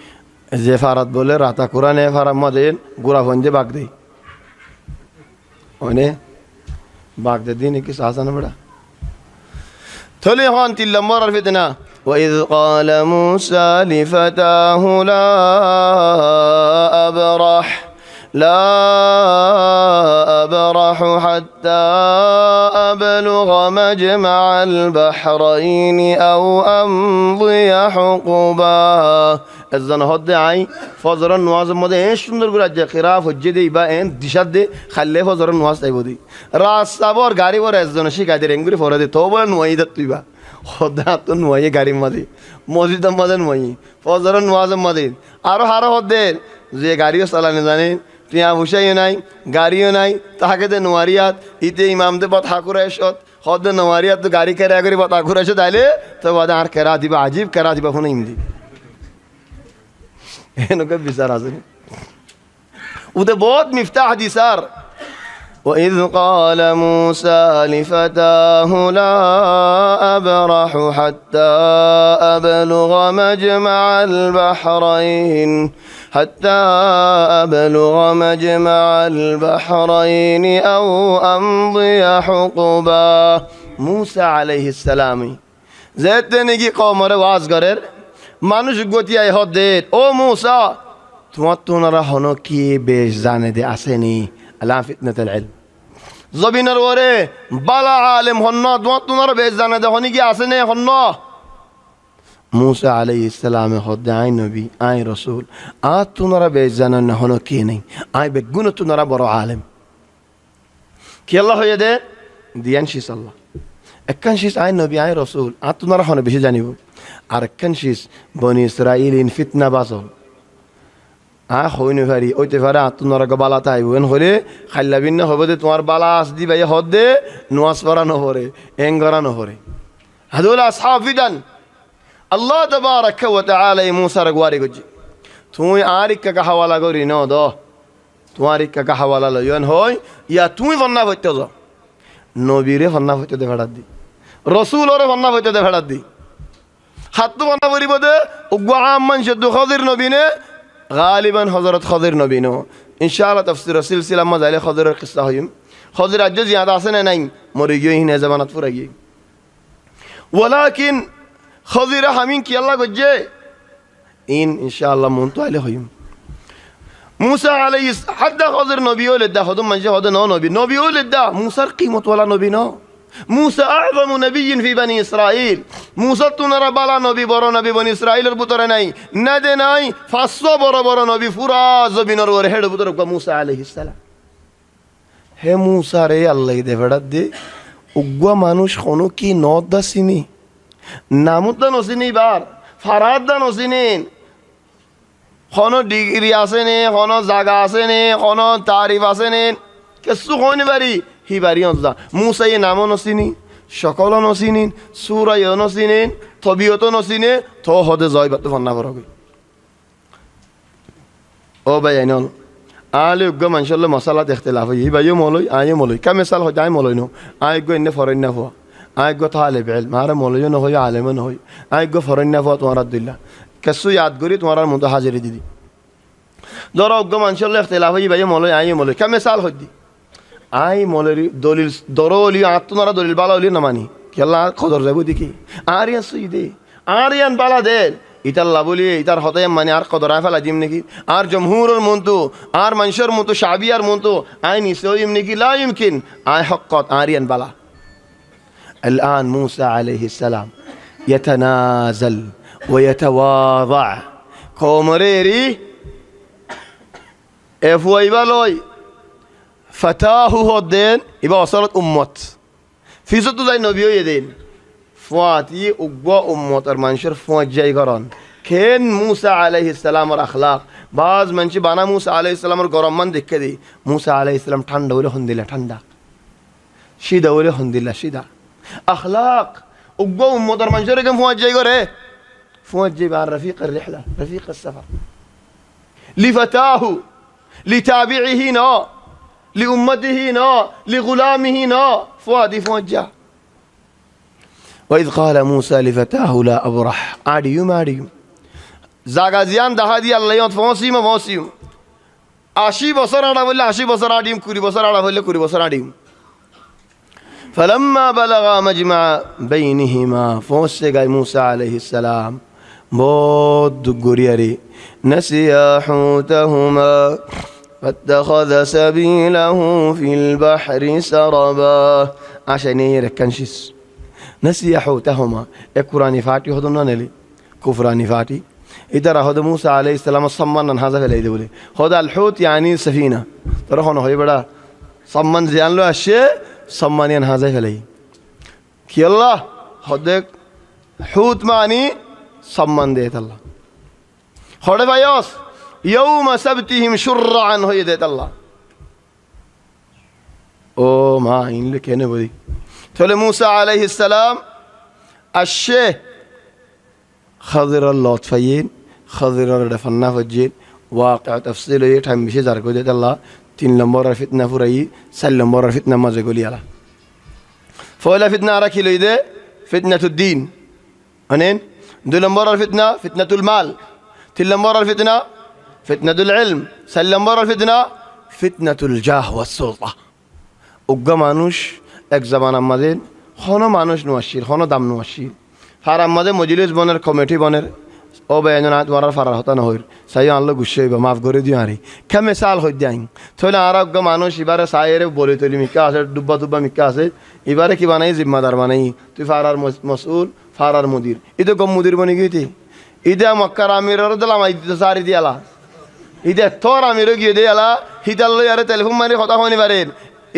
زفارات بولي راتا قرآن فارم مدين قرآن فنجي باق دي ونه باق دي دين كيس آسان بڑا تولي خان تلمر الفتنة وإذ قال موسى لفتاه لا أبرح حتى أبلغ مجمع البحرين أو أمضي حقبا الزن هد عي فجر النواز مده إيش سندر قرأت خراف وجدي با إن دشاد خلّه فجر النواز تيبودي راس سبور غاري ور الزن شيء كادر إنغري فورده توبل نوايد تيبا خدا تو نواي غاري مده مسجد مده نواي فجر النواز مده আরো হারো হদে যে গাড়িও চালানে জানে টিয়া বসাইও নাই গাড়িও নাই তাহাকে দে নোয়ারিয়াত ইতে ইমাম দে বত হাকুরা এসত হদে নোয়ারিয়াত তো গাড়ি কেরা করে বত হাকুরা এসে তাইলে তো বাদে আর কেরা দিবা আজিব কেরা দিবা ফোন ইমদি এনকে বিচার আছে উদে বহুত মিফতাহ দিসার وإذ قال موسى لفتاه لا أبرح حتى أبلغ مجمع البحرين أو أمضي حقبا موسى عليه السلام زيتني قومر وازغرر মানুষ গতিয়াই হদের ও মুসা তোমার তোনারা হনো কি বেশ জানে দে আসেনি আলা ফিতনাতুল ইলম জবিনের ওরে বালা আলেম হন্ন তোমার তোনারা বেশ জানে দে হনি কি আসেনি হন্ন মুসা আলাইহিস সালাম হদে আই নবী আই রাসূল আ তোনারা বেশ জানে না হনো কি নেই আই বেগুন তোনারা বড় আলেম কি আল্লাহ হয়ে দে দিয়ান শিস আল্লাহ একখান শিস আই নবী আই রাসূল আ তোনারা হনো বেশি জানিব আর একখান শিস বনি ইসরাইলিন ফিতনা বাসল হইনি পারি ওইতে পারে তোনারা বালা তাইবেন হলে খাইলা ভিন্ন হবে যে তোমার বালা আস দি ভাই হদ দে নোয়াজ পড়া নহরে এঙ্গরা নহরে হাদুল আসহাফিদান আল্লাহ তাবারাকা ওয়া তাআলা মুসা রগওয়ারি গজি তুই আরিকা কা হাওয়ালা করি ন দ তোমার ইকা কা হাওয়ালা লয়ন হয় ইয়া তুমি বন্না হইতে যাও নবীরে বন্না হইতে দে ভাড়া দি রাসূলরে বন্না হইতে দে ভাড়া দি হাতু বন্না করিব দে উগা আম্মান শদ্দু খাদির নবীনে غالبا حضرت خضر نبی نو انشاءاللہ تفسیر سلسلہ مزایل خضر قصہ ہویم خضر اجز زیادہ آسنے نہیں مریگیو ہی زمانت فرگی ولیکن خضر ہمین کی اللہ گجے این انشاءاللہ منتو آلے ہویم موسیٰ علیہ حد خضر نبیو لدہ خودم منجے خود نو نبیو لدہ موسیٰ قیمت والا نبی نو موسى أعظم نبي في بني إسرائيل موسى تنرى بالا نبي برا نبي بني إسرائيل البطر ناي ندى ناي فاسوا برا نبي فراز بنر ورهد بطر موسى عليه السلام هي موسى ري الله يده فرد دي উগ্গা মানুষ কোনো কি নদ দাসিনি নামত দা নসিনি বার ফারাদ দা নসিনিন কোনো ডিগ্রি আছে নে কোনো জায়গা আছে নে কোনো তারিফ আছে নে কিছু হইনি পারি হি বাড়ি অঞ্চলা মুসাই নামও নচিনি সকলো নচিনি চুৰাইও নচিনি থবিয়তো নচিনে থ হদে জয় বাতো ভন্না পৰগৈ অ ভাই আইনল আলে উগ্গ মানুষলে মশালা দেখতে লাভ হি ভাইও মলই আইও মলই কা মিসাল হয় মলই নো আই গো ইনে ফরেন না হওয়া আই গো তালেব ইলম মারে মলই ন হয় আলেম ন হয় আই গো ফরেন না হওয়া তোমার দিল্লা কিছু ইয়াদ করি তোমার মতো হাজিরি দিদি ধরো উগ্গ মানুষলে ইখতিলাফ হি ভাইও মলই আইও মলই কা মিসাল হয় দি আই মলেরি দলিল দরলি আত্মনারা দলিল বালা হলি না মানি কেলা খদর যাব দেখি আরিয়ান সুইদে আরিয়ান বালা দে ইতাল্লা বলি ইতার হতে মানে আর কদর ফেলা দিম নাকি আর জমহুরের মন্তু আর মানুষের মতো শাবিয়ার মতো আই নিসইম নাকি লা ইমকিন আই হকত আরিয়ান বালা الآن موسى عليه السلام يتنازل ويتواضع كومريري এ ফুয়াইবা লয় ফাতাহু হদেন ইবা অসলত উম্মত ফিজত যাই নবী হয়ে দেন ফুয়াতি উগ্ব উম্মত আর মানুষের ফুয়াত যাই করন খেন মুসা আলাইহিস সালামর আখলাক বাজ মানুষ বানা মুসা আলাইহিস সালামর গরম মান দেখে দেই মুসা আলাইহিস সালাম ঠান্ডা হইলে হন্দিলা ঠান্ডা সিদা হইলে হন্দিলা সিদা আখলাক উগ্ব উম্মত আর মানুষের কেমন ফুয়াত যাই করে ফুয়াত যাই আর রফিক الرحلة رفيق السفر لفتاه لتابعه نا لأمته نا لغلامه نا فؤادي فوجه وإذ قال موسى لفتاه لا أبرح أديم زاغازيان دهادي الله يوم فوسيم 80 বছর আড়া বললে 80 বছর আডিম 20 বছর আড়া বললে 20 বছর আডিম فلما بلغ مجمع بينهما فوسى موسى عليه السلام بود غريري نسيا حوتهما فاتخذ سبيله في البحر سربا عشان يركنشس نسيا حوتهما القرآن فاتي هذا نالي كفراني فاتي إذا رأى موسى عليه السلام صمّن هذا في العيد بولي هذا الحوت يعني السفينة ترى هنا هاي بڑا صمّن زيان له الشيء صمّن هذا في العيد كي الله هذا حوت معني صمّن ديت الله هذا فياس يوم سبتهم شرعا هي ديت الله او ما إن لكنه بدي تقول موسى عليه السلام الشيء خضر الله تفين خضر الرفنا فجين واقع تفصيله يتهم بشيء زاركو ديت الله 3 نمبر فتنة فرعي 7 نمبر فتنة ما زقولي الله فولا فتنة ركيلو يده فتنة الدين أنين 2 نمبر الفتنة فتنة المال 3 نمبر الفتنة فتنة العلم 7 نمبر الفتنة فتنة الجاه والسلطة وقا مانوش এক জামান আমাদের হনো মানুষ নওয়াশির হনো দাম নওয়াশির ফার আমাদের মজলিস বনের কমিটি বনের ও বেয়না তোমার ফারার হতা না হইর সাই আনলো গুছাইবা মাফ করে দিও আরে কে মিসাল হই যাই থইলে আরোগ্য মানুষ এবারে সাইরে বলে তলি মিকা আছে ডুব্বা মিকা আছে এবারে কি বানাই জিম্মাদার বানাই তুই ফারার মাসউল ফারার মুদির ইতো কম মুদির বনি গইতি ইদা মক্কার আমিরর দলাম আইতে সারি দিয়ালা ইদা তোর আমির গিয়ে দিয়ালা হিতাল লই আরে টেলিফোন মারি কথা হনি পারেন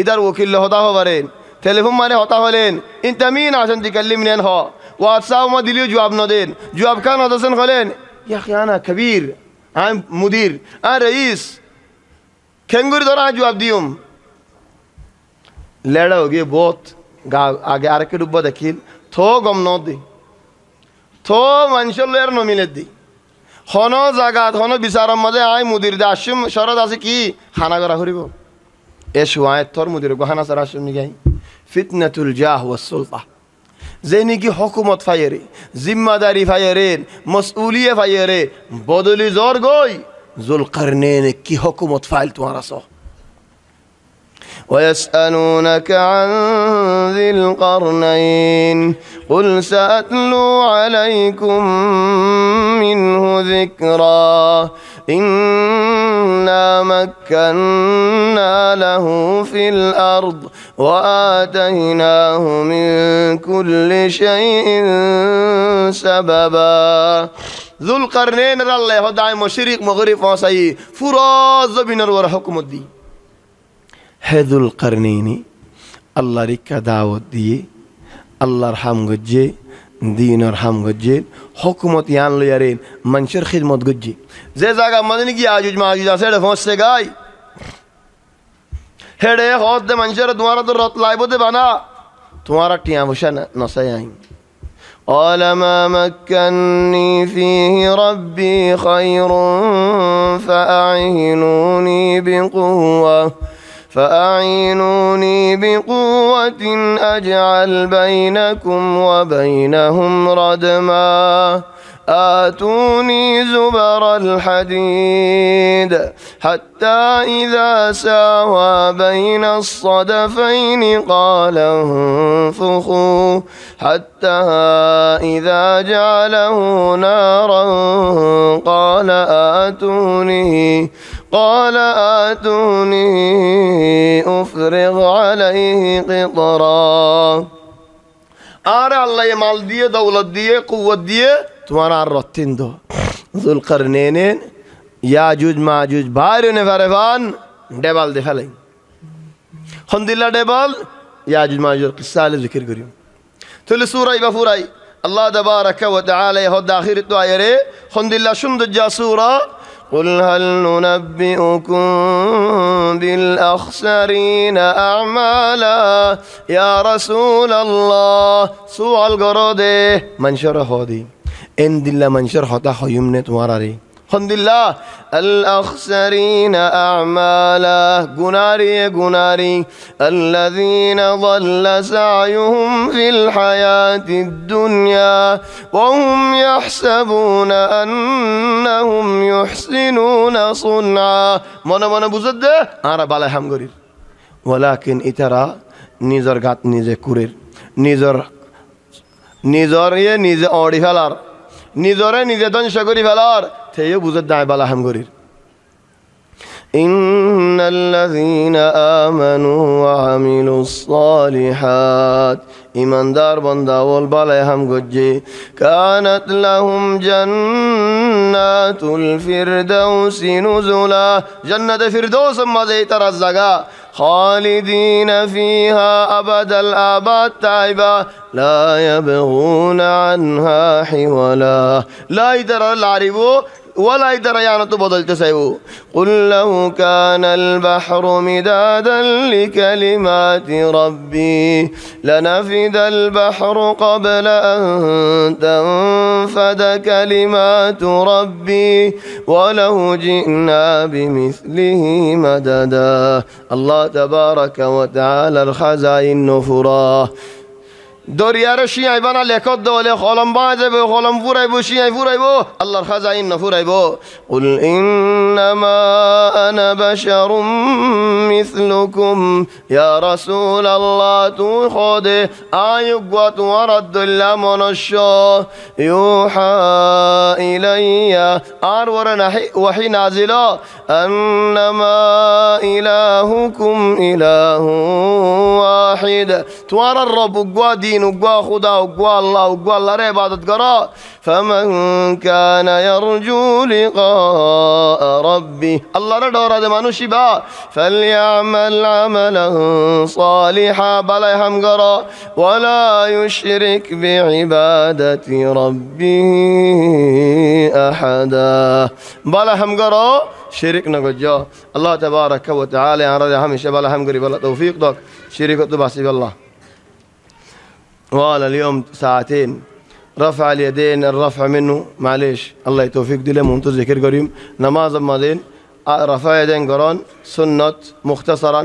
ইদার ওকিল হতা হবারেন টেলিফোন মারে হতা হলেন ইনতা মিন আছেন তিকাল্লিমনি হ হোয়াটসঅ্যাপ মা দিলিও জবাব ন দেন জবাব খান হতাছেন হলেন ইয়া খিয়ানা কবির আই মুদির আই রইস খেঙ্গুরি ধরা জবাব দিউম লেড়া हो गए बहुत आगे आर के डुब्बा देखिल थो गम न दे थो মানুষের লয়ের ন মিলে দি হন জাগাত হন বিচারম মাঝে আই মুদির দে আসুম শরৎ আছে কি খানা করা করিব এ শুয়ায় তোর মুদির গহানা সারা আসুম নিগাই ফিতনাতুল জাহ ওয়াস সুলতা যেনি কি হুকুমত ফায়ারে জিম্মাদারি ফায়ারেন মাসউলিয়ে ফায়ারে বদলি জোর গই জুলকারনাইন কি হুকুমত ফাইল তোমার আছে ويسألونك عن ذي القرنين قل سأتلو عليكم منه ذكرا إنا مكنا له في الأرض وآتيناه من كل شيء سببا ذو القرنين الله هداي مشرق مغرب وسعي فراز بنر ورحكم الدين হেদুল কারনাইনি আল্লাহর ইকা দাওয়াত দিয়ে আল্লাহর হাম গজ্জে দিনের হাম গজ্জে হুকুমত ইয়ান লয়ারেন মানুষের খিদমত গজ্জে যে জায়গা মানে কি আজুজ মাজুজ আছে এটা ফসছে গাই হেডে হদ দে মানুষের তোমার তো রত লাইব দে বানা তোমার টিয়া বসা নসাই আইন قال ما مكنني فيه ربي خير فأعينوني بقوة أجعل بينكم وبينهم ردما آتوني زبر الحديد حتى إذا ساوى بين الصدفين قال انفخوا حتى إذا جعله نارا قال آتوني أفرغ عليه قطرا آره الله مال ديه دولت ديه قوة ديه تمہارا رتين دو ذو القرنين ইয়াজুজ মাজুজ বাইরে নেভারে ভান ডেবাল দে ফেলাই হন্দিল্লা ডেবাল ইয়াজুজ মাজুজ কিসা আলে জিকির করি তাহলে সূরা বা ফুরাই আল্লাহ তাবারাকা ওয়া তাআলা হদ আখির তো আয়ারে হন্দিল্লা সুন্দর যা সূরা قل هل ننبئكم بالأخسرين أعمالا يا رسول الله سؤال قرده منشر هودي إن دل منشر حتى خيمنة تمارري الحمد لله الأخسرين أعمالا قناري الذين ضل سعيهم في الحياة الدنيا وهم يحسبون أنهم يحسنون صنعا من بزد أنا بالا هم قرير ولكن إترى نيزر غات نيزه كورير نيزر نيزه أوري فلار নিজরে নিজে ধ্বংস করি ফেলার থেকেও বুঝার দায় বালা হাম করির ইন্নাল্লাযীনা আমানু ওয়া আমিলুস সালিহাত ইমানদার বান্দা ওল বালা হাম গজ্জে কানাত লাহুম জান্নাতুল ফিরদাউসি নুজুলা জান্নাতে ফিরদাউস মাঝে তারা জায়গা خالدين فيها أبد الآباد تائبا لا يبغون عنها حولا لا يدرى العربو ولا يدرى يعني تبضل تسيبو قل لو كان البحر مدادا لكلمات ربي لنفد البحر قبل أن تنفد كلمات ربي ولو جئنا بمثله مددا الله تبارك وتعالى الخزائن نفراه দরিয়ার শিয়াই বানা লেখত দলে কলম বাজাবে কলম ফুরাইব শিয়াই ফুরাইব আল্লাহর খাজাইন না ফুরাইব কুল ইন্নামা আনা বাশারুম মিসলুকুম ইয়া রাসূলুল্লাহ তু খোদে আয়ুগা তোমার আব্দুল্লাহ মনুষ্য ইউহা ইলাইয়া আর ওয়াহি নাজিল আন্নামা ইলাহুকুম ইলাহু ওয়াহিদ তোমার রব গুয়া وقوا خدا وقوا الله ره عبادت کرو فمن كان يرجو لقاء ربي الله ره دورا دے مانوشی با فليعمل عملا صالحا بلا هم کرو ولا يشرك بعبادة ربه احدا بلا هم کرو شرك نہ جو الله تبارك وتعالى اراد ہمیشہ بلا هم کری بلا توفیق دو شرک تو باسي الله وقال اليوم ساعتين رفع اليدين الرفع منه معليش الله يتوفيق دي لهم انتو ذكر قريم نماز مادين رفع يدين قران سنة مختصرا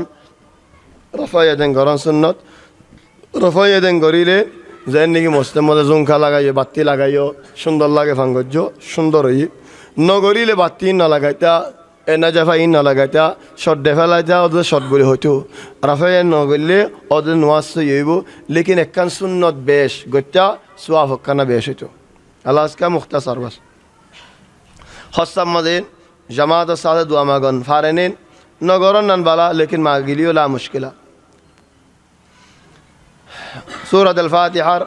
رفع يدين قران سنة رفع يدين قريلة زين نيجي مستمد زونكا لغايو باتي لغايو شندر لغا فانگجو شندر رهي نغريلة باتي نا لغايتا নাজাফা ইন না লাগাইতা শট দেফালাইতা ওদের শটগুলি হইতো রাফায় নগলে ওদের নোয়াজ হইব লেকিন একখান সুন্নত বেশ গত্যা সোয়াব হকানা বেশ হইতো আল্লাহ আজকা মুখতাসার বাস হসাম মাদিন জামাত সাদে দোয়া মাগন ফারেনিন নগরন নান বালা লেকিন মাগিলিও লা মুশকিলা সূরা আল ফাতিহার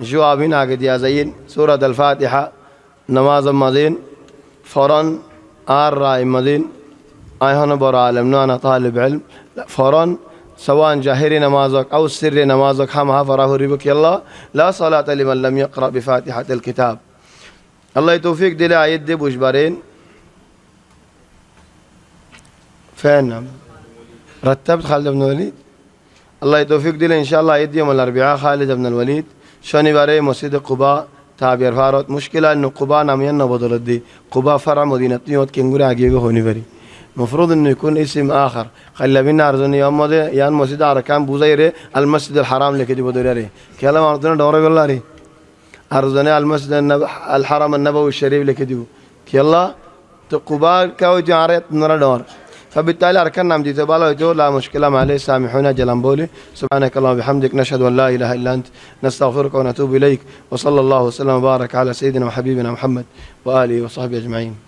জওয়াবিন আগে দিয়া যাইন সূরা আল ফাতিহা নামাজ মাদিন ফরন آر رأي مدين أيهنا برا علم أنا طالب علم فران سواء جاهري نمازك أو سري نمازك همها فراه ربك يلا لا صلاة لمن لم يقرأ بفاتحة الكتاب الله يتوفيق دي لعيد دي بوجبارين فين رتبت خالد بن الوليد الله يتوفيق دي إن شاء الله عيد يوم الأربعاء خالد بن الوليد شاني باري مسجد قباء تعبير فارات مشكلة إنه قباء ناميان نبضل دي قباء فرع مدينة نيوت كينغوري عجيبه هوني بري مفروض إنه يكون اسم آخر خلي بينا أرزوني يوم ماذا يان مسجد أركان بوزيره المسجد الحرام لك دي بدوري كلام أرزونا دورة بالله ري أرزوني المسجد الحرام النبوي الشريف لك دي كلا قباء كاو جارت نرى دور فبالتالي أركان نام دي تبالا وجو لا مشكلة معليه سامحونا جلنبولي سبحانك اللهم وبحمدك نشهد أن لا إله إلا أنت نستغفرك ونتوب إليك وصلى الله وسلم وبارك على سيدنا وحبيبنا محمد وآله وصحبه أجمعين